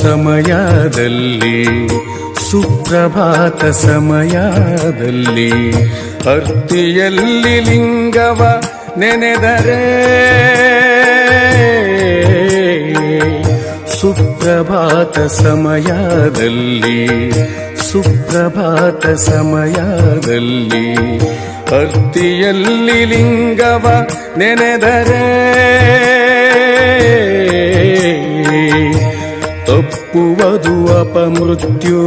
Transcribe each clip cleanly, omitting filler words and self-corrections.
ಸಮಯದಲ್ಲಿ ಸುಪ್ರಭಾತ ಸಮಯದಲ್ಲಿ ಅರ್ತಿಯಲ್ಲಿ ಲಿಂಗವ ನೆನೆದರೆ ಸುಪ್ರಭಾತ ಸಮಯದಲ್ಲಿ ಸುಪ್ರಭಾತ ಸಮಯದಲ್ಲಿ ಅರ್ತಿಯಲ್ಲಿ ಲಿಂಗವ ನೆನೆದರೆ ತಪ್ಪುವುದು ಅಪಮೃತ್ಯು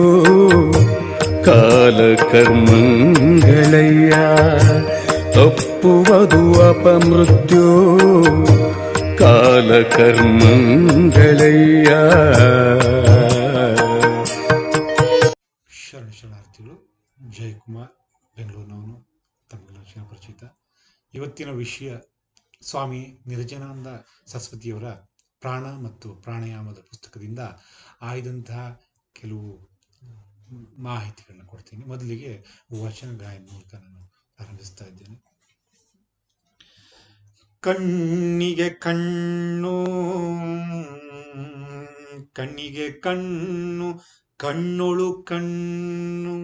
ಕಾಲಕರ್ಮಂಗಳಯ್ಯ ತಪ್ಪುವುದು ಅಪಮೃತ್ಯು ಕಾಲಕರ್ಮಂಗಳಯ್ಯ. ಶರಣಾರ್ಥಿಗಳು. ಜಯಕುಮಾರ್, ಬೆಂಗಳೂರಿನವನು, ತಮಿಳು ಪರಿಚಿತ. ಇವತ್ತಿನ ವಿಷಯ ಸ್ವಾಮಿ ನಿರಂಜನಾನಂದ ಸರಸ್ವತಿಯವರ ಪ್ರಾಣ ಮತ್ತು ಪ್ರಾಣಾಯಾಮದ ಪುಸ್ತಕದಿಂದ ಆಯ್ದಂತಹ ಕೆಲವು ಮಾಹಿತಿಗಳನ್ನ ಕೊಡ್ತೀನಿ. ಮೊದಲಿಗೆ ವಚನ ಗಾಯನ ಮೂಲಕ ನಾನು ಪ್ರಾರಂಭಿಸ್ತಾ ಇದ್ದೇನೆ. ಕಣ್ಣಿಗೆ ಕಣ್ಣು, ಕಣ್ಣಿಗೆ ಕಣ್ಣು, ಕಣ್ಣೊಳು ಕಣ್ಣು,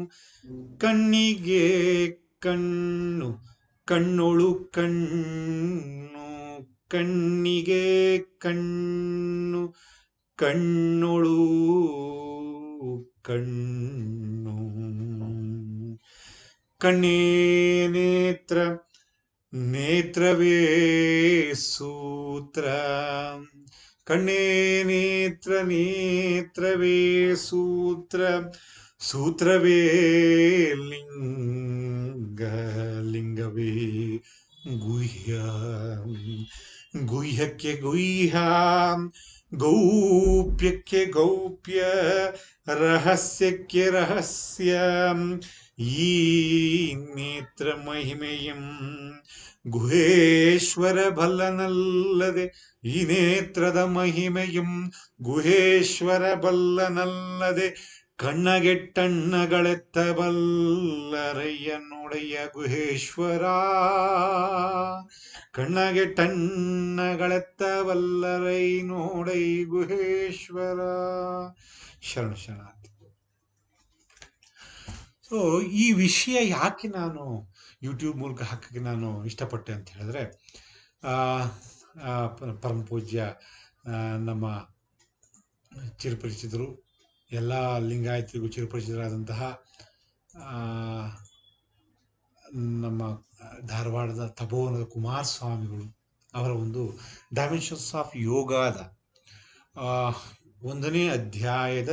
ಕಣ್ಣಿಗೆ ಕಣ್ಣು, ಕಣ್ಣೊಳು ಕಣ್ಣು, ಕಣ್ಣಿಗೆ ಕಣ್ಣು, ಕಣ್ಣೊಳು ಕಣ್ಣು, ಕಣ್ಣೇ ನೇತ್ರ, ನೇತ್ರವೇ ಸೂತ್ರ, ಕಣ್ಣೇ ನೇತ್ರ, ನೇತ್ರವೇ ಸೂತ್ರ, ಸೂತ್ರವೇ ಲಿಂಗ, ಲಿಂಗವೇ ಗುಹ್ಯ, ಗುಹ್ಯಕ್ಕೆ ಗುಹ್ಯ, ಗೌಪ್ಯಕ್ಕೆ ಗೌಪ್ಯ, ರಹಸ್ಯಕ್ಕೆ ರಹಸ್ಯ. ಈ ನೇತ್ರ ಮಹಿಮೆಯಂ ಗುಹೇಶ್ವರ ಬಲ್ಲನಲ್ಲದೆ, ಈ ನೇತ್ರದ ಮಹಿಮೆಯಂ ಗುಹೇಶ್ವರ ಬಲ್ಲನಲ್ಲದೆ, ಕಣ್ಣಗೆಟ್ಟಣ್ಣಗಳೆತ್ತಬಲ್ಲರಯ್ಯ ನೋಡಯ್ಯ ಗುಹೇಶ್ವರ, ಕಣ್ಣಗೆಟ್ಟಣ್ಣಗಳೆತ್ತಬಲ್ಲರೈ ನೋಡೈ ಗುಹೇಶ್ವರ. ಶರಣಾರ್ಥಿ. ಸೊ ಈ ವಿಷಯ ಯಾಕೆ ನಾನು ಯೂಟ್ಯೂಬ್ ಮೂಲಕ ಹಾಕಕ್ಕೆ ನಾನು ಇಷ್ಟಪಟ್ಟೆ ಅಂತ ಹೇಳಿದ್ರೆ, ಪರಮ ಪೂಜ್ಯ ನಮ್ಮ ಚಿರಪರಿಚಿತರು, ಎಲ್ಲ ಲಿಂಗಾಯತಿಗೂ ಚಿರಪರಿಚಿತರಾದಂತಹ ನಮ್ಮ ಧಾರವಾಡದ ತಪೋವನದ ಕುಮಾರಸ್ವಾಮಿಗಳು ಅವರ ಒಂದು ಡೈಮೆನ್ಷನ್ಸ್ ಆಫ್ ಯೋಗದ 1ನೇ ಅಧ್ಯಾಯದ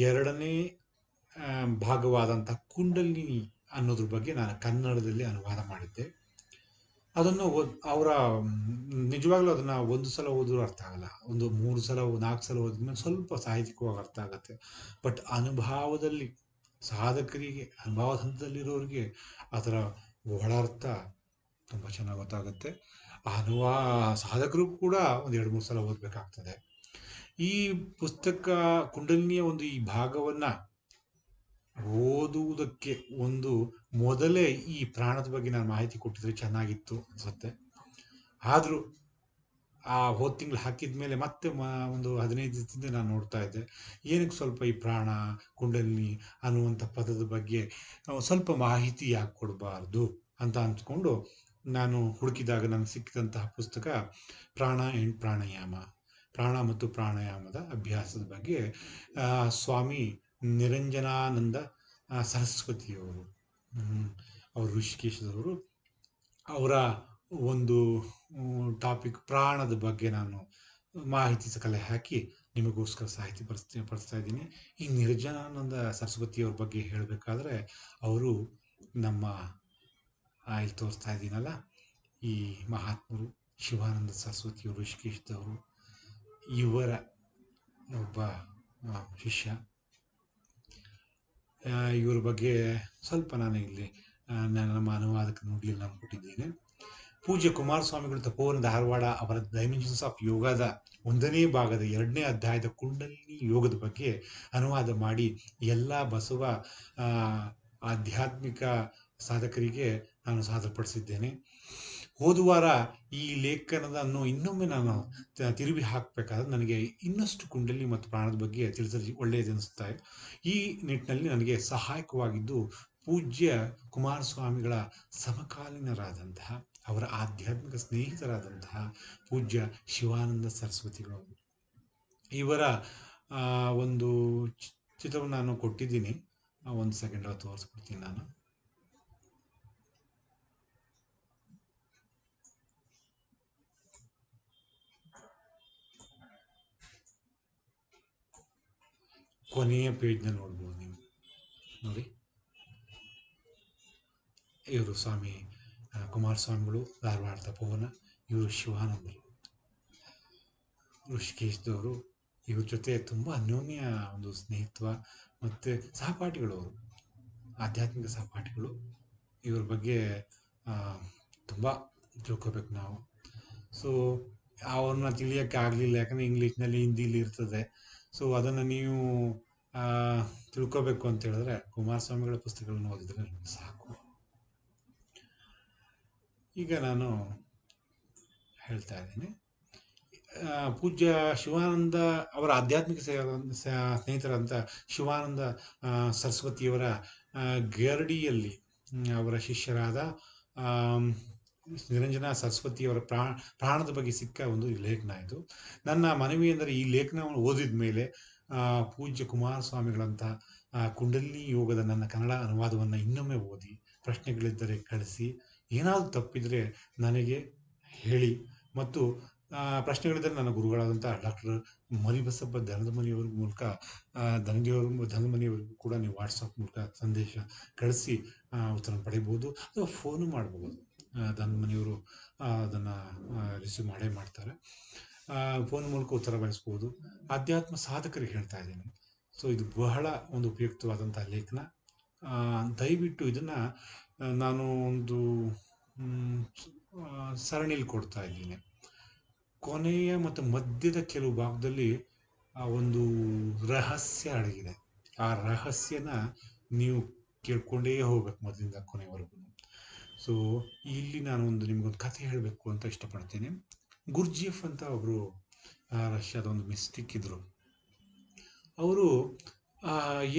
2ನೇ ಭಾಗವಾದಂಥ ಕುಂಡಲಿನಿ ಅನ್ನೋದ್ರ ಬಗ್ಗೆ ನಾನು ಕನ್ನಡದಲ್ಲಿ ಅನುವಾದ ಮಾಡಿದ್ದೆ. ಅದನ್ನು ಅವರ ನಿಜವಾಗ್ಲೂ ಅದನ್ನ ಒಂದು ಸಲ ಓದಿದ್ರು ಅರ್ಥ ಆಗಲ್ಲ, ಒಂದು 3 ಸಲ 4 ಸಲ ಓದಿದ್ಮೇಲೆ ಸ್ವಲ್ಪ ಸಾಹಿತ್ಯಿಕವಾಗಿ ಅರ್ಥ ಆಗುತ್ತೆ. ಬಟ್ ಅನುಭವದಲ್ಲಿ ಸಾಧಕರಿಗೆ, ಅನುಭವದ ಹಂತದಲ್ಲಿರೋರಿಗೆ ಅದರ ಒಳಾರ್ಥ ತುಂಬ ಚೆನ್ನಾಗಿ ಗೊತ್ತಾಗುತ್ತೆ. ಸಾಧಕರು ಕೂಡ 1-2-3 ಸಲ ಓದಬೇಕಾಗ್ತದೆ. ಈ ಪುಸ್ತಕ ಕುಂಡಲಿನಿಯ ಒಂದು ಈ ಭಾಗವನ್ನ ಓದುವುದಕ್ಕೆ ಒಂದು ಮೊದಲೇ ಈ ಪ್ರಾಣದ ಬಗ್ಗೆ ನಾನು ಮಾಹಿತಿ ಕೊಟ್ಟಿದ್ರೆ ಚೆನ್ನಾಗಿತ್ತು ಅನ್ಸುತ್ತೆ. ಆದರೂ ಆ ಹೋದ ತಿಂಗಳು ಹಾಕಿದ್ಮೇಲೆ ಮತ್ತೆ ಒಂದು 15 ದಿವಸದಿಂದ ನಾನು ನೋಡ್ತಾ ಇದ್ದೆ, ಏನಕ್ಕೆ ಸ್ವಲ್ಪ ಈ ಪ್ರಾಣ ಕುಂಡಲಿನಿ ಅನ್ನುವಂಥ ಪದದ ಬಗ್ಗೆ ಸ್ವಲ್ಪ ಮಾಹಿತಿ ಯಾಕೆ ಕೊಡಬಾರ್ದು ಅಂತ ಅಂದ್ಕೊಂಡು ನಾನು ಹುಡುಕಿದಾಗ ನನಗೆ ಸಿಕ್ಕಿದಂತಹ ಪುಸ್ತಕ ಪ್ರಾಣ ಆ್ಯಂಡ್ ಪ್ರಾಣಾಯಾಮ, ಪ್ರಾಣ ಮತ್ತು ಪ್ರಾಣಾಯಾಮದ ಅಭ್ಯಾಸದ ಬಗ್ಗೆ ಸ್ವಾಮಿ ನಿರಂಜನಾನಂದ ಸರಸ್ವತಿಯವರು, ಅವರು ಋಷಿಕೇಶದವರು, ಅವರ ಒಂದು ಟಾಪಿಕ್ ಪ್ರಾಣದ ಬಗ್ಗೆ ನಾನು ಮಾಹಿತಿ ಕಲೆ ಹಾಕಿ ನಿಮಗೋಸ್ಕರ ಸಾಹಿತ್ಯ ಪಡಿಸ್ತಾ ಇದ್ದೀನಿ. ಈ ನಿರಂಜನಾನಂದ ಸರಸ್ವತಿಯವ್ರ ಬಗ್ಗೆ ಹೇಳಬೇಕಾದ್ರೆ, ಅವರು ನಮ್ಮ ಇಲ್ಲಿ ತೋರಿಸ್ತಾ ಇದ್ದೀನಲ್ಲ, ಈ ಮಹಾತ್ಮರು ಶಿವಾನಂದ ಸರಸ್ವತಿಯವರು ಋಷಿಕೇಶದವರು, ಇವರ ಒಬ್ಬ ಶಿಷ್ಯ. ಇವರ ಬಗ್ಗೆ ಸ್ವಲ್ಪ ನಾನು ಇಲ್ಲಿ ನಮ್ಮ ಅನುವಾದಕ ನುಡಿಯಲ್ಲಿ ನಾನು ಕೊಟ್ಟಿದ್ದೇನೆ. ಪೂಜ್ಯ ಕುಮಾರಸ್ವಾಮಿಗಳು ತಪೋವನ ಧಾರವಾಡ ಅವರ ಡೈಮೆನ್ಷನ್ಸ್ ಆಫ್ ಯೋಗದ 1ನೇ ಭಾಗದ 2ನೇ ಅಧ್ಯಾಯದ ಕುಂಡಲಿನಿ ಯೋಗದ ಬಗ್ಗೆ ಅನುವಾದ ಮಾಡಿ ಎಲ್ಲ ಬಸವ ಆಧ್ಯಾತ್ಮಿಕ ಸಾಧಕರಿಗೆ ನಾನು ಸಾದರಪಡಿಸಿದ್ದೇನೆ. ಹೋದ ವಾರ ಈ ಲೇಖನದನ್ನು ಇನ್ನೊಮ್ಮೆ ನಾನು ತಿರುವಿ ಹಾಕಬೇಕಾದ್ರೆ ನನಗೆ ಇನ್ನಷ್ಟು ಕುಂಡಲಿ ಮತ್ತು ಪ್ರಾಣದ ಬಗ್ಗೆ ತಿಳಿಸಲು ಒಳ್ಳೆಯದು ಅನಿಸುತ್ತೆ. ಈ ನಿಟ್ಟಿನಲ್ಲಿ ನನಗೆ ಸಹಾಯಕವಾಗಿದ್ದು ಪೂಜ್ಯ ಕುಮಾರಸ್ವಾಮಿಗಳ ಸಮಕಾಲೀನರಾದಂತಹ, ಅವರ ಆಧ್ಯಾತ್ಮಿಕ ಸ್ನೇಹಿತರಾದಂತಹ ಪೂಜ್ಯ ಶಿವಾನಂದ ಸರಸ್ವತಿಗಳು. ಇವರ ಒಂದು ಚಿತ್ರವನ್ನು ನಾನು ಕೊಟ್ಟಿದ್ದೀನಿ. ಒಂದು ಸೆಕೆಂಡ್ ತೋರಿಸ್ಬಿಡ್ತೀನಿ ನಾನು. ಕೊನೆಯ ಪೇಜ್ನ ನೋಡ್ಬೋದು ನೀವು ನೋಡಿ. ಇವರು ಸ್ವಾಮಿ ಕುಮಾರಸ್ವಾಮಿಗಳು, ಧಾರವಾಡ ತಪೋವನ. ಇವರು ಶಿವಾನಂದರು, ಋಷಿಕೇಶ್ದವರು. ಇವ್ರ ಜೊತೆ ತುಂಬ ಅನ್ಯೋನ್ಯ ಒಂದು ಸ್ನೇಹಿತ್ವ ಮತ್ತು ಸಹಪಾಠಿಗಳು, ಅವರು ಆಧ್ಯಾತ್ಮಿಕ ಸಹಪಾಠಿಗಳು. ಇವ್ರ ಬಗ್ಗೆ ತುಂಬ ತಿಳ್ಕೊಬೇಕು ನಾವು. ಸೊ ಅವ್ರನ್ನ ತಿಳಿಯೋಕ್ಕೆ ಆಗಲಿಲ್ಲ, ಯಾಕಂದರೆ ಇಂಗ್ಲೀಷ್ನಲ್ಲಿ, ಹಿಂದಿಲಿ ಇರ್ತದೆ. ಸೊ ಅದನ್ನು ನೀವು ತಿಳ್ಕೊಬೇಕು ಅಂತ ಹೇಳಿದ್ರೆ ಕುಮಾರಸ್ವಾಮಿಗಳ ಪುಸ್ತಕಗಳನ್ನು ಓದಿದ್ರೆ ಸಾಕು. ಈಗ ನಾನು ಹೇಳ್ತಾ ಇದ್ದೀನಿ, ಪೂಜ್ಯ ಶಿವಾನಂದ ಅವರ ಆಧ್ಯಾತ್ಮಿಕ ಸ್ನೇಹಿತರಂತ ಶಿವಾನಂದ ಸರಸ್ವತಿಯವರ ಗರಡಿಯಲ್ಲಿ ಅವರ ಶಿಷ್ಯರಾದ ನಿರಂಜನ ಸರಸ್ವತಿಯವರ ಪ್ರಾಣದ ಬಗ್ಗೆ ಸಿಕ್ಕ ಒಂದು ಲೇಖನ ಇದು. ನನ್ನ ಮನವಿ ಎಂದರೆ, ಈ ಲೇಖನವನ್ನು ಓದಿದ ಮೇಲೆ ಪೂಜ್ಯ ಕುಮಾರಸ್ವಾಮಿಗಳಂಥ ಕುಂಡಲಿನಿ ಯೋಗದ ನನ್ನ ಕನ್ನಡ ಅನುವಾದವನ್ನು ಇನ್ನೊಮ್ಮೆ ಓದಿ, ಪ್ರಶ್ನೆಗಳಿದ್ದರೆ ಕಳಿಸಿ, ಏನಾದರೂ ತಪ್ಪಿದರೆ ನನಗೆ ಹೇಳಿ, ಮತ್ತು ಪ್ರಶ್ನೆಗಳಿದ್ದರೆ ನನ್ನ ಗುರುಗಳಾದಂಥ ಡಾಕ್ಟರ್ ಮರಿಬಸಪ್ಪ ಧನದಮನಿಯವ್ರ ಮೂಲಕ ಧನದಮನಿಯವರಿಗೂ ಕೂಡ ನೀವು ವಾಟ್ಸಪ್ ಮೂಲಕ ಸಂದೇಶ ಕಳಿಸಿ ಉತ್ತರ ಪಡಿಬೋದು, ಅಥವಾ ಫೋನು ಮಾಡ್ಬೋದು. ಧನದಮನಿಯವರು ಅದನ್ನು ರಿಸೀವ್ ಮಾಡ್ತಾರೆ. ಫೋನ್ ಮೂಲಕ ಉತ್ತರ ಬಯಸ್ಬೋದು. ಆಧ್ಯಾತ್ಮ ಸಾಧಕರಿಗೆ ಹೇಳ್ತಾ ಇದ್ದೀನಿ. ಸೊ ಇದು ಬಹಳ ಒಂದು ಉಪಯುಕ್ತವಾದಂಥ ಲೇಖನ. ದಯವಿಟ್ಟು ಇದನ್ನು ನಾನು ಒಂದು ಸರಣಿಯಲ್ಲಿ ಕೊಡ್ತಾ ಇದ್ದೀನಿ. ಕೊನೆಯ ಮತ್ತು ಮಧ್ಯದ ಕೆಲವು ಭಾಗದಲ್ಲಿ ಒಂದು ರಹಸ್ಯ ಅಡಗಿದೆ. ಆ ರಹಸ್ಯನ ನೀವು ಕೇಳ್ಕೊಂಡೇ ಹೋಗ್ಬೇಕು ಮೊದಲಿಂದ ಕೊನೆವರೆಗೂ. ಸೊ ಇಲ್ಲಿ ನಾನು ನಿಮಗೊಂದು ಕಥೆ ಹೇಳಬೇಕು ಅಂತ ಇಷ್ಟಪಡ್ತೇನೆ. ಗುರ್ಜಿಯಫ್ ಅಂತ ಒಬ್ಬರು ರಷ್ಯಾದ ಒಂದು ಮಿಸ್ಟಿಕ್ ಇದ್ರು. ಅವರು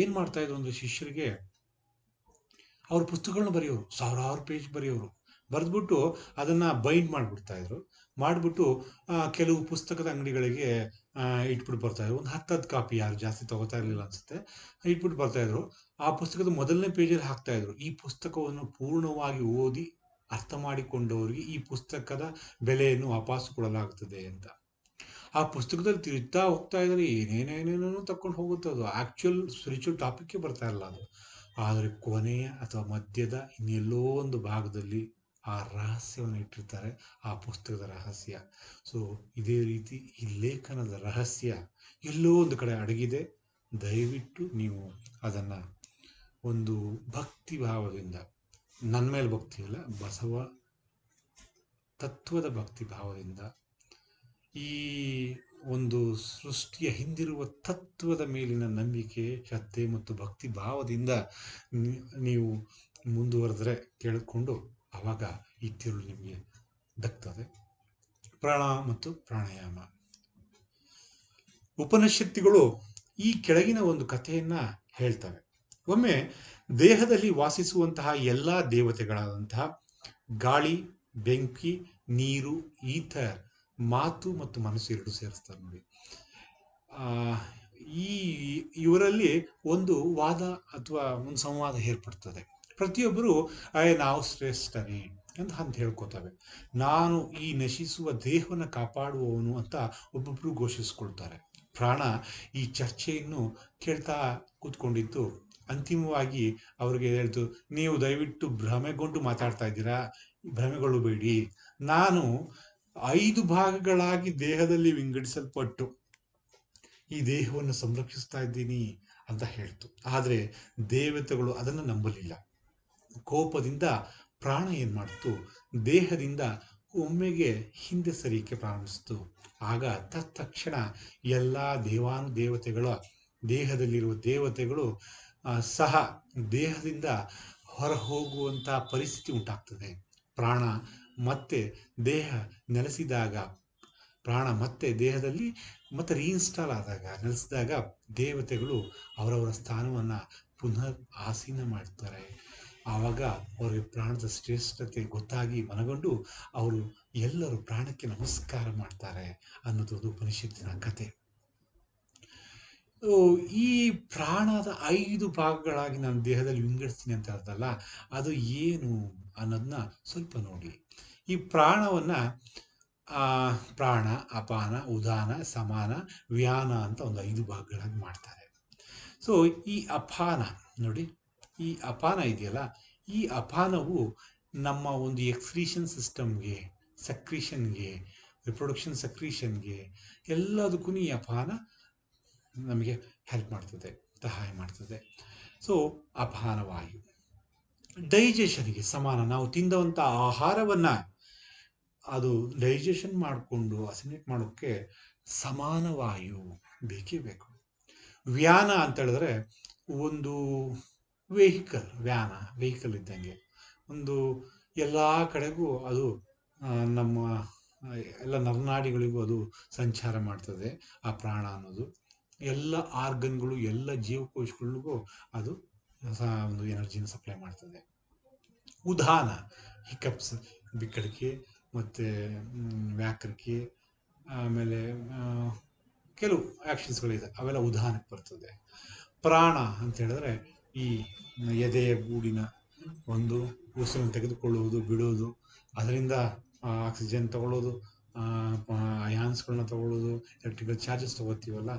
ಏನು ಮಾಡ್ತಾ ಇದ್ರು ಅಂದರೆ, ಶಿಷ್ಯರಿಗೆ ಅವ್ರ ಪುಸ್ತಕಗಳನ್ನ ಬರೆಯೋರು, ಸಾವಿರಾರು ಪೇಜ್ ಬರೆಯೋರು. ಬರೆದ್ಬಿಟ್ಟು ಅದನ್ನು ಬೈಂಡ್ ಮಾಡಿಬಿಟ್ಟು ಕೆಲವು ಪುಸ್ತಕದ ಅಂಗಡಿಗಳಿಗೆ ಇಟ್ಬಿಟ್ಟು ಬರ್ತಾಯಿದ್ರು. ಒಂದು 10 ಕಾಪಿ, ಯಾರು ಜಾಸ್ತಿ ತಗೋತಾ ಇರಲಿಲ್ಲ ಅನಿಸುತ್ತೆ, ಇಟ್ಬಿಟ್ಟು ಬರ್ತಾಯಿದ್ರು. ಆ ಪುಸ್ತಕದ ಮೊದಲನೇ ಪೇಜಲ್ಲಿ ಹಾಕ್ತಾಯಿದ್ರು, ಈ ಪುಸ್ತಕವನ್ನು ಪೂರ್ಣವಾಗಿ ಓದಿ ಅರ್ಥ ಮಾಡಿಕೊಂಡವರಿಗೆ ಈ ಪುಸ್ತಕದ ಬೆಲೆಯನ್ನು ವಾಪಸ್ಸು ಕೊಡಲಾಗುತ್ತದೆ ಅಂತ. ಆ ಪುಸ್ತಕದಲ್ಲಿ ತಿರುಗ್ತಾ ಹೋಗ್ತಾ ಇದ್ದಾರೆ, ಏನೇನೇನೇನೋ ತಕೊಂಡು ಹೋಗುತ್ತೆ. ಅದು ಆ್ಯಕ್ಚುಯಲ್ ಸ್ಪಿರಿಚುವಲ್ ಟಾಪಿಕ್ಗೆ ಬರ್ತಾ ಇಲ್ಲ ಅದು. ಆದರೆ ಕೊನೆಯ ಅಥವಾ ಮಧ್ಯದ ಇನ್ನೆಲ್ಲೋ ಒಂದು ಭಾಗದಲ್ಲಿ ಆ ರಹಸ್ಯವನ್ನು ಇಟ್ಟಿರ್ತಾರೆ, ಆ ಪುಸ್ತಕದ ರಹಸ್ಯ. ಸೊ ಇದೇ ರೀತಿ ಈ ಲೇಖನದ ರಹಸ್ಯ ಎಲ್ಲೋ ಒಂದು ಕಡೆ ಅಡಗಿದೆ. ದಯವಿಟ್ಟು ನೀವು ಅದನ್ನು ಒಂದು ಭಕ್ತಿ ಭಾವದಿಂದ, ನನ್ನ ಮೇಲೆ ಭಕ್ತಿ ಇಲ್ಲ, ಬಸವ ತತ್ವದ ಭಕ್ತಿ ಭಾವದಿಂದ, ಈ ಒಂದು ಸೃಷ್ಟಿಯ ಹಿಂದಿರುವ ತತ್ವದ ಮೇಲಿನ ನಂಬಿಕೆ, ಶ್ರದ್ಧೆ ಮತ್ತು ಭಕ್ತಿ ಭಾವದಿಂದ ನೀವು ಮುಂದುವರೆದರೆ ಕೇಳಿಕೊಂಡು, ಆವಾಗ ಈ ತಿರುಳು ನಿಮಗೆ ದಕ್ತದೆ. ಪ್ರಾಣ ಮತ್ತು ಪ್ರಾಣಾಯಾಮ. ಉಪನಿಷತ್ತುಗಳು ಈ ಕೆಳಗಿನ ಒಂದು ಕಥೆಯನ್ನು ಹೇಳ್ತವೆ. ಒಮ್ಮೆ ದೇಹದಲ್ಲಿ ವಾಸಿಸುವಂತಹ ಎಲ್ಲ ದೇವತೆಗಳಾದಂತಹ ಗಾಳಿ, ಬೆಂಕಿ, ನೀರು, ಈಥರ್, ಮಾತು ಮತ್ತು ಮನಸ್ಸು ಎರಡು ಸೇರಿಸ್ತಾರೆ ನೋಡಿ. ಇವರಲ್ಲಿ ಒಂದು ವಾದ ಅಥವಾ ಒಂದು ಸಂವಾದ ಏರ್ಪಡ್ತದೆ. ಪ್ರತಿಯೊಬ್ಬರು ನಾವು ಶ್ರೇಷ್ಠರೇ ಅಂತ ಹೇಳ್ಕೋತವೆ. ನಾನು ಈ ನಶಿಸುವ ದೇಹವನ್ನು ಕಾಪಾಡುವವನು ಅಂತ ಒಬ್ಬೊಬ್ಬರು ಘೋಷಿಸ್ಕೊಳ್ತಾರೆ. ಪ್ರಾಣ ಈ ಚರ್ಚೆಯನ್ನು ಕೇಳ್ತಾ ಕೂತ್ಕೊಂಡಿದ್ದು ಅಂತಿಮವಾಗಿ ಅವ್ರಿಗೆ ಹೇಳ್ತು, ನೀವು ದಯವಿಟ್ಟು ಭ್ರಮೆಗೊಂಡು ಮಾತಾಡ್ತಾ ಇದ್ದೀರಾ, ಭ್ರಮೆಗೊಳ್ಳಬೇಡಿ. ನಾನು 5 ಭಾಗಗಳಾಗಿ ದೇಹದಲ್ಲಿ ವಿಂಗಡಿಸಲ್ಪಟ್ಟು ಈ ದೇಹವನ್ನು ಸಂರಕ್ಷಿಸ್ತಾ ಇದ್ದೀನಿ ಅಂತ ಹೇಳ್ತು. ಆದರೆ ದೇವತೆಗಳು ಅದನ್ನು ನಂಬಲಿಲ್ಲ. ಕೋಪದಿಂದ ಪ್ರಾಣ ಏನು ಮಾಡ್ತು, ದೇಹದಿಂದ ಒಮ್ಮೆಗೆ ಹಿಂದೆ ಸರಿಯಕ್ಕೆ ಪ್ರಾರಂಭಿಸಿತು. ಆಗ ತತ್ಕ್ಷಣ ಎಲ್ಲ ದೇವಾನುದೇವತೆಗಳ ದೇಹದಲ್ಲಿರುವ ದೇವತೆಗಳು ಸಹ ದೇಹದಿಂದ ಹೊರ ಹೋಗುವಂಥ ಪರಿಸ್ಥಿತಿ ಉಂಟಾಗ್ತದೆ. ಪ್ರಾಣ ಮತ್ತೆ ದೇಹ ನೆಲೆಸಿದಾಗ, ಪ್ರಾಣ ಮತ್ತೆ ದೇಹದಲ್ಲಿ ಮತ್ತೆ ರೀಇನ್ಸ್ಟಾಲ್ ಆದಾಗ, ನೆಲೆಸಿದಾಗ ದೇವತೆಗಳು ಅವರವರ ಸ್ಥಾನವನ್ನು ಪುನಃ ಆಸೀನ ಮಾಡ್ತಾರೆ. ಆವಾಗ ಅವರಿಗೆ ಪ್ರಾಣದ ಶ್ರೇಷ್ಠತೆ ಗೊತ್ತಾಗಿ ಮನಗೊಂಡು ಅವರು ಎಲ್ಲರೂ ಪ್ರಾಣಕ್ಕೆ ನಮಸ್ಕಾರ ಮಾಡ್ತಾರೆ ಅನ್ನೋದು ಉಪನಿಷತ್ತಿನ ಕತೆ. ಈ ಪ್ರಾಣದ 5 ಭಾಗಗಳಾಗಿ ನಾನು ದೇಹದಲ್ಲಿ ವಿಂಗಡಿಸ್ತೀನಿ ಅಂತ ಹೇಳ್ತಲ್ಲ, ಅದು ಏನು ಅನ್ನೋದನ್ನ ಸ್ವಲ್ಪ ನೋಡಿ. ಈ ಪ್ರಾಣವನ್ನ ಪ್ರಾಣ, ಅಪಾನ, ಉದಾನ, ಸಮಾನ, ವ್ಯಾನ ಅಂತ ಒಂದು 5 ಭಾಗಗಳಾಗಿ ಮಾಡ್ತಾರೆ. ಸೊ ಈ ಅಪಾನ ನೋಡಿ, ಈ ಅಪಾನ ಇದೆಯಲ್ಲ, ಈ ಅಪಾನವು ನಮ್ಮ ಒಂದು ಎಕ್ಸ್ಕ್ರೀಷನ್ ಸಿಸ್ಟಮ್ಗೆ, ಸಕ್ರೀಷನ್ಗೆ, ರಿಪ್ರೊಡಕ್ಷನ್ ಸಕ್ರೀಷನ್ಗೆ ಎಲ್ಲದಕ್ಕೂ ಈ ಅಪಾನ ನಮಗೆ ಹೆಲ್ಪ್ ಮಾಡ್ತದೆ, ಸಹಾಯ ಮಾಡ್ತದೆ. ಸೊ ಅಪಾನ ವಾಯು ಡೈಜೆಷನ್ಗೆ ಸಮಾನ. ನಾವು ತಿಂದಂಥ ಆಹಾರವನ್ನ ಅದು ಡೈಜೆಷನ್ ಮಾಡಿಕೊಂಡು ಅಸಿಮಿಲೇಟ್ ಮಾಡೋಕ್ಕೆ ಸಮಾನ ವಾಯು ಬೇಕೇ ಬೇಕು. ವ್ಯಾನ ಅಂತ ಹೇಳಿದ್ರೆ ಒಂದು ವೆಹಿಕಲ್ ಇದ್ದಂಗೆ, ಒಂದು ಎಲ್ಲ ಕಡೆಗೂ ಅದು ನಮ್ಮ ಎಲ್ಲ ನರನಾಡಿಗಳಿಗೂ ಅದು ಸಂಚಾರ ಮಾಡ್ತದೆ. ಆ ಪ್ರಾಣ ಅನ್ನೋದು ಎಲ್ಲ ಆರ್ಗನ್ಗಳು, ಎಲ್ಲ ಜೀವಕೋಶಗಳಿಗೂ ಅದು ಒಂದು ಎನರ್ಜಿನ ಸಪ್ಲೈ ಮಾಡ್ತದೆ. ಉದಾನ ಹಿಕಪ್ಸ್, ಬಿಕ್ಕಳಿಕೆ ಮತ್ತು ವ್ಯಾಕರಿಕೆ, ಆಮೇಲೆ ಕೆಲವು ಆ್ಯಕ್ಷನ್ಸ್ಗಳಿದೆ, ಅವೆಲ್ಲ ಉದಾಹರಣೆಗೆ ಬರ್ತದೆ. ಪ್ರಾಣ ಅಂತ ಹೇಳಿದ್ರೆ ಈ ಎದೆಯ ಗೂಡಿನ ಒಂದು ಉಸಿರನ್ನು ತೆಗೆದುಕೊಳ್ಳುವುದು, ಬಿಡುವುದು, ಅದರಿಂದ ಆಕ್ಸಿಜನ್ ತಗೊಳ್ಳೋದು, ಅಯಾನ್ಸ್ಗಳನ್ನ ತಗೊಳ್ಳೋದು, ಎಲೆಕ್ಟ್ರಿಕಲ್ ಚಾರ್ಜಸ್ ತಗೋತೀವಲ್ಲ,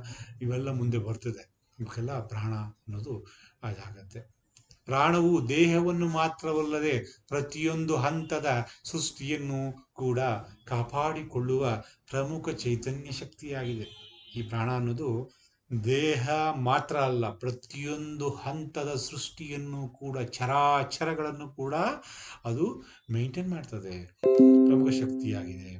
ಇವೆಲ್ಲ ಮುಂದೆ ಬರ್ತದೆ. ಇವಕ್ಕೆಲ್ಲ ಪ್ರಾಣ ಅನ್ನೋದು ಅದಾಗತ್ತೆ. ಪ್ರಾಣವು ದೇಹವನ್ನು ಮಾತ್ರವಲ್ಲದೆ ಪ್ರತಿಯೊಂದು ಹಂತದ ಸೃಷ್ಟಿಯನ್ನು ಕೂಡ ಕಾಪಾಡಿಕೊಳ್ಳುವ ಪ್ರಮುಖ ಚೈತನ್ಯ ಶಕ್ತಿಯಾಗಿದೆ. ಈ ಪ್ರಾಣ ಅನ್ನೋದು ದೇಹ ಮಾತ್ರ ಅಲ್ಲ, ಪ್ರತಿಯೊಂದು ಹಂತದ ಸೃಷ್ಟಿಯನ್ನು ಕೂಡ, ಚರಾಚರಗಳನ್ನು ಕೂಡ ಅದು ಮೇಂಟೈನ್ ಮಾಡ್ತದೆ, ಪ್ರಮುಖ ಶಕ್ತಿಯಾಗಿದೆ.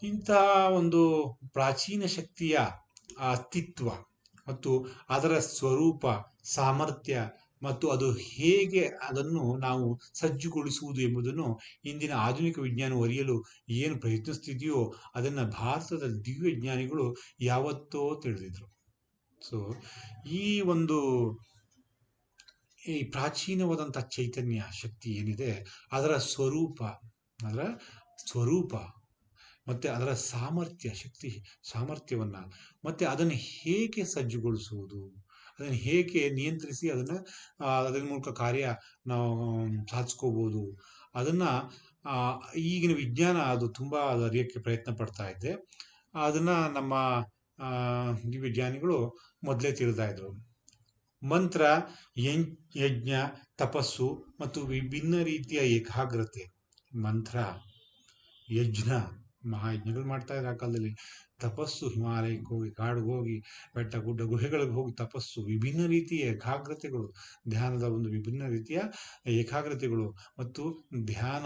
ಇಂತಹ ಒಂದು ಪ್ರಾಚೀನ ಶಕ್ತಿಯ ಅಸ್ತಿತ್ವ ಮತ್ತು ಅದರ ಸ್ವರೂಪ, ಸಾಮರ್ಥ್ಯ ಮತ್ತು ಅದು ಹೇಗೆ ಅದನ್ನು ನಾವು ಸಜ್ಜುಗೊಳಿಸುವುದು ಎಂಬುದನ್ನು ಇಂದಿನ ಆಧುನಿಕ ವಿಜ್ಞಾನ ಅರಿಯಲು ಏನು ಪ್ರಯತ್ನಿಸ್ತಿದೆಯೋ ಅದನ್ನು ಭಾರತದ ದಿವ್ಯಜ್ಞಾನಿಗಳು ಯಾವತ್ತೋ ತಿಳಿದಿದ್ರು. ಸೊ ಈ ಪ್ರಾಚೀನವಾದಂಥ ಚೈತನ್ಯ ಶಕ್ತಿ ಏನಿದೆ, ಅದರ ಸ್ವರೂಪ ಮತ್ತು ಅದರ ಸಾಮರ್ಥ್ಯವನ್ನು ಮತ್ತು ಅದನ್ನು ಹೇಗೆ ಸಜ್ಜುಗೊಳಿಸುವುದು, ಅದನ್ನು ಹೇಗೆ ನಿಯಂತ್ರಿಸಿ ಅದರ ಮೂಲಕ ಕಾರ್ಯ ನಾವು ಸಾಧಿಸ್ಕೋಬೋದು, ಅದನ್ನು ಈಗಿನ ವಿಜ್ಞಾನ ಅದು ತುಂಬ ಅರಿಯೋಕ್ಕೆ ಪ್ರಯತ್ನ ಪಡ್ತಾ ಇದೆ. ಅದನ್ನು ನಮ್ಮ ವಿಜ್ಞಾನಿಗಳು ಮೊದಲೇ ತಿಳಿತಾ ಇದ್ರು. ಮಂತ್ರ, ಯಜ್ಞ, ತಪಸ್ಸು ಮತ್ತು ವಿಭಿನ್ನ ರೀತಿಯ ಏಕಾಗ್ರತೆ, ಮಂತ್ರ, ಯಜ್ಞ, ಮಹಾಯಜ್ಞಗಳು ಮಾಡ್ತಾ ಇದ್ದಾರೆ ಆ ಕಾಲದಲ್ಲಿ. ತಪಸ್ಸು, ಹಿಮಾಲಯಕ್ಕೆ ಹೋಗಿ, ಕಾಡಿಗೆ ಹೋಗಿ, ಬೆಟ್ಟ ಗುಡ್ಡ ಗುಹೆಗಳಿಗೆ ಹೋಗಿ ತಪಸ್ಸು, ವಿಭಿನ್ನ ರೀತಿಯ ಏಕಾಗ್ರತೆಗಳು, ಧ್ಯಾನದ ಒಂದು ವಿಭಿನ್ನ ರೀತಿಯ ಏಕಾಗ್ರತೆಗಳು ಮತ್ತು ಧ್ಯಾನ,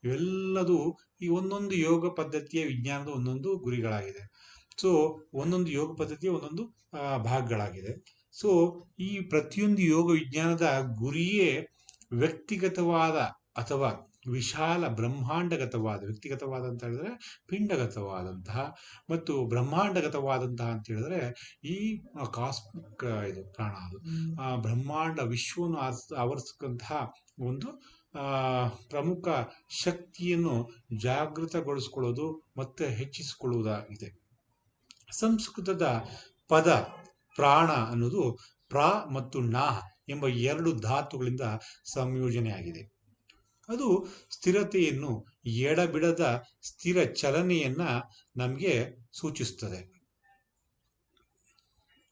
ಇವೆಲ್ಲದೂ ಈ ಒಂದೊಂದು ಯೋಗ ಪದ್ಧತಿಯ ವಿಜ್ಞಾನದ ಒಂದೊಂದು ಗುರಿಗಳಾಗಿದೆ. ಸೊ ಒಂದೊಂದು ಯೋಗ ಪದ್ಧತಿಯ ಒಂದೊಂದು ಭಾಗಗಳಾಗಿದೆ. ಸೊ ಈ ಪ್ರತಿಯೊಂದು ಯೋಗ ವಿಜ್ಞಾನದ ಗುರಿಯೇ ವ್ಯಕ್ತಿಗತವಾದ ಅಥವಾ ವಿಶಾಲ ಬ್ರಹ್ಮಾಂಡಗತವಾದ, ವ್ಯಕ್ತಿಗತವಾದ ಅಂತ ಹೇಳಿದ್ರೆ ಪಿಂಡಗತವಾದಂತಹ ಮತ್ತು ಬ್ರಹ್ಮಾಂಡಗತವಾದಂತಹ ಅಂತ ಹೇಳಿದ್ರೆ ಈ ಕಾಸ್ಮಿಕ್ ಇದು ಪ್ರಾಣ, ಅದು ಬ್ರಹ್ಮಾಂಡ ವಿಶ್ವವನ್ನು ಆವರಿಸತಕ್ಕಂತಹ ಒಂದು ಪ್ರಮುಖ ಶಕ್ತಿಯನ್ನು ಜಾಗೃತಗೊಳಿಸ್ಕೊಳ್ಳೋದು ಮತ್ತು ಹೆಚ್ಚಿಸಿಕೊಳ್ಳುವುದಾಗಿದೆ. ಸಂಸ್ಕೃತದ ಪದ ಪ್ರಾಣ ಅನ್ನೋದು ಪ್ರಾ ಮತ್ತು ನಾ ಎಂಬ 2 ಧಾತುಗಳಿಂದ ಸಂಯೋಜನೆಯಾಗಿದೆ. ಅದು ಸ್ಥಿರತೆಯನ್ನು, ಎಡಬಿಡದ ಸ್ಥಿರ ಚಲನೆಯನ್ನ ನಮಗೆ ಸೂಚಿಸುತ್ತದೆ.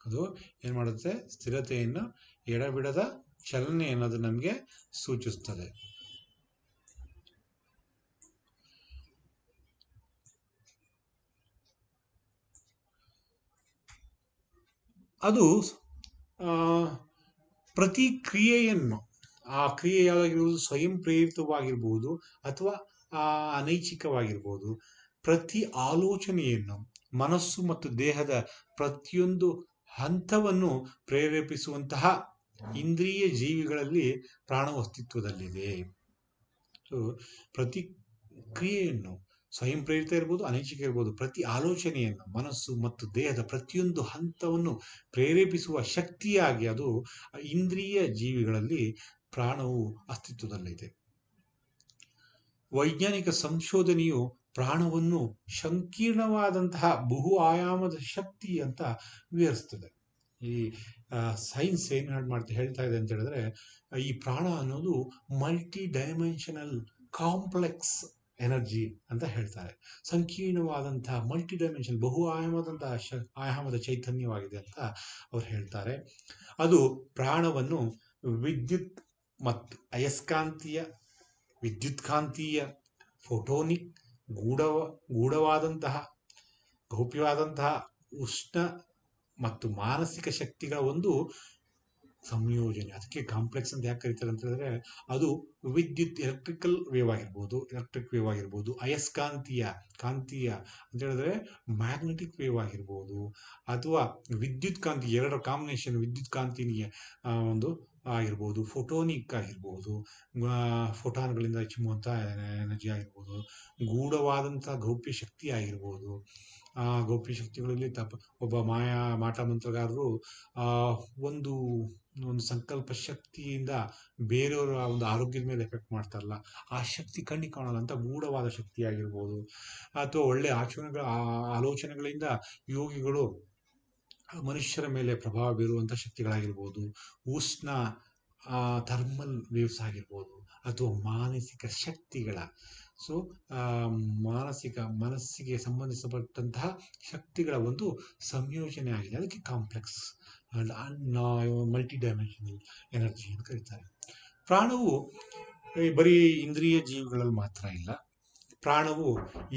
ಅದು ಏನ್ ಮಾಡುತ್ತೆ? ಸ್ಥಿರತೆಯನ್ನು, ಎಡಬಿಡದ ಚಲನೆ ಅನ್ನೋದು ನಮಗೆ ಸೂಚಿಸುತ್ತದೆ. ಅದು ಪ್ರತಿಕ್ರಿಯೆಯನ್ನು, ಆ ಕ್ರಿಯೆ ಯಾವುದಾಗಿರ್ಬೋದು, ಸ್ವಯಂ ಪ್ರೇರಿತವಾಗಿರ್ಬೋದು ಅಥವಾ ಅನೈಚ್ಛಿಕವಾಗಿರ್ಬೋದು, ಪ್ರತಿ ಆಲೋಚನೆಯನ್ನು, ಮನಸ್ಸು ಮತ್ತು ದೇಹದ ಪ್ರತಿಯೊಂದು ಹಂತವನ್ನು ಪ್ರೇರೇಪಿಸುವಂತಹ ಇಂದ್ರಿಯ ಜೀವಿಗಳಲ್ಲಿ ಪ್ರಾಣವು ಅಸ್ತಿತ್ವದಲ್ಲಿದೆ. ಸೊ ಪ್ರತಿ ಕ್ರಿಯೆಯನ್ನು ಸ್ವಯಂ ಪ್ರೇರಿತ ಇರ್ಬೋದು, ಅನೈಚ್ಛಿಕ ಇರ್ಬೋದು, ಪ್ರತಿ ಆಲೋಚನೆಯನ್ನು ಮನಸ್ಸು ಮತ್ತು ದೇಹದ ಪ್ರತಿಯೊಂದು ಹಂತವನ್ನು ಪ್ರೇರೇಪಿಸುವ ಶಕ್ತಿಯಾಗಿ ಅದು ಇಂದ್ರಿಯ ಜೀವಿಗಳಲ್ಲಿ ಪ್ರಾಣವು ಅಸ್ತಿತ್ವದಲ್ಲಿದೆ. ವೈಜ್ಞಾನಿಕ ಸಂಶೋಧನೆಯು ಪ್ರಾಣವನ್ನು ಸಂಕೀರ್ಣವಾದಂತಹ ಬಹು ಆಯಾಮದ ಶಕ್ತಿ ಅಂತ ವಿವರಿಸ್ತದೆ. ಈ ಸೈನ್ಸ್ ಏನು ಹೇಳ್ತಾ ಇದೆ ಅಂತ ಹೇಳಿದ್ರೆ, ಈ ಪ್ರಾಣ ಅನ್ನೋದು ಮಲ್ಟಿ ಡೈಮೆನ್ಷನಲ್ ಕಾಂಪ್ಲೆಕ್ಸ್ ಎನರ್ಜಿ ಅಂತ ಹೇಳ್ತಾರೆ. ಸಂಕೀರ್ಣವಾದಂತಹ ಮಲ್ಟಿ ಡೈಮೆನ್ಷನ್ ಬಹು ಆಯಾಮದ ಚೈತನ್ಯವಾಗಿದೆ ಅಂತ ಅವ್ರು ಹೇಳ್ತಾರೆ. ಅದು ಪ್ರಾಣವನ್ನು ವಿದ್ಯುತ್ ಮತ್ತು ಅಯಸ್ಕಾಂತೀಯ, ವಿದ್ಯುತ್ಕಾಂತೀಯ, ಫೋಟೋನಿಕ್, ಗೂಢವಾದಂತಹ, ಗೌಪ್ಯವಾದಂತಹ, ಉಷ್ಣ ಮತ್ತು ಮಾನಸಿಕ ಶಕ್ತಿಗಳ ಒಂದು ಸಂಯೋಜನೆ. ಅದಕ್ಕೆ ಕಾಂಪ್ಲೆಕ್ಸ್ ಅಂತ ಯಾಕೆ ಕರೀತಾರೆ ಅಂತ ಹೇಳಿದ್ರೆ, ಅದು ವಿದ್ಯುತ್ ಎಲೆಕ್ಟ್ರಿಕ್ ವೇವ್ ಆಗಿರ್ಬೋದು, ಅಯಸ್ಕಾಂತೀಯ ಅಂತ ಹೇಳಿದ್ರೆ ಮ್ಯಾಗ್ನೆಟಿಕ್ ವೇವ್ ಆಗಿರ್ಬೋದು, ಅಥವಾ ವಿದ್ಯುತ್ ಕಾಂತಿ, ಎರಡರ ಕಾಂಬಿನೇಷನ್ ವಿದ್ಯುತ್ ಕಾಂತಿನಿಯ ಒಂದು ಆಗಿರ್ಬೋದು, ಫೋಟೋನಿಕ್ ಆಗಿರ್ಬೋದು, ಫೋಟಾನ್ಗಳಿಂದ ಚಿಮ್ಮುವಂಥ ಎನರ್ಜಿ ಆಗಿರ್ಬೋದು, ಗೂಢವಾದಂತಹ ಗೌಪ್ಯ ಶಕ್ತಿ ಆಗಿರ್ಬೋದು. ಗೌಪ್ಯ ಶಕ್ತಿಗಳಲ್ಲಿ ಒಬ್ಬ ಮಾಟ ಮಂತ್ರಗಾರರು ಒಂದು ಸಂಕಲ್ಪ ಶಕ್ತಿಯಿಂದ ಬೇರೆಯವರ ಒಂದು ಆರೋಗ್ಯದ ಮೇಲೆ ಎಫೆಕ್ಟ್ ಮಾಡ್ತಾರಲ್ಲ, ಆ ಶಕ್ತಿ ಕಣ್ಣಿಗೆ ಕಾಣಲ್ಲ ಅಂತ ಗೂಢವಾದ ಶಕ್ತಿ ಆಗಿರ್ಬೋದು, ಅಥವಾ ಒಳ್ಳೆ ಆಲೋಚನೆಗಳಿಂದ ಯೋಗಿಗಳು ಮನುಷ್ಯರ ಮೇಲೆ ಪ್ರಭಾವ ಬೀರುವಂಥ ಶಕ್ತಿಗಳಾಗಿರ್ಬೋದು, ಉಷ್ಣ ಥರ್ಮಲ್ ವೇವ್ಸ್ ಆಗಿರ್ಬೋದು, ಅಥವಾ ಮಾನಸಿಕ ಶಕ್ತಿಗಳ. ಸೊ ಮನಸ್ಸಿಗೆ ಸಂಬಂಧಿಸಪಟ್ಟಂತಹ ಶಕ್ತಿಗಳ ಒಂದು ಸಂಯೋಜನೆ ಆಗಿದೆ. ಅದಕ್ಕೆ ಕಾಂಪ್ಲೆಕ್ಸ್ ಮಲ್ಟಿ ಡೈಮೆನ್ಷನಲ್ ಎನರ್ಜಿ ಅಂತ ಕರೀತಾರೆ. ಪ್ರಾಣವು ಬರೀ ಇಂದ್ರಿಯ ಜೀವಿಗಳಲ್ಲಿ ಮಾತ್ರ ಇಲ್ಲ. ಪ್ರಾಣವು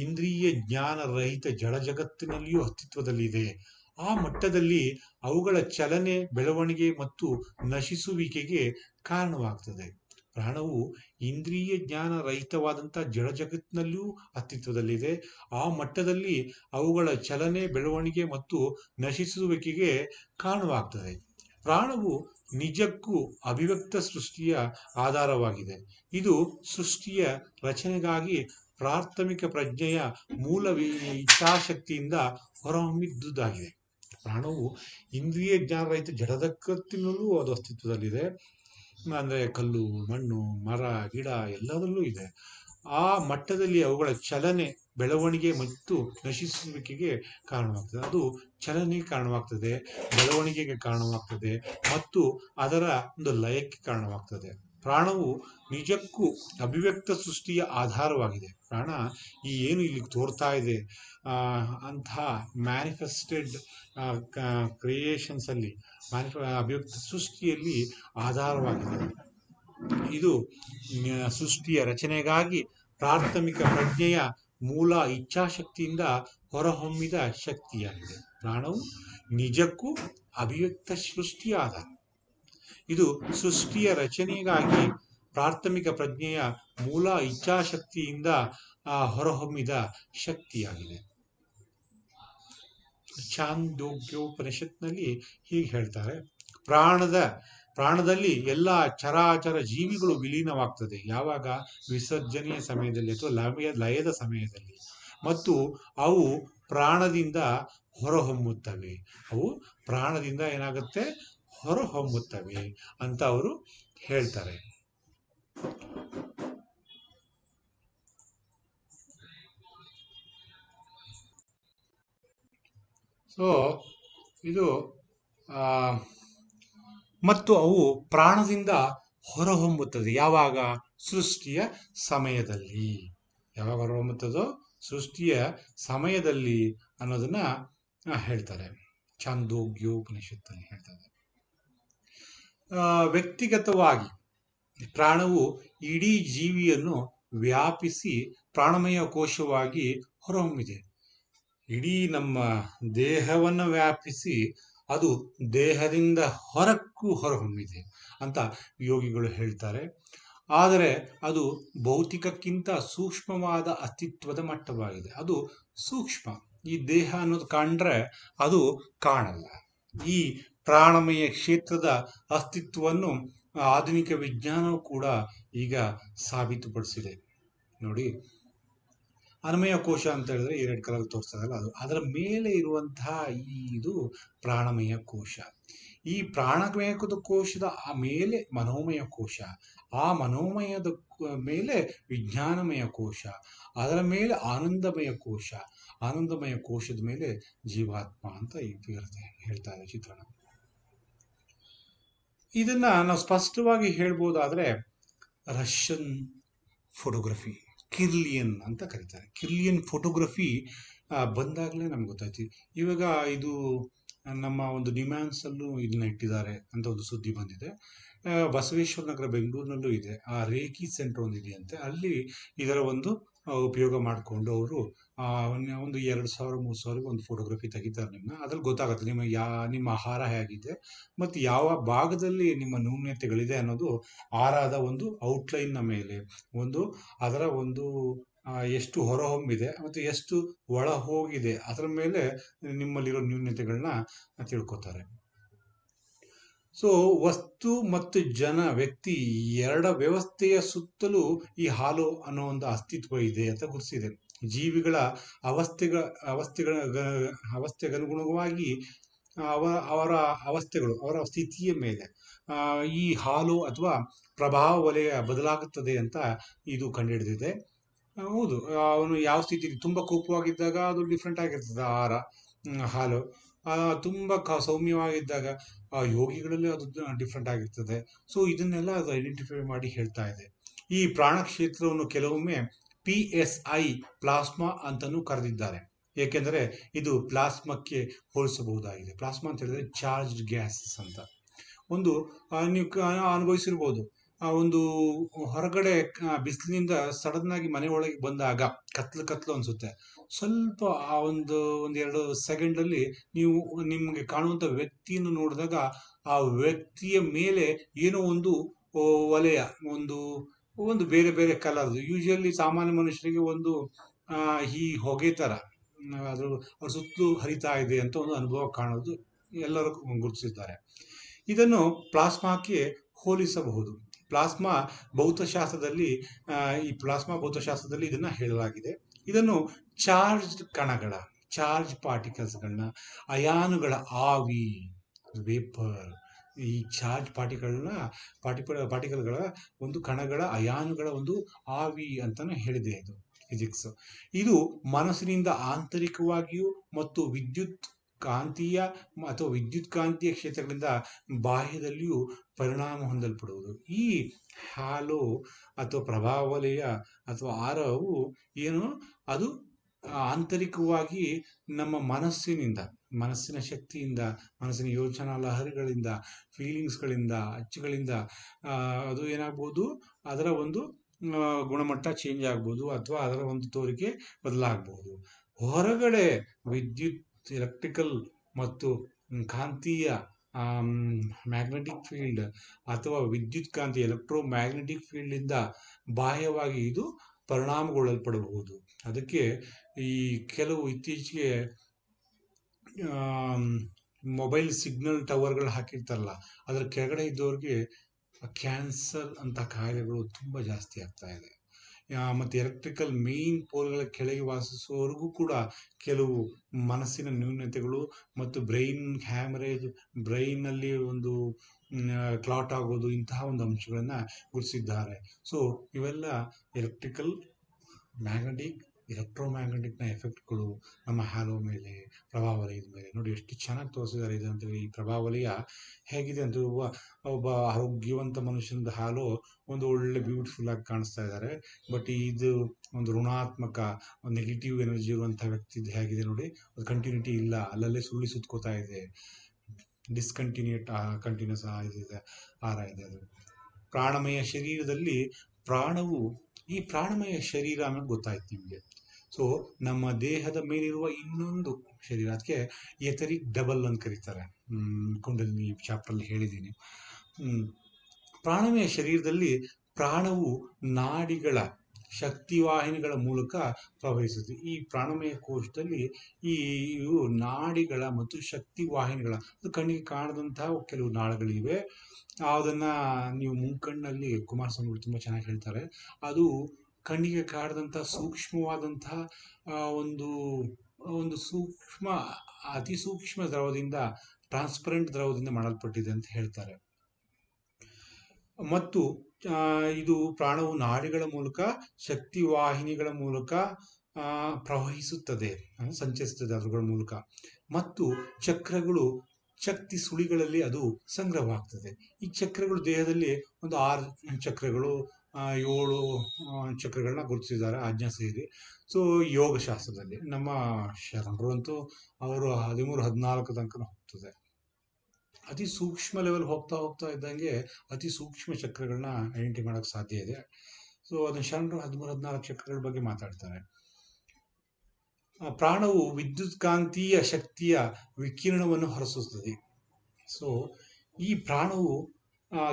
ಇಂದ್ರಿಯ ಜ್ಞಾನ ರಹಿತ ಜಡ ಜಗತ್ತಿನಲ್ಲಿಯೂ ಅಸ್ತಿತ್ವದಲ್ಲಿದೆ. ಆ ಮಟ್ಟದಲ್ಲಿ ಅವುಗಳ ಚಲನೆ, ಬೆಳವಣಿಗೆ ಮತ್ತು ನಶಿಸುವಿಕೆಗೆ ಕಾರಣವಾಗ್ತದೆ. ಪ್ರಾಣವು ಇಂದ್ರಿಯ ಜ್ಞಾನ ರಹಿತವಾದಂಥ ಜಡ ಜಗತ್ತಿನಲ್ಲಿಯೂ ಅಸ್ತಿತ್ವದಲ್ಲಿದೆ. ಆ ಮಟ್ಟದಲ್ಲಿ ಅವುಗಳ ಚಲನೆ, ಬೆಳವಣಿಗೆ ಮತ್ತು ನಶಿಸುವಿಕೆಗೆ ಕಾರಣವಾಗ್ತದೆ. ಪ್ರಾಣವು ನಿಜಕ್ಕೂ ಅಭಿವ್ಯಕ್ತ ಸೃಷ್ಟಿಯ ಆಧಾರವಾಗಿದೆ. ಇದು ಸೃಷ್ಟಿಯ ರಚನೆಗಾಗಿ ಪ್ರಾಥಮಿಕ ಪ್ರಜ್ಞೆಯ ಮೂಲ ಇಚ್ಛಾಶಕ್ತಿಯಿಂದ ಹೊರಹೊಮ್ಮಿದ್ದುದಾಗಿದೆ. ಪ್ರಾಣವು ಇಂದ್ರಿಯ ಜ್ಞಾನ ರಹಿತ ಜಡಜಗತ್ತಿನಲ್ಲೂ ಅದು ಅಸ್ತಿತ್ವದಲ್ಲಿದೆ. ಅಂದರೆ ಕಲ್ಲು, ಮಣ್ಣು, ಮರ, ಗಿಡ ಎಲ್ಲದರಲ್ಲೂ ಇದೆ. ಆ ಮಟ್ಟದಲ್ಲಿ ಅವುಗಳ ಚಲನೆ, ಬೆಳವಣಿಗೆ ಮತ್ತು ನಶಿಸುವಿಕೆಗೆ ಕಾರಣವಾಗ್ತದೆ. ಅದು ಚಲನೆಗೆ ಕಾರಣವಾಗ್ತದೆ, ಬೆಳವಣಿಗೆಗೆ ಕಾರಣವಾಗ್ತದೆ ಮತ್ತು ಅದರ ಒಂದು ಲಯಕ್ಕೆ ಕಾರಣವಾಗ್ತದೆ. ಪ್ರಾಣವು ನಿಜಕ್ಕೂ ಅಭಿವ್ಯಕ್ತ ಸೃಷ್ಟಿಯ ಆಧಾರವಾಗಿದೆ. ಪ್ರಾಣ ಏನು ಇಲ್ಲಿ ತೋರ್ತಾ ಇದೆ ಅಂತಹ ಮ್ಯಾನಿಫೆಸ್ಟೆಡ್ ಕ್ರಿಯೇಷನ್ಸ್ ಅಲ್ಲಿ, ಅಭಿವ್ಯಕ್ತ ಸೃಷ್ಟಿಯಲ್ಲಿ ಆಧಾರವಾಗಿದೆ. ಇದು ಸೃಷ್ಟಿಯ ರಚನೆಗಾಗಿ ಪ್ರಾಥಮಿಕ ಪ್ರಜ್ಞೆಯ ಮೂಲ ಇಚ್ಛಾಶಕ್ತಿಯಿಂದ ಹೊರಹೊಮ್ಮಿದ ಶಕ್ತಿಯಾಗಿದೆ. ಪ್ರಾಣವು ನಿಜಕ್ಕೂ ಅಭಿವ್ಯಕ್ತ ಸೃಷ್ಟಿಯ ಆಧಾರ. ಇದು ಸೃಷ್ಟಿಯ ರಚನೆಗಾಗಿ ಪ್ರಾಥಮಿಕ ಪ್ರಜ್ಞೆಯ ಮೂಲ ಇಚ್ಛಾಶಕ್ತಿಯಿಂದ ಹೊರಹೊಮ್ಮಿದ ಶಕ್ತಿಯಾಗಿದೆ. ಛಾಂದೋಗ್ಯೋಪನಿಷತ್ನಲ್ಲಿ ಹೀಗೆ ಹೇಳ್ತಾರೆ, ಪ್ರಾಣದಲ್ಲಿ ಎಲ್ಲ ಚರಾಚರ ಜೀವಿಗಳು ವಿಲೀನವಾಗ್ತದೆ. ಯಾವಾಗ? ವಿಸರ್ಜನೆಯ ಸಮಯದಲ್ಲಿ ಅಥವಾ ಲಯದ ಸಮಯದಲ್ಲಿ. ಮತ್ತು ಅವು ಪ್ರಾಣದಿಂದ ಹೊರಹೊಮ್ಮುತ್ತವೆ. ಏನಾಗುತ್ತೆ? ಹೊರಹೊಮ್ಮುತ್ತವೆ ಅಂತ ಅವರು ಹೇಳ್ತಾರೆ. ಸೊ ಇದು ಮತ್ತು ಅವು ಪ್ರಾಣದಿಂದ ಹೊರಹೊಮ್ಮುತ್ತದೆ. ಯಾವಾಗ? ಸೃಷ್ಟಿಯ ಸಮಯದಲ್ಲಿ. ಯಾವಾಗ ಹೊರಹೊಮ್ಮುತ್ತದೋ? ಸೃಷ್ಟಿಯ ಸಮಯದಲ್ಲಿ ಅನ್ನೋದನ್ನ ಹೇಳ್ತಾರೆ. ಛಾಂದೋಗ್ಯೋಪನಿಷತ್ತಲ್ಲಿ ಹೇಳ್ತಾರೆ. ವ್ಯಕ್ತಿಗತವಾಗಿ ಪ್ರಾಣವು ಇಡೀ ಜೀವಿಯನ್ನು ವ್ಯಾಪಿಸಿ ಪ್ರಾಣಮಯ ಕೋಶವಾಗಿ ಹೊರಹೊಮ್ಮಿದೆ. ಇಡೀ ನಮ್ಮ ದೇಹವನ್ನು ವ್ಯಾಪಿಸಿ ಅದು ದೇಹದಿಂದ ಹೊರಕ್ಕೂ ಹೊರಹೊಮ್ಮಿದೆ ಅಂತ ಯೋಗಿಗಳು ಹೇಳ್ತಾರೆ. ಆದರೆ ಅದು ಭೌತಿಕಕ್ಕಿಂತ ಸೂಕ್ಷ್ಮವಾದ ಅಸ್ತಿತ್ವದ ಮಟ್ಟವಾಗಿದೆ. ಅದು ಸೂಕ್ಷ್ಮ. ಈ ದೇಹ ಅನ್ನೋದು ಕಂಡ್ರೆ ಅದು ಕಾಣಲ್ಲ. ಈ ಪ್ರಾಣಮಯ ಕ್ಷೇತ್ರದ ಅಸ್ತಿತ್ವವನ್ನು ಆಧುನಿಕ ವಿಜ್ಞಾನವು ಕೂಡ ಈಗ ಸಾಬೀತುಪಡಿಸಿದೆ. ನೋಡಿ, ಅನ್ನಮಯ ಕೋಶ ಅಂತ ಹೇಳಿದ್ರೆ ಈ ರೆಡ್ ಕಲರ್ ತೋರಿಸ್ತದಲ್ಲ, ಅದು ಅದರ ಮೇಲೆ ಇರುವಂತಹ ಇದು ಪ್ರಾಣಮಯ ಕೋಶ. ಈ ಪ್ರಾಣಮಯ ಕೋಶದ ಮೇಲೆ ಮನೋಮಯ ಕೋಶ, ಆ ಮನೋಮಯದ ಮೇಲೆ ವಿಜ್ಞಾನಮಯ ಕೋಶ, ಅದರ ಮೇಲೆ ಆನಂದಮಯ ಕೋಶ, ಆನಂದಮಯ ಕೋಶದ ಮೇಲೆ ಜೀವಾತ್ಮ ಅಂತ ಹೇಳ್ತಾ ಇದೆ ಚಿತ್ರಣ. ಇದನ್ನ ನಾವು ಸ್ಪಷ್ಟವಾಗಿ ಹೇಳ್ಬೋದಾದ್ರೆ ರಷ್ಯನ್ ಫೋಟೋಗ್ರಫಿ, ಕಿರ್ಲಿಯನ್ ಅಂತ ಕರೀತಾರೆ. ಕಿರ್ಲಿಯನ್ ಫೋಟೋಗ್ರಫಿ ಬಂದಾಗಲೇ ನಮ್ಗೆ ಗೊತ್ತಾಯ್ತು. ಇವಾಗ ಇದು ನಮ್ಮ ಒಂದು ನಿಮ್ಯಾನ್ಸ್ ಅಲ್ಲೂ ಇದನ್ನ ಇಟ್ಟಿದ್ದಾರೆ ಅಂತ ಒಂದು ಸುದ್ದಿ ಬಂದಿದೆ. ಬಸವೇಶ್ವರ ನಗರ ಬೆಂಗಳೂರಿನಲ್ಲೂ ಇದೆ. ಆ ರೇಖಿ ಸೆಂಟರ್ ಒಂದು ಇದೆಯಂತೆ, ಅಲ್ಲಿ ಇದರ ಒಂದು ಉಪಯೋಗ ಮಾಡಿಕೊಂಡು ಅವರು ಒಂದು 2,000-3,000 ಒಂದು ಫೋಟೋಗ್ರಫಿ ತೆಗಿತಾರೆ. ಅದ್ರಲ್ಲಿ ಗೊತ್ತಾಗುತ್ತೆ ನಿಮ್ಮ ಆಹಾರ ಹೇಗಿದೆ ಮತ್ತು ಯಾವ ಭಾಗದಲ್ಲಿ ನಿಮ್ಮ ನ್ಯೂನ್ಯತೆಗಳಿದೆ ಅನ್ನೋದು ಆಹಾರದ ಒಂದು ಔಟ್ಲೈನ್ನ ಮೇಲೆ, ಒಂದು ಅದರ ಒಂದು ಎಷ್ಟು ಹೊರಹೊಮ್ಮಿದೆ ಮತ್ತು ಎಷ್ಟು ಒಳ ಹೋಗಿದೆ ಅದರ ಮೇಲೆ ನಿಮ್ಮಲ್ಲಿರೋ ನ್ಯೂನ್ಯತೆಗಳನ್ನ ತಿಳ್ಕೊತಾರೆ. ಸೊ ವಸ್ತು ಮತ್ತು ವ್ಯಕ್ತಿ ಎರಡ ವ್ಯವಸ್ಥೆಯ ಸುತ್ತಲೂ ಈ ಹಾಲು ಅನ್ನೋ ಒಂದು ಅಸ್ತಿತ್ವ ಇದೆ ಅಂತ ಗುರುತಿಸಿದೆ. ಜೀವಿಗಳ ಅವಸ್ಥೆಗನುಗುಣವಾಗಿ ಅವರ ಅವರ ಸ್ಥಿತಿಯ ಮೇಲೆ ಈ ಹಾಲು ಅಥವಾ ಪ್ರಭಾವ ವಲಯ ಬದಲಾಗುತ್ತದೆ ಅಂತ ಇದು ಕಂಡುಹಿಡಿದಿದೆ. ಹೌದು, ಅವನು ಯಾವ ಸ್ಥಿತಿ, ತುಂಬಾ ಕೋಪವಾಗಿದ್ದಾಗ ಅದು ಡಿಫ್ರೆಂಟ್ ಆಗಿರ್ತದೆ ಆಹಾರ, ಹಾಲು. ತುಂಬಾ ಸೌಮ್ಯವಾಗಿದ್ದಾಗ ಯೋಗಿಗಳಲ್ಲಿ ಅದು ಡಿಫ್ರೆಂಟ್ ಆಗಿರ್ತದೆ. ಸೊ ಇದನ್ನೆಲ್ಲ ಅದು ಐಡೆಂಟಿಫೈ ಮಾಡಿ ಹೇಳ್ತಾ ಇದೆ. ಈ ಪ್ರಾಣ ಕ್ಷೇತ್ರವನ್ನು ಕೆಲವೊಮ್ಮೆ PSI ಪ್ಲಾಸ್ಮಾ ಅಂತಲೂ ಕರೆದಿದ್ದಾರೆ, ಏಕೆಂದರೆ ಇದು ಪ್ಲಾಸ್ಮಾಕ್ಕೆ ಹೋಲಿಸಬಹುದಾಗಿದೆ. ಪ್ಲಾಸ್ಮಾ ಅಂತ ಹೇಳಿದ್ರೆ ಚಾರ್ಜ್ಡ್ ಗ್ಯಾಸಸ್ ಅಂತ. ಒಂದು ನೀವು ಅನುಭವಿಸಿರ್ಬೋದು, ಒಂದು ಹೊರಗಡೆ ಬಿಸಿಲಿನಿಂದ ಸಡನ್ ಆಗಿ ಮನೆ ಒಳಗೆ ಬಂದಾಗ ಕತ್ಲು ಅನ್ಸುತ್ತೆ. ಸ್ವಲ್ಪ ಆ ಒಂದೆರಡು ಸೆಕೆಂಡಲ್ಲಿ ನೀವು ನಿಮಗೆ ಕಾಣುವಂಥ ವ್ಯಕ್ತಿಯನ್ನು ನೋಡಿದಾಗ ಆ ವ್ಯಕ್ತಿಯ ಮೇಲೆ ಏನೋ ಒಂದು ವಲಯ, ಒಂದು ಬೇರೆ ಬೇರೆ ಕಲರ್, ಯೂಶಲಿ ಸಾಮಾನ್ಯ ಮನುಷ್ಯರಿಗೆ ಒಂದು ಈ ಹೊಗೆ ಥರ ಅದು ಅವ್ರ ಸುತ್ತಲೂ ಹರಿತಾ ಇದೆ ಅಂತ ಒಂದು ಅನುಭವ ಕಾಣೋದು ಎಲ್ಲರೂ ಗುರುತಿಸಿದ್ದಾರೆ. ಇದನ್ನು ಪ್ಲಾಸ್ಮಾಕ್ಕೆ ಹೋಲಿಸಬಹುದು. ಪ್ಲಾಸ್ಮಾ ಭೌತಶಾಸ್ತ್ರದಲ್ಲಿ ಇದನ್ನ ಹೇಳಲಾಗಿದೆ. ಇದನ್ನು ಚಾರ್ಜ್ ಪಾರ್ಟಿಕಲ್ಸ್ಗಳನ್ನ, ಅಯಾನುಗಳ ಆವಿ, ವೇಪರ್, ಈ ಚಾರ್ಜ್ ಪಾರ್ಟಿಕಲ್ಗಳ ಒಂದು ಕಣಗಳ ಅಯಾನುಗಳ ಒಂದು ಆವಿ ಅಂತಾನೆ ಹೇಳಿದೆ ಇದು ಫಿಸಿಕ್ಸ್. ಇದು ಮನಸ್ಸಿನಿಂದ ಆಂತರಿಕವಾಗಿಯೂ ಮತ್ತು ವಿದ್ಯುತ್ ಕಾಂತೀಯ ಕ್ಷೇತ್ರಗಳಿಂದ ಬಾಹ್ಯದಲ್ಲಿಯೂ ಪರಿಣಾಮ ಹೊಂದಲ್ಪಡುವುದು. ಈ ಹಾಲು ಅಥವಾ ಪ್ರಭಾವ ವಲಯ ಅಥವಾ ಆರವು ಅದು ಆಂತರಿಕವಾಗಿ ನಮ್ಮ ಮನಸ್ಸಿನ ಶಕ್ತಿಯಿಂದ, ಮನಸ್ಸಿನ ಯೋಚನಾ ಲಹರಿಗಳಿಂದ, ಫೀಲಿಂಗ್ಸ್ಗಳಿಂದ, ಅಚ್ಚುಗಳಿಂದ ಅದು ಏನಾಗ್ಬೋದು, ಅದರ ಒಂದು ಗುಣಮಟ್ಟ ಚೇಂಜ್ ಆಗ್ಬೋದು ಅಥವಾ ಅದರ ಒಂದು ತೋರಿಕೆ ಬದಲಾಗಬಹುದು. ಹೊರಗಡೆ ವಿದ್ಯುತ್, ಎಲೆಕ್ಟ್ರಿಕಲ್ ಮತ್ತು ಕಾಂತೀಯ ಮ್ಯಾಗ್ನೆಟಿಕ್ ಫೀಲ್ಡ್ ಅಥವಾ ವಿದ್ಯುತ್ ಕಾಂತಿ ಎಲೆಕ್ಟ್ರೋಮ್ಯಾಗ್ನೆಟಿಕ್ ಫೀಲ್ಡ್ ಇಂದ ಬಾಹ್ಯವಾಗಿ ಇದು ಪರಿಣಾಮಗೊಳ್ಳಲ್ಪಡಬಹುದು. ಅದಕ್ಕೆ ಈ ಕೆಲವು ಇತ್ತೀಚೆಗೆ ಮೊಬೈಲ್ ಸಿಗ್ನಲ್ ಟವರ್ಗಳು ಹಾಕಿರ್ತಾರಲ್ಲ, ಅದರ ಕೆಳಗಡೆ ಇದ್ದವ್ರಿಗೆ ಕ್ಯಾನ್ಸರ್ ಅಂತ ಕಾಯಿಲೆಗಳು ತುಂಬ ಜಾಸ್ತಿ ಆಗ್ತಾ ಇದೆ. ಮತ್ತು ಎಲೆಕ್ಟ್ರಿಕಲ್ ಮೇನ್ ಪೋಲ್ಗಳ ಕೆಳಗೆ ವಾಸಿಸುವವರೆಗೂ ಕೂಡ ಕೆಲವು ಮನಸ್ಸಿನ ನ್ಯೂನತೆಗಳು ಮತ್ತು ಬ್ರೈನ್ ಹ್ಯಾಮರೇಜ್, ಬ್ರೈನ್ನಲ್ಲಿ ಒಂದು ಕ್ಲಾಟ್ ಆಗೋದು, ಇಂತಹ ಒಂದು ಅಂಶಗಳನ್ನು ಗುರುತಿಸಿದ್ದಾರೆ. ಸೊ ಇವೆಲ್ಲ ಎಲೆಕ್ಟ್ರೋಮ್ಯಾಗ್ನೆಟಿಕ್ನ ಎಫೆಕ್ಟ್ಗಳು ನಮ್ಮ ಹಾಲು ಮೇಲೆ, ಪ್ರಭಾವ ವಲಯದ ಮೇಲೆ. ನೋಡಿ ಎಷ್ಟು ಚೆನ್ನಾಗಿ ತೋರಿಸಿದ್ದಾರೆ ಇದು ಅಂತೇಳಿ. ಈ ಪ್ರಭಾವ ವಲಯ ಹೇಗಿದೆ ಅಂತ ಒಬ್ಬ ಆರೋಗ್ಯವಂತ ಮನುಷ್ಯನದ ಹಾಲು ಒಂದು ಒಳ್ಳೆ ಬ್ಯೂಟಿಫುಲ್ ಆಗಿ ಕಾಣಿಸ್ತಾ ಇದ್ದಾರೆ. ಬಟ್ ಇದು ಒಂದು ಋಣಾತ್ಮಕ, ಒಂದು ನೆಗೆಟಿವ್ ಎನರ್ಜಿ ಇರುವಂಥ ವ್ಯಕ್ತಿದ್ದು ಹೇಗಿದೆ ನೋಡಿ, ಅದು ಕಂಟಿನ್ಯೂಟಿ ಇಲ್ಲ, ಅಲ್ಲಲ್ಲೇ ಸುತ್ಕೋತಾ ಇದೆ, ಕಂಟಿನ್ಯೂಸ್ ಇದೆ, ಆರ ಇದೆ. ಅದು ಪ್ರಾಣಮಯ ಶರೀರದಲ್ಲಿ ಈ ಪ್ರಾಣಮಯ ಶರೀರ ಅನ್ನೋದು ಗೊತ್ತಾಯ್ತು ನಿಮಗೆ. ಸೊ ನಮ್ಮ ದೇಹದ ಮೇಲಿರುವ ಇನ್ನೊಂದು ಶರೀರ, ಅದಕ್ಕೆ ಎಥರಿಕ್ ಡಬಲ್ ಅಂತ ಕರೀತಾರೆ. ಕುಂಡಲಿನಿ ಚಾಪ್ಟರ್ಲ್ಲಿ ಹೇಳಿದ್ದೀನಿ. ಪ್ರಾಣಮಯ ಶರೀರದಲ್ಲಿ ಪ್ರಾಣವು ನಾಡಿಗಳ ಶಕ್ತಿವಾಹಿನಿಗಳ ಮೂಲಕ ಪ್ರವಹಿಸುತ್ತದೆ. ಈ ಪ್ರಾಣಮಯ ಕೋಶದಲ್ಲಿ ಇವು ನಾಡಿಗಳ ಮತ್ತು ಶಕ್ತಿವಾಹಿನಿಗಳ, ಅದು ಕಣ್ಣಿಗೆ ಕಾಣದಂತಹ ಕೆಲವು ನಾಳಗಳಿವೆ. ಅದನ್ನ ನೀವು ಮುಂಕಣ್ಣಲ್ಲಿ ಕುಮಾರಸ್ವಾಮಿ ತುಂಬ ಚೆನ್ನಾಗಿ ಹೇಳ್ತಾರೆ. ಅದು ಕಣ್ಣಿಗೆ ಕಾಣದಂತಹ ಸೂಕ್ಷ್ಮವಾದಂತಹ ಒಂದು ಒಂದು ಸೂಕ್ಷ್ಮ, ಅತಿ ಸೂಕ್ಷ್ಮ ದ್ರವದಿಂದ, ಟ್ರಾನ್ಸ್ಪರೆಂಟ್ ದ್ರವದಿಂದ ಮಾಡಲ್ಪಟ್ಟಿದೆ ಅಂತ ಹೇಳ್ತಾರೆ. ಮತ್ತು ಇದು ಪ್ರಾಣವು ನಾಡಿಗಳ ಮೂಲಕ, ಶಕ್ತಿವಾಹಿನಿಗಳ ಮೂಲಕ ಪ್ರವಹಿಸುತ್ತದೆ, ಸಂಚರಿಸುತ್ತದೆ ಅದರ ಮೂಲಕ. ಮತ್ತು ಚಕ್ರಗಳು, ಶಕ್ತಿ ಸುಳಿಗಳಲ್ಲಿ ಅದು ಸಂಗ್ರಹವಾಗ್ತದೆ. ಈ ಚಕ್ರಗಳು ದೇಹದಲ್ಲಿ ಒಂದು 6 ಚಕ್ರಗಳು, 7 ಚಕ್ರಗಳನ್ನ ಗುರುತಿಸಿದ್ದಾರೆ ಆಜ್ಞಾ ಸೇರಿ. ಸೊ ಯೋಗಶಾಸ್ತ್ರದಲ್ಲಿ ನಮ್ಮ ಶರಣರು ಅಂತೂ ಅವರು 13-14 ತನಕ ಹೋಗ್ತದೆ. ಅತಿ ಸೂಕ್ಷ್ಮ ಲೆವೆಲ್ ಹೋಗ್ತಾ ಇದ್ದಂಗೆ ಅತಿ ಸೂಕ್ಷ್ಮ ಚಕ್ರಗಳನ್ನ ಐಡೆಂಟಿಫೈ ಮಾಡೋಕ್ಕೆ ಸಾಧ್ಯ ಇದೆ. ಸೊ ಅದನ್ನ ಶರಣರು 13-14 ಚಕ್ರಗಳ ಬಗ್ಗೆ ಮಾತಾಡ್ತಾರೆ. ಪ್ರಾಣವು ವಿದ್ಯುತ್ ಕಾಂತೀಯ ಶಕ್ತಿಯ ವಿಕಿರಣವನ್ನು ಹೊರಸೂಸುತ್ತದೆ. ಸೊ ಈ ಪ್ರಾಣವು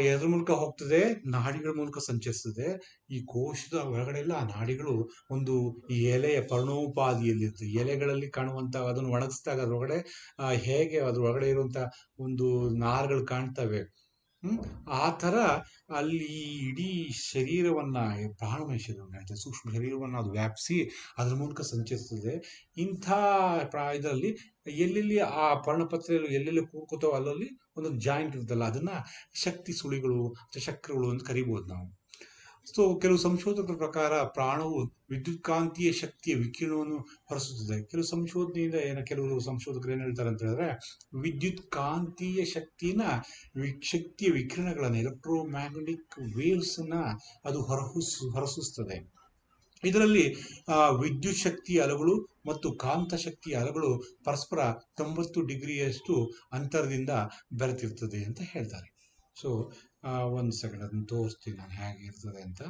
ಎದ್ರ ಮೂಲಕ ಹೋಗ್ತದೆ, ನಾಡಿಗಳ ಮೂಲಕ ಸಂಚರಿಸ್ತದೆ. ಈ ಕೋಶದ ಒಳಗಡೆ ಎಲ್ಲ ಆ ನಾಡಿಗಳು ಒಂದು ಈ ಎಲೆಯ ಪರ್ಣೋಪಾದಿಯಲ್ಲಿರ್ತದೆ. ಎಲೆಗಳಲ್ಲಿ ಕಾಣುವಂತ, ಅದನ್ನು ಒಣಗಿಸಿದಾಗ ಅದ್ರೊಳಗಡೆ ಹೇಗೆ ಅದ್ರ ಒಳಗಡೆ ಇರುವಂತ ಒಂದು ನಾರುಗಳು ಕಾಣ್ತವೆ, ಆ ಥರ ಅಲ್ಲಿ ಇಡೀ ಶರೀರವನ್ನ, ಪ್ರಾಣಮಯ ಶರೀರವನ್ನ, ಸೂಕ್ಷ್ಮ ಶರೀರವನ್ನು ಅದು ವ್ಯಾಪಿಸಿ ಅದ್ರ ಮೂಲಕ ಸಂಚರಿಸ್ತದೆ. ಇಂಥ ಇದರಲ್ಲಿ ಎಲ್ಲೆಲ್ಲಿ ಆ ಪರ್ಣಪತ್ರೆಗಳು ಎಲ್ಲೆಲ್ಲಿ ಕೂರ್ಕೋತಾವ ಅಲ್ಲಲ್ಲಿ ಒಂದೊಂದು ಜಾಯಿಂಟ್ ಇರುತ್ತಲ್ಲ, ಅದನ್ನ ಶಕ್ತಿ ಸುಳಿಗಳು ಅಥವಾ ಚಕ್ರಗಳು ಅಂತ ಕರಿಬಹುದು ನಾವು. ಸೊ ಕೆಲವು ಸಂಶೋಧಕರ ಪ್ರಕಾರ ಪ್ರಾಣವು ವಿದ್ಯುತ್ ಕಾಂತೀಯ ಶಕ್ತಿಯ ವಿಕಿರಣವನ್ನು ಹೊರಸುತ್ತದೆ. ಕೆಲವು ಸಂಶೋಧಕರು ಏನ್ ಹೇಳ್ತಾರೆ ಅಂತ ಹೇಳಿದ್ರೆ, ವಿದ್ಯುತ್ ಕಾಂತೀಯ ಶಕ್ತಿಯ ವಿಕಿರಣಗಳನ್ನು, ಎಲೆಕ್ಟ್ರೋಮ್ಯಾಗ್ನೆಟಿಕ್ ವೇವ್ಸ್ ಅದು ಹೊರಸೂಸ್ತದೆ. ಇದರಲ್ಲಿ ವಿದ್ಯುತ್ ಶಕ್ತಿಯ ಅಲೆಗಳು ಮತ್ತು ಕಾಂತ ಶಕ್ತಿಯ ಅಲೆಗಳು ಪರಸ್ಪರ 90 ಡಿಗ್ರಿಯಷ್ಟು ಅಂತರದಿಂದ ಬೆರೆತಿರ್ತದೆ ಅಂತ ಹೇಳ್ತಾರೆ. ಸೊ ಒಂದು ಸೆಕೆಂಡ್ ಅದನ್ನು ತೋರಿಸ್ತೀನಿ ನಾನು ಹೇಗಿರ್ತದೆ ಅಂತ.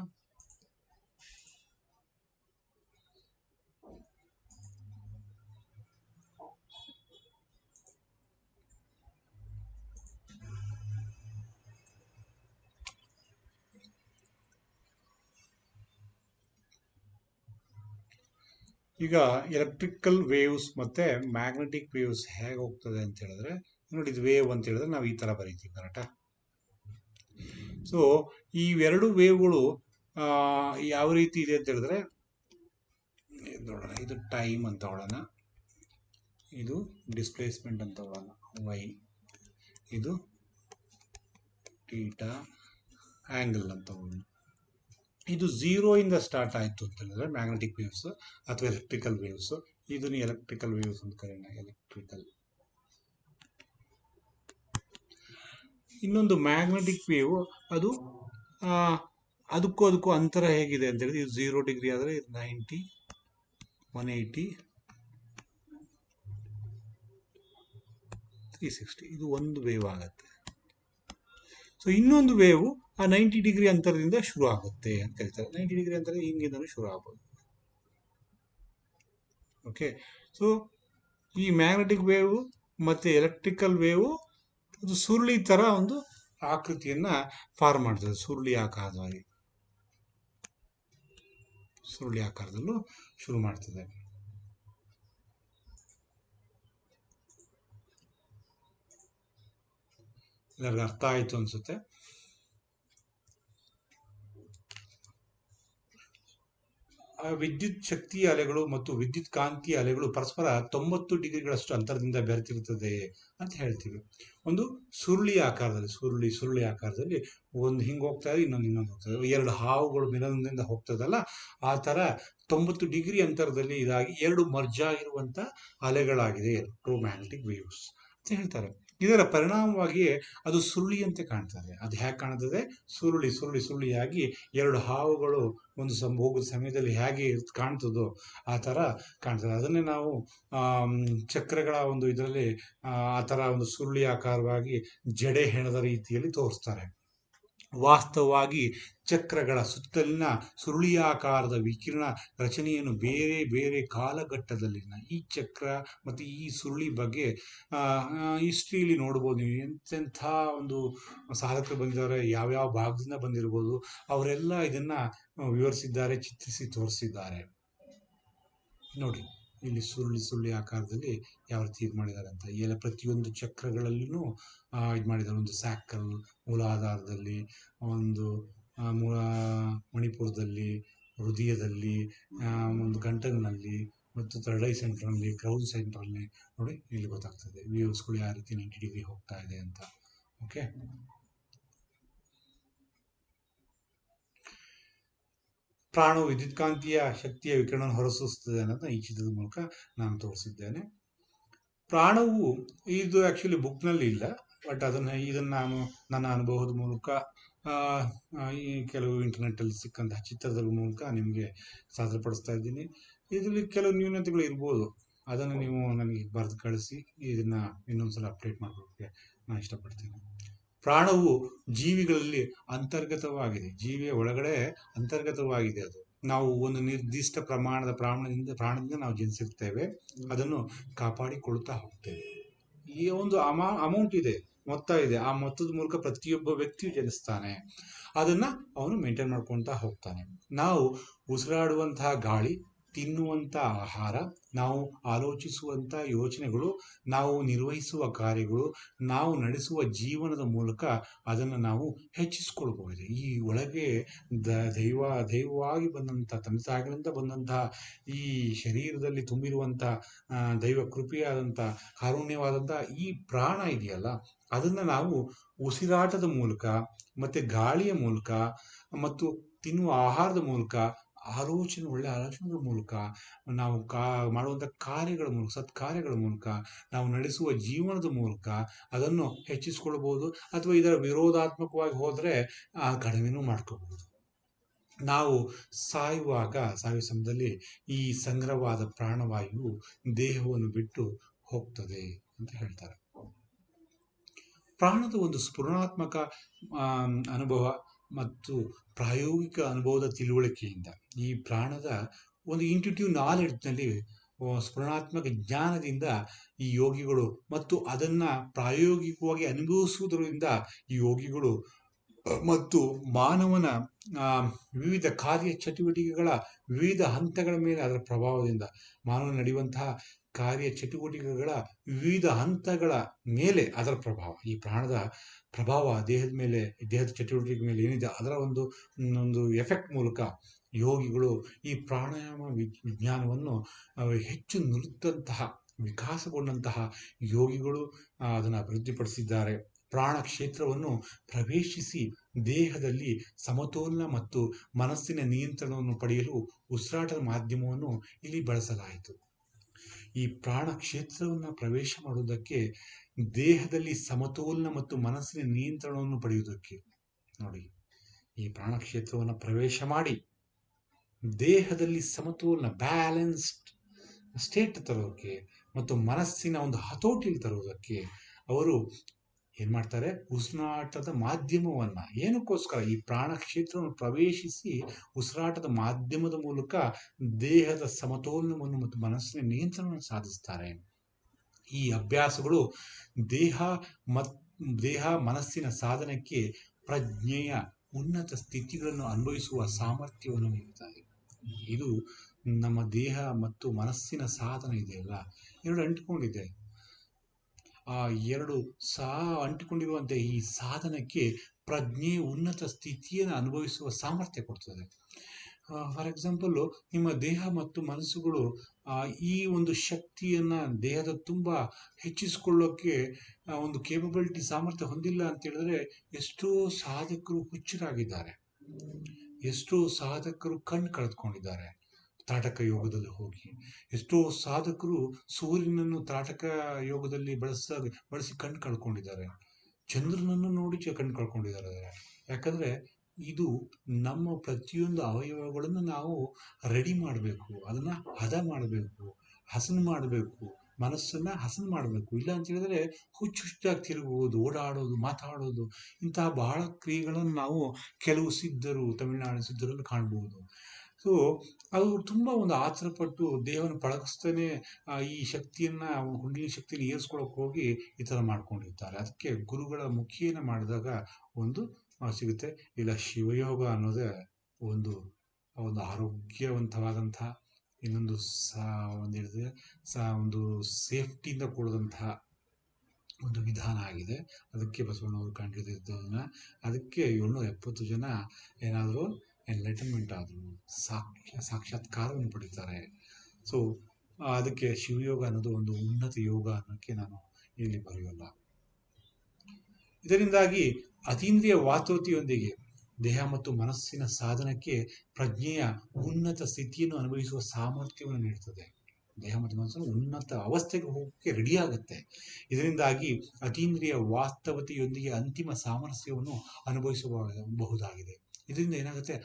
ಈಗ ಎಲೆಕ್ಟ್ರಿಕಲ್ ವೇವ್ಸ್ ಮತ್ತೆ ಮ್ಯಾಗ್ನೆಟಿಕ್ ವೇವ್ಸ್ ಹೇಗೆ ಹೋಗ್ತದೆ ಅಂತ ಹೇಳಿದ್ರೆ, ನೋಡಿ ಇದು ವೇವ್ ಅಂತ ಹೇಳಿದ್ರೆ ನಾವು ಈ ತರ ಬರೀತೀವಿ, ಕರೆಕ್ಟಾ? ಸೊ ಈ ಎರಡು ವೇವ್ಗಳು ಯಾವ ರೀತಿ ಇದೆ ಅಂತ ಹೇಳಿದ್ರೆ, ನೋಡೋಣ, ಇದು ಟೈಮ್ ಅಂತ ತಗೊಳ್ಳೋಣ, ಇದು ಡಿಸ್ಪ್ಲೇಸ್ಮೆಂಟ್ ಅಂತ ತಗೊಳ್ಳೋಣ, ವೈ, ಇದು ಥೀಟಾ, ಆಂಗಲ್ ಅಂತ ತಗೊಳ್ಳೋಣ. ಇದು 0 ಇಂದ ಸ್ಟಾರ್ಟ್ ಆಯ್ತು ಅಂತ ಹೇಳಿದ್ರೆ ಮ್ಯಾಗ್ನೆಟಿಕ್ ವೇವ್ಸ್ ಅಥವಾ ಎಲೆಕ್ಟ್ರಿಕಲ್ ವೇವ್ಸ್. ಇದನ್ನು ಎಲೆಕ್ಟ್ರಿಕಲ್ ವೇವ್ಸ್ ಅಂತ ಕರೆಯೋಣ, ಎಲೆಕ್ಟ್ರಿಕಲ್. ಇನ್ನೊಂದು ಮ್ಯಾಗ್ನೆಟಿಕ್ ವೇವ್, ಅದು ಅದಕ್ಕೂ ಅಂತರ ಹೇಗಿದೆ ಅಂತ ಹೇಳಿದ್ರೆ, ಇದು 0 ಡಿಗ್ರಿ ಆದರೆ ಇದು 90, 180, 360, ಇದು ಒಂದು ವೇವ್ ಆಗುತ್ತೆ. ಸೊ ಇನ್ನೊಂದು ವೇವ್ ಆ 90 ಡಿಗ್ರಿ ಅಂತರದಿಂದ ಶುರು ಆಗುತ್ತೆ ಅಂತ ಕರೀತಾರೆ. 90 ಡಿಗ್ರಿ ಅಂತರ ಹಿಂಗಿಂದಲೂ ಶುರು ಆಗ್ಬೋದು. ಓಕೆ, ಸೊ ಈ ಮ್ಯಾಗ್ನೆಟಿಕ್ ವೇವ್ ಮತ್ತೆ ಎಲೆಕ್ಟ್ರಿಕಲ್ ವೇವ್ ಅದು ಸುರುಳಿ ತರ ಒಂದು ಆಕೃತಿಯನ್ನ ಫಾರ್ಮ್ ಮಾಡ್ತದೆ, ಸುರುಳಿ ಆಕಾರದಲ್ಲೂ ಶುರು ಮಾಡ್ತದೆ. ಎಲ್ಲರಿಗೂ ಅರ್ಥ ಆಯ್ತು ಅನ್ಸುತ್ತೆ. ವಿದ್ಯುತ್ ಶಕ್ತಿಯ ಅಲೆಗಳು ಮತ್ತು ವಿದ್ಯುತ್ ಕಾಂತೀಯ ಅಲೆಗಳು ಪರಸ್ಪರ 90 ಡಿಗ್ರಿಗಳಷ್ಟು ಅಂತರದಿಂದ ಬೆರೆತಿರುತ್ತದೆ ಅಂತ ಹೇಳ್ತೀವಿ. ಒಂದು ಸುರುಳಿ ಆಕಾರದಲ್ಲಿ ಒಂದು ಹಿಂಗೆ ಹೋಗ್ತಾ ಇದೆ, ಇನ್ನೊಂದು ಹೋಗ್ತದೆ. 2 ಹಾವುಗಳು ಮಿಲನದಿಂದ ಹೋಗ್ತದಲ್ಲ, ಆ ತರ 90 ಡಿಗ್ರಿ ಅಂತರದಲ್ಲಿ ಇದಾಗಿ 2 ಮರ್ಜ್ ಆಗಿರುವಂತ ಅಲೆಗಳಾಗಿದೆ ಎಲೆಕ್ಟ್ರೋಮ್ಯಾಗ್ನೆಟಿಕ್ ವೇವ್ಸ್ ಅಂತ ಹೇಳ್ತಾರೆ. ಇದರ ಪರಿಣಾಮವಾಗಿ ಅದು ಸುರುಳಿಯಂತೆ ಕಾಣ್ತದೆ. ಅದು ಹೇಗೆ ಕಾಣ್ತದೆ? ಸುರುಳಿಯಾಗಿ 2 ಹಾವುಗಳು ಒಂದು ಹೋಗುವ ಸಮಯದಲ್ಲಿ ಹೇಗೆ ಕಾಣ್ತದೋ ಆ ತರ ಕಾಣ್ತದೆ. ಅದನ್ನೇ ನಾವು ಚಕ್ರಗಳ ಒಂದು ಇದರಲ್ಲಿ ಆ ತರ ಒಂದು ಸುರುಳಿ ಆಕಾರವಾಗಿ ಜಡೆ ಹೆಣದ ರೀತಿಯಲ್ಲಿ ತೋರಿಸ್ತಾರೆ. ವಾಸ್ತವವಾಗಿ ಚಕ್ರಗಳ ಸುತ್ತಲಿನ ಸುರುಳಿಯಾಕಾರದ ವಿಕಿರಣ ರಚನೆಯನ್ನು ಬೇರೆ ಬೇರೆ ಕಾಲಘಟ್ಟದಲ್ಲಿನ ಈ ಚಕ್ರ ಮತ್ತು ಈ ಸುರುಳಿ ಬಗ್ಗೆ ಹಿಸ್ಟ್ರಿಯಲ್ಲಿ ನೋಡ್ಬೋದು ನೀವು. ಎಂತೆಂಥ ಒಂದು ಸಾಧಕರು ಬಂದಿದ್ದಾರೆ, ಯಾವ್ಯಾವ ಭಾಗದಿಂದ ಬಂದಿರ್ಬೋದು, ಅವರೆಲ್ಲ ಇದನ್ನ ವಿವರಿಸಿದ್ದಾರೆ, ಚಿತ್ರಿಸಿ ತೋರಿಸಿದ್ದಾರೆ. ನೋಡಿ ಇಲ್ಲಿ ಸುರುಳಿ ಆಕಾರದಲ್ಲಿ ಯಾವ ರೀತಿ ಇದು ಮಾಡಿದ್ದಾರೆ ಅಂತ. ಎಲ್ಲ ಪ್ರತಿಯೊಂದು ಚಕ್ರಗಳಲ್ಲೂ ಇದು ಮಾಡಿದ್ದಾರೆ. ಒಂದು ಸ್ಯಾಕಲ್ ಮೂಲಾಧಾರದಲ್ಲಿ, ಒಂದು ಮೂಲ ಮಣಿಪುರದಲ್ಲಿ, ಹೃದಯದಲ್ಲಿ, ಒಂದು ಗಂಟಲಿನಲ್ಲಿ, ಮತ್ತು ಥರ್ಡ್ ಐ ಸೆಂಟ್ರಲ್ಲಿ, ಕ್ರೌನ್ ಸೆಂಟ್ರಲ್ಲಿ ನೋಡಿ ಇಲ್ಲಿ ಗೊತ್ತಾಗ್ತದೆ ವ್ಯೂಸ್ಗಳು ಯಾವ ರೀತಿ 90 ಡಿಗ್ರಿ ಹೋಗ್ತಾ ಇದೆ ಅಂತ. ಓಕೆ, ಪ್ರಾಣವು ವಿದ್ಯುತ್ಕಾಂತೀಯ ಶಕ್ತಿಯ ವಿಕಿರಣ ಹೊರಸೂಸುತ್ತದೆ ಅನ್ನೋದನ್ನ ಈ ಚಿತ್ರದ ಮೂಲಕ ನಾನು ತೋರಿಸಿದ್ದೇನೆ. ಪ್ರಾಣವು ಇದು ಆ್ಯಕ್ಚುಲಿ ಬುಕ್ನಲ್ಲಿ ಇಲ್ಲ, ಬಟ್ ಇದನ್ನು ನಾನು ನನ್ನ ಅನುಭವದ ಮೂಲಕ ಈ ಕೆಲವು ಇಂಟರ್ನೆಟ್ಟಲ್ಲಿ ಸಿಕ್ಕಂತಹ ಚಿತ್ರದ ಮೂಲಕ ನಿಮಗೆ ಸಾದರಪಡಿಸ್ತಾ ಇದ್ದೀನಿ. ಇದರಲ್ಲಿ ಕೆಲವು ನ್ಯೂನತೆಗಳು ಇರ್ಬೋದು, ಅದನ್ನು ನೀವು ನನಗೆ ಬರೆದು ಕಳಿಸಿ, ಇದನ್ನು ಇನ್ನೊಂದ್ಸಲ ಅಪ್ಡೇಟ್ ಮಾಡೋಕ್ಕೆ ನಾನು ಇಷ್ಟಪಡ್ತೀನಿ. ಪ್ರಾಣವು ಜೀವಿಗಳಲ್ಲಿ ಅಂತರ್ಗತವಾಗಿದೆ, ಜೀವಿಯ ಒಳಗಡೆ ಅಂತರ್ಗತವಾಗಿದೆ. ಅದು ನಾವು ಒಂದು ನಿರ್ದಿಷ್ಟ ಪ್ರಾಣದಿಂದ ನಾವು ಜನಿಸಿರ್ತೇವೆ, ಅದನ್ನು ಕಾಪಾಡಿಕೊಳ್ತಾ ಹೋಗ್ತೇವೆ. ಈ ಒಂದು ಅಮೌಂಟ್ ಇದೆ, ಮೊತ್ತ ಇದೆ, ಆ ಮೊತ್ತದ ಮೂಲಕ ಪ್ರತಿಯೊಬ್ಬ ವ್ಯಕ್ತಿಯು ಜನಿಸ್ತಾನೆ, ಅದನ್ನ ಅವನು ಮೇಂಟೈನ್ ಮಾಡ್ಕೊಳ್ತಾ ಹೋಗ್ತಾನೆ. ನಾವು ಉಸಿರಾಡುವಂತಹ ಗಾಳಿ, ತಿನ್ನುವಂಥ ಆಹಾರ, ನಾವು ಆಲೋಚಿಸುವಂಥ ಯೋಚನೆಗಳು, ನಾವು ನಿರ್ವಹಿಸುವ ಕಾರ್ಯಗಳು, ನಾವು ನಡೆಸುವ ಜೀವನದ ಮೂಲಕ ಅದನ್ನು ನಾವು ಹೆಚ್ಚಿಸ್ಕೊಳ್ಬಹುದು. ಈ ಒಳಗೆ ದೈವವಾಗಿ ಬಂದಂಥ, ತಂದೆ ತಾಯಿಗಳಿಂದ ಬಂದಂತಹ ಈ ಶರೀರದಲ್ಲಿ ತುಂಬಿರುವಂಥ ದೈವ ಕೃಪೆಯಾದಂಥ, ಕಾರುಣ್ಯವಾದಂಥ ಈ ಪ್ರಾಣ ಇದೆಯಲ್ಲ, ಅದನ್ನು ನಾವು ಉಸಿರಾಟದ ಮೂಲಕ, ಮತ್ತು ಗಾಳಿಯ ಮೂಲಕ, ಮತ್ತು ತಿನ್ನುವ ಆಹಾರದ ಮೂಲಕ, ಒಳ್ಳೆ ಆಲೋಚನೆಗಳ ಮೂಲಕ, ನಾವು ಮಾಡುವಂಥ ಕಾರ್ಯಗಳ ಮೂಲಕ, ಸತ್ಕಾರ್ಯಗಳ ಮೂಲಕ, ನಾವು ನಡೆಸುವ ಜೀವನದ ಮೂಲಕ ಅದನ್ನು ಹೆಚ್ಚಿಸ್ಕೊಳ್ಬೋದು. ಅಥವಾ ಇದರ ವಿರೋಧಾತ್ಮಕವಾಗಿ ಹೋದರೆ ಕಡಿಮೆನೂ ಮಾಡ್ಕೋಬಹುದು. ನಾವು ಸಾಯುವ ಸಮಯದಲ್ಲಿ ಈ ಸಂಗ್ರಹವಾದ ಪ್ರಾಣವಾಯು ದೇಹವನ್ನು ಬಿಟ್ಟು ಹೋಗ್ತದೆ ಅಂತ ಹೇಳ್ತಾರೆ. ಪ್ರಾಣದ ಒಂದು ಸ್ಫುರಣಾತ್ಮಕ ಅನುಭವ ಮತ್ತು ಪ್ರಾಯೋಗಿಕ ಅನುಭವದ ತಿಳುವಳಿಕೆಯಿಂದ, ಈ ಪ್ರಾಣದ ಒಂದು ಇಂಟ್ಯೂಟಿವ್ ನಾಲೆಡ್ಜ್ನಲ್ಲಿ, ಸ್ಫುರಣಾತ್ಮಕ ಜ್ಞಾನದಿಂದ ಈ ಯೋಗಿಗಳು, ಮತ್ತು ಅದನ್ನು ಪ್ರಾಯೋಗಿಕವಾಗಿ ಅನುಭವಿಸುವುದರಿಂದ ಈ ಯೋಗಿಗಳು ಮತ್ತು ಮಾನವನ ವಿವಿಧ ಕಾರ್ಯ ಚಟುವಟಿಕೆಗಳ ವಿವಿಧ ಹಂತಗಳ ಮೇಲೆ, ಅದರ ಪ್ರಭಾವದಿಂದ ಮಾನವ ನಡೆಯುವಂತಹ ಕಾರ್ಯ ಚಟುವಟಿಕೆಗಳ ವಿವಿಧ ಹಂತಗಳ ಮೇಲೆ ಅದರ ಪ್ರಭಾವ, ಈ ಪ್ರಾಣದ ಪ್ರಭಾವ ದೇಹದ ಮೇಲೆ, ದೇಹದ ಚಟುವಟಿಕೆ ಮೇಲೆ ಏನಿದೆ ಅದರ ಒಂದು ಎಫೆಕ್ಟ್ ಮೂಲಕ ಯೋಗಿಗಳು ಈ ಪ್ರಾಣಾಯಾಮ ವಿಜ್ಞಾನವನ್ನು ಹೆಚ್ಚು ನುರಿತಂತಹ, ವಿಕಾಸಗೊಂಡಂತಹ ಯೋಗಿಗಳು ಅದನ್ನು ಅಭಿವೃದ್ಧಿಪಡಿಸಿದ್ದಾರೆ. ಪ್ರಾಣ ಕ್ಷೇತ್ರವನ್ನು ಪ್ರವೇಶಿಸಿ ದೇಹದಲ್ಲಿ ಸಮತೋಲನ ಮತ್ತು ಮನಸ್ಸಿನ ನಿಯಂತ್ರಣವನ್ನು ಪಡೆಯಲು ಉಸಿರಾಟದ ಮಾಧ್ಯಮವನ್ನು ಇಲ್ಲಿ ಬಳಸಲಾಯಿತು. ಈ ಪ್ರಾಣ ಕ್ಷೇತ್ರವನ್ನು ಪ್ರವೇಶ ಮಾಡುವುದಕ್ಕೆ, ದೇಹದಲ್ಲಿ ಸಮತೋಲನ ಮತ್ತು ಮನಸ್ಸಿನ ನಿಯಂತ್ರಣವನ್ನು ಪಡೆಯುವುದಕ್ಕೆ, ನೋಡಿ ಈ ಪ್ರಾಣ ಕ್ಷೇತ್ರವನ್ನು ಪ್ರವೇಶ ಮಾಡಿ ದೇಹದಲ್ಲಿ ಸಮತೋಲನ, ಬ್ಯಾಲೆನ್ಸ್ಡ್ ಸ್ಟೇಟ್ ತರೋದಕ್ಕೆ ಮತ್ತು ಮನಸ್ಸಿನ ಒಂದು ಹತೋಟಿ ತರುವುದಕ್ಕೆ ಅವರು ಏನ್ ಮಾಡ್ತಾರೆ, ಉಸಿರಾಟದ ಮಾಧ್ಯಮವನ್ನ, ಏನಕ್ಕೋಸ್ಕರ ಈ ಪ್ರಾಣ ಕ್ಷೇತ್ರವನ್ನು ಪ್ರವೇಶಿಸಿ ಉಸಿರಾಟದ ಮಾಧ್ಯಮದ ಮೂಲಕ ದೇಹದ ಸಮತೋಲನವನ್ನು ಮತ್ತು ಮನಸ್ಸಿನ ನಿಯಂತ್ರಣವನ್ನು ಸಾಧಿಸ್ತಾರೆ. ಈ ಅಭ್ಯಾಸಗಳು ದೇಹ ಮನಸ್ಸಿನ ಸಾಧನಕ್ಕೆ ಪ್ರಜ್ಞೆಯ ಉನ್ನತ ಸ್ಥಿತಿಗಳನ್ನು ಅನುಭವಿಸುವ ಸಾಮರ್ಥ್ಯವನ್ನು ನೀಡುತ್ತದೆ. ಇದು ನಮ್ಮ ದೇಹ ಮತ್ತು ಮನಸ್ಸಿನ ಸಾಧನ ಇದೆಯಲ್ಲ, ಎರಡು ಅಂಟಿಕೊಂಡಿದೆ. ಆ ಎರಡು ಅಂಟಿಕೊಂಡಿರುವಂತೆ ಈ ಸಾಧನಕ್ಕೆ ಪ್ರಜ್ಞೆ ಉನ್ನತ ಸ್ಥಿತಿಯನ್ನು ಅನುಭವಿಸುವ ಸಾಮರ್ಥ್ಯ ಕೊಡ್ತದೆ. ಫಾರ್ ಎಕ್ಸಾಂಪಲ್, ನಿಮ್ಮ ದೇಹ ಮತ್ತು ಮನಸ್ಸುಗಳು ಈ ಒಂದು ಶಕ್ತಿಯನ್ನ ದೇಹದ ತುಂಬ ಹೆಚ್ಚಿಸಿಕೊಳ್ಳೋಕೆ ಒಂದು ಕೇಪಬಿಲಿಟಿ, ಸಾಮರ್ಥ್ಯ ಹೊಂದಿಲ್ಲ ಅಂತ ಹೇಳಿದ್ರೆ, ಎಷ್ಟೋ ಸಾಧಕರು ಹುಚ್ಚರಾಗಿದ್ದಾರೆ, ಎಷ್ಟೋ ಸಾಧಕರು ಕಣ್ಣು ಕಳೆದುಕೊಂಡಿದ್ದಾರೆ ತ್ರಾಟಕ ಯೋಗದಲ್ಲಿ ಹೋಗಿ. ಎಷ್ಟೋ ಸಾಧಕರು ಸೂರ್ಯನನ್ನು ತ್ರಾಟಕ ಯೋಗದಲ್ಲಿ ಬಳಸಿ ಕಣ್ಣು ಕಳ್ಕೊಂಡಿದ್ದಾರೆ, ಚಂದ್ರನನ್ನು ನೋಡಿ ಕಣ್ಣು ಕಳ್ಕೊಂಡಿದ್ದಾರೆ. ಯಾಕಂದ್ರೆ ಇದು ನಮ್ಮ ಪ್ರತಿಯೊಂದು ಅವಯವಗಳನ್ನು ನಾವು ರೆಡಿ ಮಾಡಬೇಕು, ಅದನ್ನ ಹದ ಮಾಡಬೇಕು, ಹಸನು ಮಾಡಬೇಕು, ಮನಸ್ಸನ್ನ ಹಸನು ಮಾಡಬೇಕು. ಇಲ್ಲ ಅಂತ ಹೇಳಿದ್ರೆ ಹುಚ್ಚಾಗಿ ತಿರುಗುವುದು, ಓಡಾಡೋದು, ಮಾತಾಡೋದು, ಇಂತಹ ಬಹಳ ಕ್ರಿಯೆಗಳನ್ನು ನಾವು ಕೆಲವು ಸಿದ್ಧರು, ತಮಿಳುನಾಡಿನ ಸಿದ್ಧರಲ್ಲಿ ಕಾಣಬಹುದು. ಸೊ ಅದು ತುಂಬಾ ಒಂದು ಆತರಪಟ್ಟು ದೇಹವನ್ನು ಪಳಗಿಸ್ತಾನೆ ಈ ಶಕ್ತಿಯನ್ನ, ಕುಂಡಲಿನಿ ಶಕ್ತಿಯನ್ನು ಏರಿಸ್ಕೊಳಕ್ ಹೋಗಿ ಈ ತರ ಮಾಡ್ಕೊಂಡಿರ್ತಾರೆ. ಅದಕ್ಕೆ ಗುರುಗಳ ಮುಖೇನ ಮಾಡಿದಾಗ ಒಂದು ಸಿಗುತ್ತೆ. ಇಲ್ಲ ಶಿವಯೋಗ ಅನ್ನೋದೇ ಒಂದು ಒಂದು ಆರೋಗ್ಯವಂತವಾದಂತಹ, ಇನ್ನೊಂದು ಒಂದಿರ್ತದೆ ಒಂದು ಸೇಫ್ಟಿಯಿಂದ ಕೂಡಿದಂತಹ ಒಂದು ವಿಧಾನ ಆಗಿದೆ. ಅದಕ್ಕೆ ಬಸವಣ್ಣವರು ಕಂಡಿದ್ದನ್ನ, ಅದಕ್ಕೆ 770 ಜನ ಏನಾದರೂ ಎನ್ಲೈಟನ್ಮೆಂಟ್ ಆದರು, ಸಾಕ್ಷಾತ್ಕಾರವನ್ನು ಪಡಿತಾರೆ. ಸೊ ಅದಕ್ಕೆ ಶಿವಯೋಗ ಅನ್ನೋದು ಒಂದು ಉನ್ನತ ಯೋಗ ಅನ್ನೋಕ್ಕೆ ನಾನು ಇಲ್ಲಿ ಬರೆಯೋಲ್ಲ. ಇದರಿಂದಾಗಿ ಅತೀಂದ್ರಿಯ ವಾತೋತಿಯೊಂದಿಗೆ ದೇಹ ಮತ್ತು ಮನಸ್ಸಿನ ಸಾಧನಕ್ಕೆ ಪ್ರಜ್ಞೆಯ ಉನ್ನತ ಸ್ಥಿತಿಯನ್ನು ಅನುಭವಿಸುವ ಸಾಮರ್ಥ್ಯವನ್ನು ನೀಡುತ್ತದೆ. ದೇಹ ಮತ್ತು ಮನಸ್ಸನ್ನು ಉನ್ನತ ಅವಸ್ಥೆಗೆ ಹೋಗೋಕ್ಕೆ ರೆಡಿ ಆಗುತ್ತೆ. ಇದರಿಂದಾಗಿ ಅತೀಂದ್ರಿಯ ವಾಸ್ತವತೆಯೊಂದಿಗೆ ಅಂತಿಮ ಸಾಮರಸ್ಯವನ್ನು ಅನುಭವಿಸಬಹುದಾಗಿದೆ. ಇದರಿಂದ ಏನಾಗುತ್ತೆ,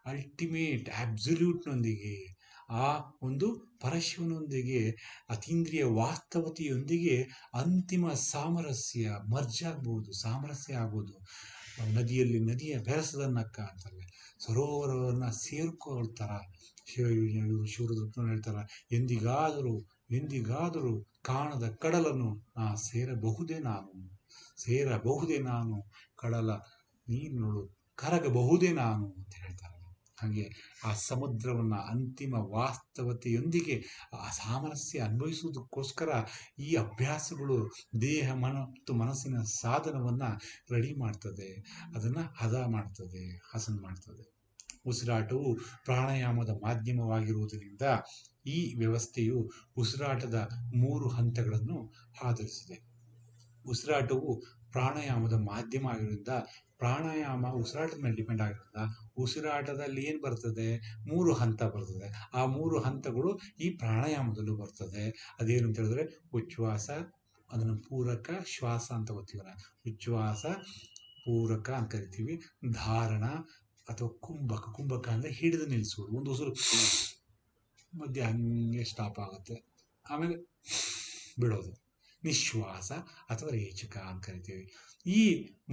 ಅಲ್ಟಿಮೇಟ್ ಅಬ್ಸಲ್ಯೂಟ್ನೊಂದಿಗೆ, ಆ ಒಂದು ಪರಶಿವನೊಂದಿಗೆ, ಅತೀಂದ್ರಿಯ ವಾಸ್ತವತೆಯೊಂದಿಗೆ ಅಂತಿಮ ಸಾಮರಸ್ಯ ಮರ್ಜ್ ಆಗ್ಬೋದು, ಸಾಮರಸ್ಯ ಆಗ್ಬೋದು. ನದಿಯ ಬೆರೆಸದನ್ನಕ್ಕ ಅಂತಾರೆ, ಸರೋವರವನ್ನ ಸೇರ್ಕೊಳ್ತಾರ. ಶಿವರುದ್ರ ಹೇಳ್ತಾರ, ಎಂದಿಗಾದರೂ ಕಾಣದ ಕಡಲನ್ನು ಸೇರಬಹುದೇ ನಾನು ಕಡಲ ನೀನು ಕರಗಬಹುದೇ ನಾನು ಅಂತ ಹೇಳ್ತಾರೆ. ಹಾಗೆ ಆ ಸಮುದ್ರವನ್ನ ಅಂತಿಮ ವಾಸ್ತವತೆಯೊಂದಿಗೆ ಆ ಸಾಮರಸ್ಯ ಅನುಭವಿಸುವುದಕ್ಕೋಸ್ಕರ ಈ ಅಭ್ಯಾಸಗಳು ದೇಹ ಮತ್ತು ಮನಸ್ಸಿನ ಸಾಧನವನ್ನ ರೆಡಿ ಮಾಡ್ತದೆ, ಅದನ್ನ ಹಸನ್ ಮಾಡ್ತದೆ. ಉಸಿರಾಟವು ಪ್ರಾಣಾಯಾಮದ ಮಾಧ್ಯಮವಾಗಿರುವುದರಿಂದ ಈ ವ್ಯವಸ್ಥೆಯು ಉಸಿರಾಟದ 3 ಹಂತಗಳನ್ನು ಆಧರಿಸಿದೆ. ಉಸಿರಾಟವು ಪ್ರಾಣಾಯಾಮದ ಮಾಧ್ಯಮ ಆಗಿರೋದ್ರಿಂದ, ಪ್ರಾಣಾಯಾಮ ಉಸಿರಾಟದ ಮೇಲೆ ಡಿಪೆಂಡ್ ಆಗಿರೋದ್ರಿಂದ ಉಸಿರಾಟದಲ್ಲಿ ಏನು ಬರ್ತದೆ, 3 ಹಂತ ಬರ್ತದೆ. ಆ 3 ಹಂತಗಳು ಈ ಪ್ರಾಣಾಯಾಮದಲ್ಲೂ ಬರ್ತದೆ. ಅದೇನು ಅಂತ ಹೇಳಿದ್ರೆ, ಉಚ್ಛ್ವಾಸ, ಅದನ್ನು ಪೂರಕ ಶ್ವಾಸ ಅಂತ ಗೊತ್ತೀವಲ್ಲ, ಉಚ್ಛ್ವಾಸ ಪೂರಕ ಅಂತ ಕರಿತೀವಿ. ಧಾರಣ ಅಥವಾ ಕುಂಭಕ ಅಂದ್ರೆ ಹಿಡಿದು ನಿಲ್ಲಿಸುವುದು, ಒಂದು ಉಸಿರು ಮಧ್ಯೆ ಹಂಗೆ ಸ್ಟಾಪ್ ಆಗುತ್ತೆ, ಆಮೇಲೆ ಬಿಡೋದು. ನಿಶ್ವಾಸ ಅಥವಾ ರೇಚಕ ಅಂತ ಕರಿತೀವಿ. ಈ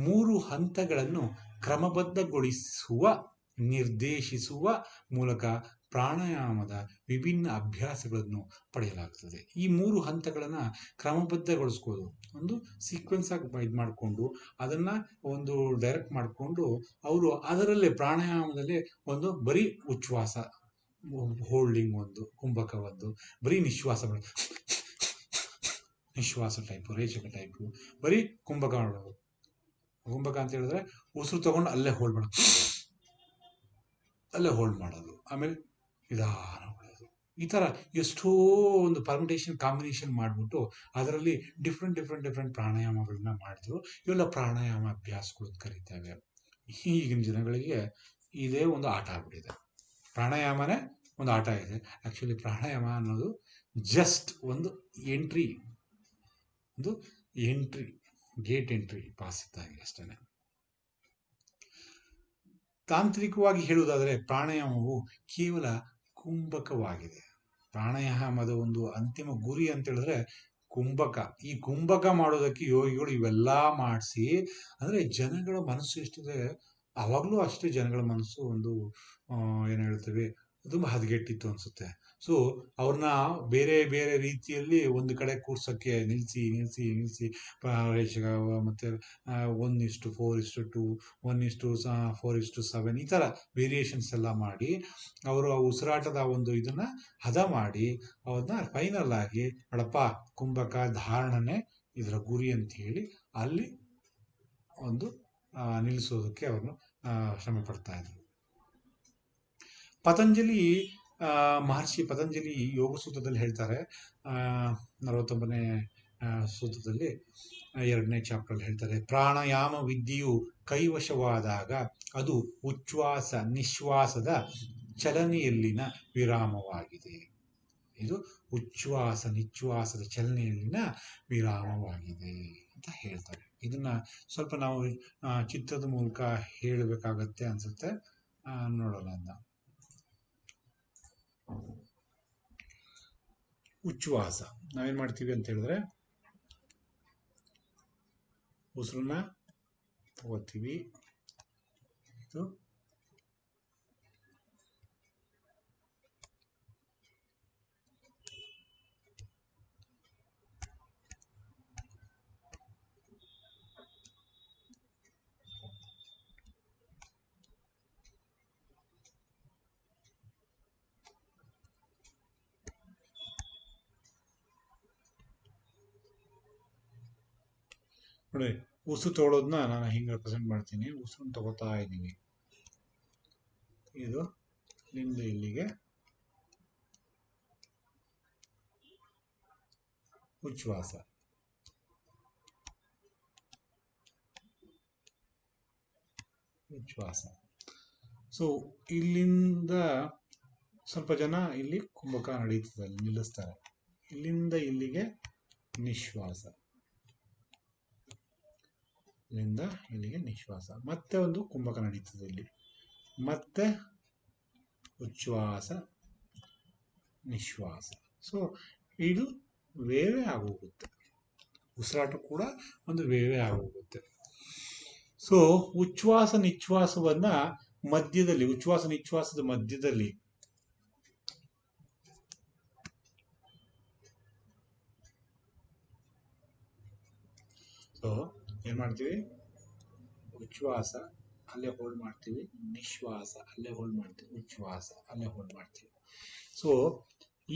3 ಹಂತಗಳನ್ನು ನಿರ್ದೇಶಿಸುವ ಮೂಲಕ ಪ್ರಾಣಾಯಾಮದ ವಿಭಿನ್ನ ಅಭ್ಯಾಸಗಳನ್ನು ಪಡೆಯಲಾಗುತ್ತದೆ. ಈ 3 ಹಂತಗಳನ್ನ ಕ್ರಮಬದ್ಧಗೊಳಿಸ್ಕೋದು, ಒಂದು ಸೀಕ್ವೆನ್ಸ್ ಆಗಿ ಇದು ಮಾಡಿಕೊಂಡು ಅದನ್ನ ಒಂದು ಡೈರೆಕ್ಟ್ ಮಾಡಿಕೊಂಡು, ಅವರು ಅದರಲ್ಲೇ ಪ್ರಾಣಾಯಾಮದಲ್ಲೇ ಒಂದು ಬರೀ ಉಚ್ಛ್ವಾಸ ಹೋಲ್ಡಿಂಗ್, ಒಂದು ಕುಂಭಕ, ಒಂದು ಬರೀ ನಿಶ್ವಾಸ ಟೈಪು, ರೇಚಕ ಟೈಪು, ಬರೀ ಕುಂಭಕ ಮಾಡೋದು. ಕುಂಭಕ ಅಂತ ಹೇಳಿದ್ರೆ ಉಸಿರು ತಗೊಂಡು ಅಲ್ಲೇ ಹೋಲ್ಡ್ ಮಾಡೋದು, ಆಮೇಲೆ ನಿಧಾನ ಮಾಡೋದು. ಈ ತರ ಎಷ್ಟೋ ಒಂದು ಪರ್ಮಿಟೇಷನ್ ಕಾಂಬಿನೇಷನ್ ಮಾಡಿಬಿಟ್ಟು ಅದರಲ್ಲಿ ಡಿಫ್ರೆಂಟ್ ಪ್ರಾಣಾಯಾಮಗಳನ್ನ ಮಾಡಿದ್ರು. ಇವೆಲ್ಲ ಪ್ರಾಣಾಯಾಮ ಅಭ್ಯಾಸಗಳು ಕರೀತೇವೆ. ಈಗಿನ ಜನಗಳಿಗೆ ಇದೇ ಒಂದು ಆಟ ಆಗ್ಬಿಟ್ಟಿದೆ. ಪ್ರಾಣಾಯಾಮನೇ ಒಂದು ಆಟ ಇದೆ. ಆಕ್ಚುಲಿ ಪ್ರಾಣಾಯಾಮ ಅನ್ನೋದು ಜಸ್ಟ್ ಒಂದು ಗೇಟ್ ಎಂಟ್ರಿ ಪಾಸ್ ಇದ್ದಾಗೆ ಅಷ್ಟೇನೆ. ತಾಂತ್ರಿಕವಾಗಿ ಹೇಳುವುದಾದರೆ ಪ್ರಾಣಾಯಾಮವು ಕೇವಲ ಕುಂಭಕವಾಗಿದೆ. ಪ್ರಾಣಾಯಾಮದ ಒಂದು ಅಂತಿಮ ಗುರಿ ಅಂತ ಹೇಳಿದ್ರೆ ಕುಂಭಕ. ಈ ಕುಂಭಕ ಮಾಡೋದಕ್ಕೆ ಯೋಗಿಗಳು ಇವೆಲ್ಲ ಮಾಡಿಸಿ, ಅಂದ್ರೆ ಜನಗಳ ಮನಸ್ಸು ಎಷ್ಟಿದೆ, ಅವಾಗ್ಲೂ ಅಷ್ಟೇ ಜನಗಳ ಮನಸ್ಸು ಒಂದು ಏನು ಹೇಳ್ತೇವೆ, ತುಂಬ ಹದಗೆಟ್ಟಿತ್ತು ಅನ್ಸುತ್ತೆ. ಸೊ ಅವ್ರನ್ನ ಬೇರೆ ರೀತಿಯಲ್ಲಿ ಒಂದು ಕಡೆ ಕೂರ್ಸೋಕ್ಕೆ ನಿಲ್ಲಿಸಿ ಮತ್ತೆ 1:4:2, 1:4:7 ಈ ಥರ ವೇರಿಯೇಷನ್ಸ್ ಎಲ್ಲ ಮಾಡಿ ಅವರು ಆ ಉಸಿರಾಟದ ಒಂದು ಇದನ್ನ ಹದ ಮಾಡಿ ಅವ್ರನ್ನ ಫೈನಲ್ ಆಗಿ ನೋಡಪ್ಪ ಕುಂಭಕ ಧಾರಣನೆ ಇದರ ಗುರಿ ಅಂತ ಹೇಳಿ ಅಲ್ಲಿ ಒಂದು ನಿಲ್ಲಿಸೋದಕ್ಕೆ ಅವ್ರನ್ನು ಶ್ರಮೆ ಪಡ್ತಾ ಇದ್ರು. ಮಹರ್ಷಿ ಪತಂಜಲಿ ಯೋಗ ಸೂತ್ರದಲ್ಲಿ ಹೇಳ್ತಾರೆ, 49ನೇ ಸೂತ್ರದಲ್ಲಿ 2ನೇ ಚಾಪ್ಟರ್ ಹೇಳ್ತಾರೆ, ಪ್ರಾಣಾಯಾಮ ವಿದ್ಯೆಯು ಕೈವಶವಾದಾಗ ಅದು ಉಚ್ಛ್ವಾಸ ನಿಶ್ವಾಸದ ಚಲನೆಯಲ್ಲಿನ ವಿರಾಮವಾಗಿದೆ. ಇದು ಉಚ್ಛ್ವಾಸ ನಿಶ್ವಾಸದ ಚಲನೆಯಲ್ಲಿನ ವಿರಾಮವಾಗಿದೆ ಅಂತ ಹೇಳ್ತಾರೆ. ಇದನ್ನ ಸ್ವಲ್ಪ ನಾವು ಚಿತ್ರದ ಮೂಲಕ ಹೇಳಬೇಕಾಗತ್ತೆ ಅನ್ಸುತ್ತೆ, ನೋಡೋಣ ಅಂತ. ಉಚ್ಛ್ವಾಸ ನಾವೇನ್ ಮಾಡ್ತೀವಿ ಅಂತ ಹೇಳಿದ್ರೆ ಉಸಿರನ್ನ ತಗೋತೀವಿ. ಇದು ನೋಡಿ, ಉಸಿರು ತಗೊಳ್ಳೋದನ್ನ ನಾನು ಹಿಂಗೆ ರೆಪ್ರೆಸೆಂಟ್ ಮಾಡ್ತೀನಿ. ಉಸಿರನ್ನ ತಗೋತಾ ಇದ್ದೀವಿ. ಇದು ಇಲ್ಲಿಂದ ಇಲ್ಲಿಗೆ ಉಚ್ಛ್ವಾಸ. ಉಚ್ಛ್ವಾಸ. ಸೊ ಇಲ್ಲಿಂದ ಸ್ವಲ್ಪ ಜನ ಇಲ್ಲಿ ಕುಂಭಕ ನಡೀತದೆ, ನಿಲ್ಲಿಸ್ತಾರೆ. ಇಲ್ಲಿಂದ ಇಲ್ಲಿಗೆ ನಿಶ್ವಾಸ. ಇಲ್ಲಿಂದ ಇಲ್ಲಿಗೆ ನಿಶ್ವಾಸ. ಮತ್ತೆ ಒಂದು ಕುಂಭಕ ನಡೀತದೆ ಇಲ್ಲಿ. ಮತ್ತೆ ಉಚ್ಛ್ವಾಸ, ನಿಶ್ವಾಸ. ಸೊ ಇದು ವೇವೇ ಆಗೋಗುತ್ತೆ. ಉಸಿರಾಟ ಕೂಡ ಒಂದು ವೇವೇ ಆಗೋಗುತ್ತೆ. ಸೊ ಉಚ್ಛ್ವಾಸ ನಿಶ್ವಾಸವನ್ನ ಮಧ್ಯದಲ್ಲಿ, ಉಚ್ಛ್ವಾಸ ನಿಶ್ವಾಸದ ಮಧ್ಯದಲ್ಲಿ ಸೊ ಏನ್ ಮಾಡ್ತೀವಿ, ಉಚ್ಛ್ವಾಸ ಅಲ್ಲೇ ಹೋಲ್ಡ್ ಮಾಡ್ತೀವಿ, ನಿಶ್ವಾಸ ಅಲ್ಲೇ ಹೋಲ್ಡ್ ಮಾಡ್ತೀವಿ, ಉಚ್ಛ್ವಾಸ ಅಲ್ಲೇ ಹೋಲ್ಡ್ ಮಾಡ್ತೀವಿ. ಸೊ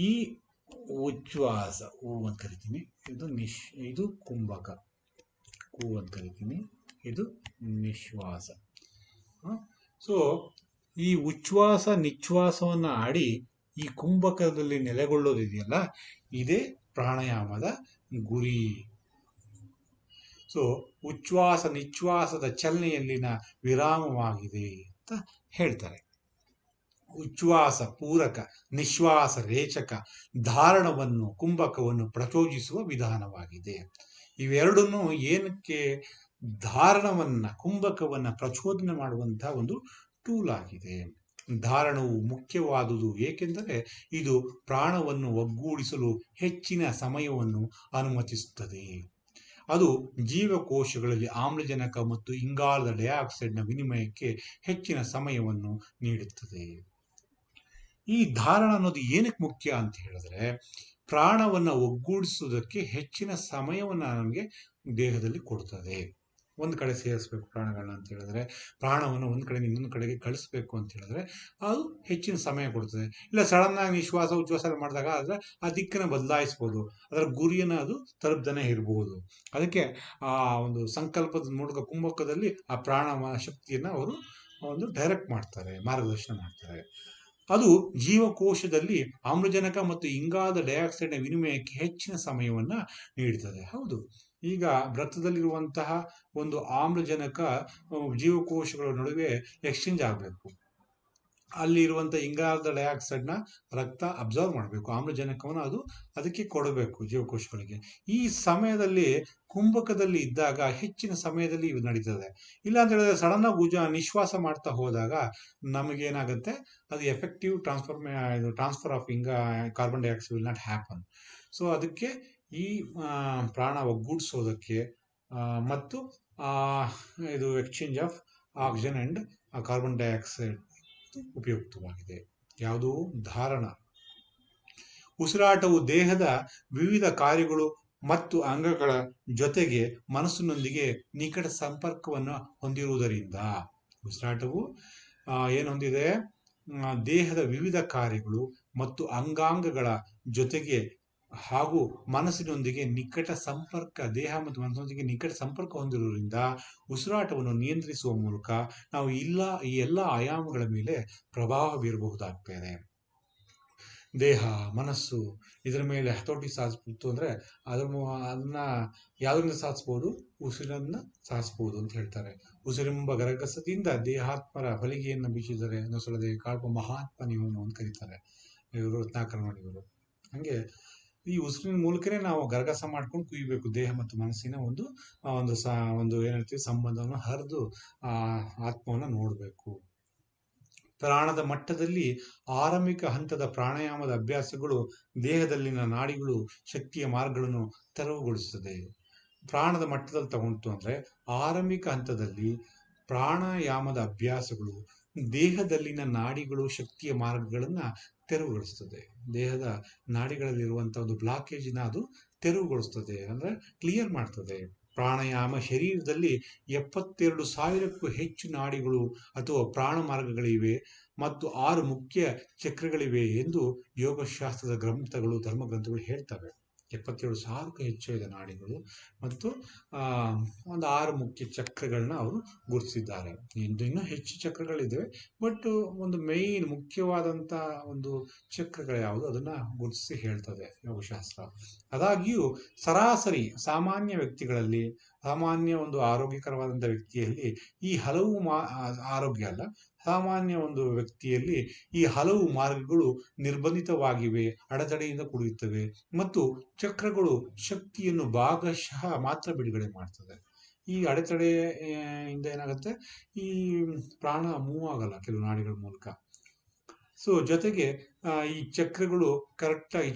ಈ ಉಚ್ಛ್ವಾಸ ಹೂ ಅಂತ ಕರಿತೀನಿ, ಇದು ಕುಂಭಕ ಕೂ ಅಂತ ಕರಿತೀನಿ, ಇದು ನಿಶ್ವಾಸ. ಸೊ ಈ ಉಚ್ಛ್ವಾಸ ನಿಶ್ವಾಸವನ್ನ ಆಡಿ ಈ ಕುಂಭಕದಲ್ಲಿ ನೆಲೆಗೊಳ್ಳೋದಿದೆಯಲ್ಲ, ಇದೇ ಪ್ರಾಣಾಯಾಮದ ಗುರಿ. ಸೊ ಉಚ್ಛ್ವಾಸ ನಿಶ್ವಾಸದ ಚಲನೆಯಲ್ಲಿನ ವಿರಾಮವಾಗಿದೆ ಅಂತ ಹೇಳ್ತಾರೆ. ಉಚ್ಛ್ವಾಸ ಪೂರಕ, ನಿಶ್ವಾಸ ರೇಚಕ, ಧಾರಣವನ್ನು ಕುಂಭಕವನ್ನು ಪ್ರಚೋದಿಸುವ ವಿಧಾನವಾಗಿದೆ. ಇವೆರಡನ್ನು ಏನಕ್ಕೆ ಧಾರಣವನ್ನ, ಕುಂಭಕವನ್ನ ಪ್ರಚೋದನೆ ಮಾಡುವಂತಹ ಒಂದು ಟೂಲ್ ಆಗಿದೆ. ಧಾರಣವು ಮುಖ್ಯವಾದುದು, ಏಕೆಂದರೆ ಇದು ಪ್ರಾಣವನ್ನು ಒಗ್ಗೂಡಿಸಲು ಹೆಚ್ಚಿನ ಸಮಯವನ್ನು ಅನುಮತಿಸುತ್ತದೆ. ಅದು ಜೀವಕೋಶಗಳಲ್ಲಿ ಆಮ್ಲಜನಕ ಮತ್ತು ಇಂಗಾಲದ ಡೈಆಕ್ಸೈಡ್ನ ವಿನಿಮಯಕ್ಕೆ ಹೆಚ್ಚಿನ ಸಮಯವನ್ನು ನೀಡುತ್ತದೆ. ಈ ಧಾರಣ ಅನ್ನೋದು ಏನಕ್ಕೆ ಮುಖ್ಯ ಅಂತ ಹೇಳಿದ್ರೆ, ಪ್ರಾಣವನ್ನು ಒಗ್ಗೂಡಿಸುವುದಕ್ಕೆ ಹೆಚ್ಚಿನ ಸಮಯವನ್ನು ನಮಗೆ ದೇಹದಲ್ಲಿ ಕೊಡ್ತದೆ. ಒಂದು ಕಡೆ ಸೇರಿಸ್ಬೇಕು ಪ್ರಾಣಗಳನ್ನ ಅಂತ ಹೇಳಿದ್ರೆ, ಪ್ರಾಣವನ್ನು ಒಂದು ಕಡೆ ಇನ್ನೊಂದು ಕಡೆಗೆ ಕಳಿಸ್ಬೇಕು ಅಂತ ಹೇಳಿದ್ರೆ ಅದು ಹೆಚ್ಚಿನ ಸಮಯ ಕೊಡ್ತದೆ. ಇಲ್ಲ ಸಡನ್ ಆಗಿ ನಿಶ್ವಾಸ ಉಚ್ಛ್ವಾಸ ಮಾಡಿದಾಗ ಆದರೆ ಆ ದಿಕ್ಕನ್ನು ಬದಲಾಯಿಸ್ಬೋದು, ಅದರ ಗುರಿಯನ್ನು ಅದು ತಲುಪದೇ ಇರಬಹುದು. ಅದಕ್ಕೆ ಆ ಒಂದು ಸಂಕಲ್ಪದ ಮೂಲಕ ಕುಂಭಕದಲ್ಲಿ ಆ ಪ್ರಾಣ ಶಕ್ತಿಯನ್ನು ಅವರು ಒಂದು ಡೈರೆಕ್ಟ್ ಮಾಡ್ತಾರೆ, ಮಾರ್ಗದರ್ಶನ ಮಾಡ್ತಾರೆ. ಅದು ಜೀವಕೋಶದಲ್ಲಿ ಆಮ್ಲಜನಕ ಮತ್ತು ಇಂಗಾಲದ ಡೈಆಕ್ಸೈಡ್ನ ವಿನಿಮಯಕ್ಕೆ ಹೆಚ್ಚಿನ ಸಮಯವನ್ನ ನೀಡುತ್ತದೆ. ಹೌದು, ಈಗ ರಕ್ತದಲ್ಲಿರುವಂತಹ ಒಂದು ಆಮ್ಲಜನಕ ಜೀವಕೋಶಗಳ ನಡುವೆ ಎಕ್ಸ್ಚೇಂಜ್ ಆಗಬೇಕು. ಅಲ್ಲಿ ಇರುವಂತಹ ಇಂಗಾಲದ ಡೈಆಕ್ಸೈಡ್ನ ರಕ್ತ ಅಬ್ಸರ್ವ್ ಮಾಡಬೇಕು, ಆಮ್ಲಜನಕವನ್ನು ಅದು ಅದಕ್ಕೆ ಕೊಡಬೇಕು ಜೀವಕೋಶಗಳಿಗೆ. ಈ ಸಮಯದಲ್ಲಿ ಕುಂಭಕದಲ್ಲಿ ಇದ್ದಾಗ ಹೆಚ್ಚಿನ ಸಮಯದಲ್ಲಿ ಇದು ನಡೀತದೆ. ಇಲ್ಲ ಅಂತ ಹೇಳಿದ್ರೆ ಸಡನ್ ಆಗಿ ನಿಶ್ವಾಸ ಮಾಡ್ತಾ ಹೋದಾಗ ನಮಗೇನಾಗುತ್ತೆ, ಅದು effective transfer of carbon dioxide will not happen. So ಅದಕ್ಕೆ ಈ ಪ್ರಾಣ ಒಗ್ಗೂಡಿಸೋದಕ್ಕೆ ಮತ್ತು ಇದು exchange of oxygen and carbon dioxide ಉಪಯುಕ್ತವಾಗಿದೆ. ಯಾವುದು? ಧಾರಣ. ಉಸಿರಾಟವು ದೇಹದ ವಿವಿಧ ಕಾರ್ಯಗಳು ಮತ್ತು ಅಂಗಗಳ ಜೊತೆಗೆ ಮನಸ್ಸಿನೊಂದಿಗೆ ನಿಕಟ ಸಂಪರ್ಕವನ್ನು ಹೊಂದಿರುವುದರಿಂದ, ಉಸಿರಾಟವು ಏನು ಹೊಂದಿದೆ? ದೇಹದ ವಿವಿಧ ಕಾರ್ಯಗಳು ಮತ್ತು ಅಂಗಾಂಗಗಳ ಜೊತೆಗೆ ಹಾಗೂ ಮನಸ್ಸಿನೊಂದಿಗೆ ನಿಕಟ ಸಂಪರ್ಕ, ದೇಹ ಮತ್ತು ಮನಸ್ಸಿನೊಂದಿಗೆ ನಿಕಟ ಸಂಪರ್ಕ ಹೊಂದಿರುವುದರಿಂದ ಉಸಿರಾಟವನ್ನು ನಿಯಂತ್ರಿಸುವ ಮೂಲಕ ನಾವು ಈ ಎಲ್ಲ ಆಯಾಮಗಳ ಮೇಲೆ ಪ್ರಭಾವ ಬೀರಬಹುದಾಗ್ತದೆ. ದೇಹ, ಮನಸ್ಸು ಇದರ ಮೇಲೆ ಹತೋಟಿ ಸಾಧಿಸ್ಬಿಟ್ಟು ಅಂದರೆ ಅದನ್ನ ಯಾವುದರಿಂದ ಸಾಧಿಸ್ಬೋದು? ಉಸಿರನ್ನ ಸಾಧಿಸ್ಬೋದು ಅಂತ ಹೇಳ್ತಾರೆ. ಉಸಿರೆಂಬ ಗರಗಸದಿಂದ ದೇಹಾತ್ಮರ ಹೊಲಿಗೆಯನ್ನು ಬೀಸಿದರೆ ನೊಸಳದೆ ಕಾಳ್ಪ ಮಹಾತ್ಮ ನೀವು ಅಂತ ಕರೀತಾರೆ ಇವರು, ರತ್ನಾಕರಮಣಿಯವರು. ಹಂಗೆ ಈ ಉಸಿರಿನ ಮೂಲಕನೇ ನಾವು ಗರಗಸ ಮಾಡ್ಕೊಂಡು ಕುಯ್ಬೇಕು. ದೇಹ ಮತ್ತು ಮನಸ್ಸಿನ ಒಂದು ಏನು ಹೇಳ್ತೀವಿ ಸಂಬಂಧವನ್ನು ಹರಿದು ಆತ್ಮವನ್ನು ನೋಡಬೇಕು. ಪ್ರಾಣದ ಮಟ್ಟದಲ್ಲಿ ಆರಂಭಿಕ ಹಂತದ ಪ್ರಾಣಾಯಾಮದ ಅಭ್ಯಾಸಗಳು ದೇಹದಲ್ಲಿನ ನಾಡಿಗಳು ಶಕ್ತಿಯ ಮಾರ್ಗಗಳನ್ನು ತೆರವುಗೊಳಿಸುತ್ತದೆ. ಪ್ರಾಣದ ಮಟ್ಟದಲ್ಲಿ ತಗೊಂತು ಅಂದರೆ ಆರಂಭಿಕ ಹಂತದಲ್ಲಿ ಪ್ರಾಣಾಯಾಮದ ಅಭ್ಯಾಸಗಳು ದೇಹದಲ್ಲಿನ ನಾಡಿಗಳು ಶಕ್ತಿಯ ಮಾರ್ಗಗಳನ್ನು ತೆರವುಗೊಳಿಸ್ತದೆ. ದೇಹದ ನಾಡಿಗಳಲ್ಲಿರುವಂಥ ಒಂದು ಬ್ಲಾಕೇಜಿನ ಅದು ತೆರವುಗೊಳಿಸ್ತದೆ, ಅಂದರೆ ಕ್ಲಿಯರ್ ಮಾಡ್ತದೆ. ಪ್ರಾಣಾಯಾಮ ಶರೀರದಲ್ಲಿ 72,000ಕ್ಕೂ ಹೆಚ್ಚು ನಾಡಿಗಳು ಅಥವಾ ಪ್ರಾಣ ಮಾರ್ಗಗಳಿವೆ ಮತ್ತು 6 ಮುಖ್ಯ ಚಕ್ರಗಳಿವೆ ಎಂದು ಯೋಗಶಾಸ್ತ್ರದ ಧರ್ಮಗ್ರಂಥಗಳು ಹೇಳ್ತವೆ. 77,000ಕ್ಕೂ ಹೆಚ್ಚು ಇದೆ ನಾಡಿಗಳು ಮತ್ತು ಒಂದು 6 ಮುಖ್ಯ ಚಕ್ರಗಳನ್ನ ಅವರು ಗುರುತಿಸಿದ್ದಾರೆ. ಇನ್ನೂ ಹೆಚ್ಚು ಚಕ್ರಗಳಿದ್ದಾವೆ, ಬಟ್ ಒಂದು ಮುಖ್ಯವಾದಂಥ ಒಂದು ಚಕ್ರಗಳು ಯಾವುದು ಅದನ್ನು ಗುರುತಿಸಿ ಹೇಳ್ತದೆ ಯೋಗಶಾಸ್ತ್ರ. ಆದಾಗ್ಯೂ ಸರಾಸರಿ ಸಾಮಾನ್ಯ ವ್ಯಕ್ತಿಗಳಲ್ಲಿ, ಸಾಮಾನ್ಯ ಒಂದು ಆರೋಗ್ಯಕರವಾದಂಥ ವ್ಯಕ್ತಿಯಲ್ಲಿ ಈ ಹಲವು ಆರೋಗ್ಯ ಅಲ್ಲ, ಸಾಮಾನ್ಯ ಒಂದು ವ್ಯಕ್ತಿಯಲ್ಲಿ ಈ ಹಲವು ಮಾರ್ಗಗಳು ನಿರ್ಬಂಧಿತವಾಗಿವೆ, ಅಡೆತಡೆಯಿಂದ ಕೂಡಿರುತ್ತವೆ ಮತ್ತು ಚಕ್ರಗಳು ಶಕ್ತಿಯನ್ನು ಭಾಗಶಃ ಮಾತ್ರ ಬಿಡುಗಡೆ ಮಾಡ್ತದೆ. ಈ ಅಡೆತಡೆಯಿಂದ ಏನಾಗುತ್ತೆ, ಈ ಪ್ರಾಣ ಮೂವ್ ಆಗಲ್ಲ ಕೆಲವು ನಾಡಿಗಳ ಮೂಲಕ. ಸೊ ಜೊತೆಗೆ ಈ ಚಕ್ರಗಳು ಕರೆಕ್ಟಾಗಿ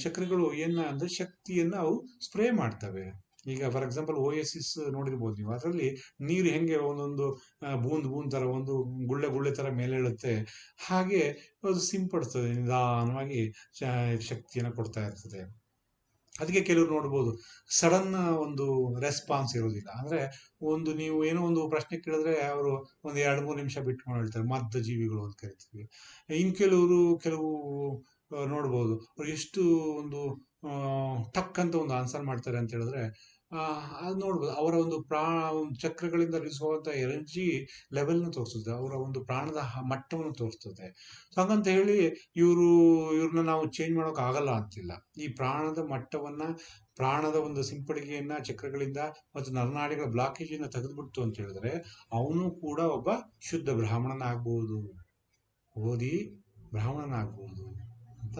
ಅಂದರೆ ಶಕ್ತಿಯನ್ನು ಅವು ಸ್ಪ್ರೇ ಮಾಡ್ತವೆ. ಈಗ ಫಾರ್ ಎಕ್ಸಾಂಪಲ್ ಓಯಸಿಸ್ ನೋಡಿರ್ಬೋದು ನೀವು, ಅದರಲ್ಲಿ ನೀರು ಹೆಂಗೆ ಒಂದೊಂದು ಬೂಂದ್ ಥರ ಒಂದು ಗುಳ್ಳೆ ಥರ ಮೇಲೆ ಹೇಳುತ್ತೆ, ಹಾಗೆ ಅದು ಸಿಂಪಡಿಸ್ತದೆ, ನಿಧಾನವಾಗಿ ಶಕ್ತಿಯನ್ನು ಕೊಡ್ತಾ ಇರ್ತದೆ. ಅದಕ್ಕೆ ಕೆಲವರು ನೋಡ್ಬೋದು ಸಡನ್ ಒಂದು ರೆಸ್ಪಾನ್ಸ್ ಇರೋದಿಲ್ಲ. ಅಂದರೆ ನೀವು ಏನೋ ಒಂದು ಪ್ರಶ್ನೆ ಕೇಳಿದ್ರೆ ಅವರು ಒಂದು 2-3 ನಿಮಿಷ ಬಿಟ್ಕೊಂಡು ಹೇಳ್ತಾರೆ, ಮದ್ದ ಜೀವಿಗಳು ಅಂತ ಕರಿತೀವಿ. ಇನ್ನು ಕೆಲವು ನೋಡ್ಬೋದು ಅವ್ರು ಎಷ್ಟು ಒಂದು ಟಕ್ ಅಂತ ಒಂದು ಆನ್ಸರ್ ಮಾಡ್ತಾರೆ ಅಂತ ಹೇಳಿದ್ರೆ ಅದು ನೋಡ್ಬೋದು. ಅವರ ಒಂದು ಚಕ್ರಗಳಿಂದ ರಿಲಿಸುವಂಥ ಎನರ್ಜಿ ಲೆವೆಲ್ನ ತೋರಿಸ್ತದೆ, ಅವರ ಒಂದು ಪ್ರಾಣದ ಮಟ್ಟವನ್ನು ತೋರಿಸ್ತದೆ. ಸೊ ಹಾಗಂತ ಹೇಳಿ ಇವ್ರನ್ನ ನಾವು ಚೇಂಜ್ ಮಾಡೋಕೆ ಆಗಲ್ಲ ಅಂತಿಲ್ಲ. ಈ ಪ್ರಾಣದ ಮಟ್ಟವನ್ನ, ಪ್ರಾಣದ ಒಂದು ಸಿಂಪಡಿಗೆಯನ್ನ ಚಕ್ರಗಳಿಂದ ಮತ್ತು ನರನಾಡಿಗಳ ಬ್ಲಾಕೇಜಿಂದ ತೆಗೆದುಬಿಡ್ತು ಅಂತ ಹೇಳಿದ್ರೆ ಅವನು ಕೂಡ ಒಬ್ಬ ಶುದ್ಧ ಬ್ರಾಹ್ಮಣನಾಗ್ಬೋದು, ಓದಿ ಬ್ರಾಹ್ಮಣನಾಗ್ಬೋದು ಅಂತ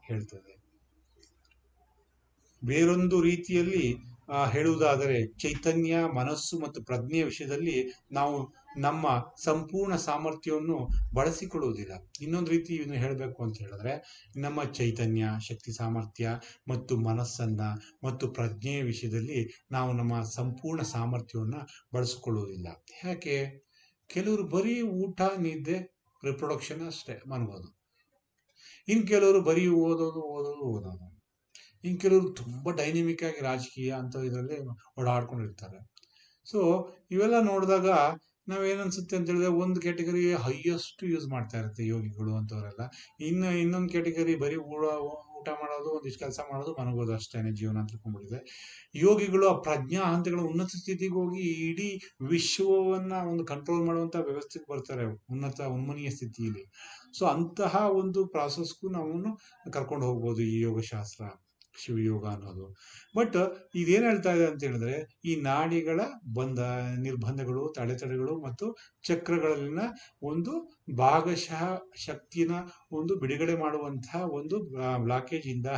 ಹೇಳ್ತದೆ. ಬೇರೊಂದು ರೀತಿಯಲ್ಲಿ ಹೇಳುವುದಾದರೆ ಚೈತನ್ಯ, ಮನಸ್ಸು ಮತ್ತು ಪ್ರಜ್ಞೆಯ ವಿಷಯದಲ್ಲಿ ನಾವು ನಮ್ಮ ಸಂಪೂರ್ಣ ಸಾಮರ್ಥ್ಯವನ್ನು ಬಳಸಿಕೊಳ್ಳುವುದಿಲ್ಲ. ಇನ್ನೊಂದು ರೀತಿ ಹೇಳಬೇಕು ಅಂತ ಹೇಳಿದ್ರೆ ನಮ್ಮ ಚೈತನ್ಯ, ಶಕ್ತಿ, ಸಾಮರ್ಥ್ಯ ಮತ್ತು ಮನಸ್ಸನ್ನ ಮತ್ತು ಪ್ರಜ್ಞೆಯ ವಿಷಯದಲ್ಲಿ ನಾವು ನಮ್ಮ ಸಂಪೂರ್ಣ ಸಾಮರ್ಥ್ಯವನ್ನು ಬಳಸಿಕೊಳ್ಳುವುದಿಲ್ಲ. ಯಾಕೆ? ಕೆಲವರು ಬರೀ ಊಟ, ನಿದ್ದೆ, ರಿಪ್ರೊಡಕ್ಷನ್ ಅಷ್ಟೇ ಮಾಡ್ಬೋದು. ಇನ್ನು ಕೆಲವರು ಬರೀ ಓದೋದು. ಇನ್ನು ಕೆಲವರು ತುಂಬ ಡೈನಮಿಕ್ ಆಗಿ ರಾಜಕೀಯ ಅಂತ ಇದರಲ್ಲಿ ಓಡಾಡ್ಕೊಂಡಿರ್ತಾರೆ. ಸೊ ಇವೆಲ್ಲ ನೋಡಿದಾಗ ನಾವೇನನ್ಸುತ್ತೆ ಅಂತ ಹೇಳಿದ್ರೆ ಒಂದು ಕ್ಯಾಟಗರಿ ಹೈಯೆಸ್ಟ್ ಯೂಸ್ ಮಾಡ್ತಾ ಇರುತ್ತೆ ಯೋಗಿಗಳು ಅಂತವರೆಲ್ಲ. ಇನ್ನೊಂದು ಕ್ಯಾಟಗರಿ ಬರೀ ಊಟ ಮಾಡೋದು, ಒಂದಿಷ್ಟು ಕೆಲಸ ಮಾಡೋದು, ಮನಗೋದು ಅಷ್ಟೇನೆ ಜೀವನ ಅಂತ ತಿಳ್ಕೊಂಡ್ಬಿಟ್ಟಿದೆ. ಯೋಗಿಗಳು ಆ ಪ್ರಜ್ಞಾ ಹಂತಗಳ ಉನ್ನತ ಸ್ಥಿತಿಗೆ ಹೋಗಿ ಇಡೀ ವಿಶ್ವವನ್ನ ಒಂದು ಕಂಟ್ರೋಲ್ ಮಾಡುವಂತ ವ್ಯವಸ್ಥೆಗೆ ಬರ್ತಾರೆ, ಉನ್ಮನೀಯ ಸ್ಥಿತಿಯಲ್ಲಿ. ಸೊ ಅಂತಹ ಒಂದು ಪ್ರಾಸೆಸ್ಗೂ ನಾವು ಕರ್ಕೊಂಡು ಹೋಗ್ಬೋದು ಈ ಯೋಗಶಾಸ್ತ್ರ, ಶಿವಯೋಗ ಅನ್ನೋದು. ಬಟ್ ಇದೇನ್ ಹೇಳ್ತಾ ಇದೆ ಅಂತ ಹೇಳಿದ್ರೆ ಈ ನಾಡಿಗಳ ನಿರ್ಬಂಧಗಳು, ತಡೆತಡೆಗಳು ಮತ್ತು ಚಕ್ರಗಳಲ್ಲಿನ ಒಂದು ಭಾಗಶಃ ಶಕ್ತಿನ ಒಂದು ಬಿಡುಗಡೆ ಮಾಡುವಂತಹ ಒಂದು ಬ್ಲಾಕೇಜ್ ಇಂದ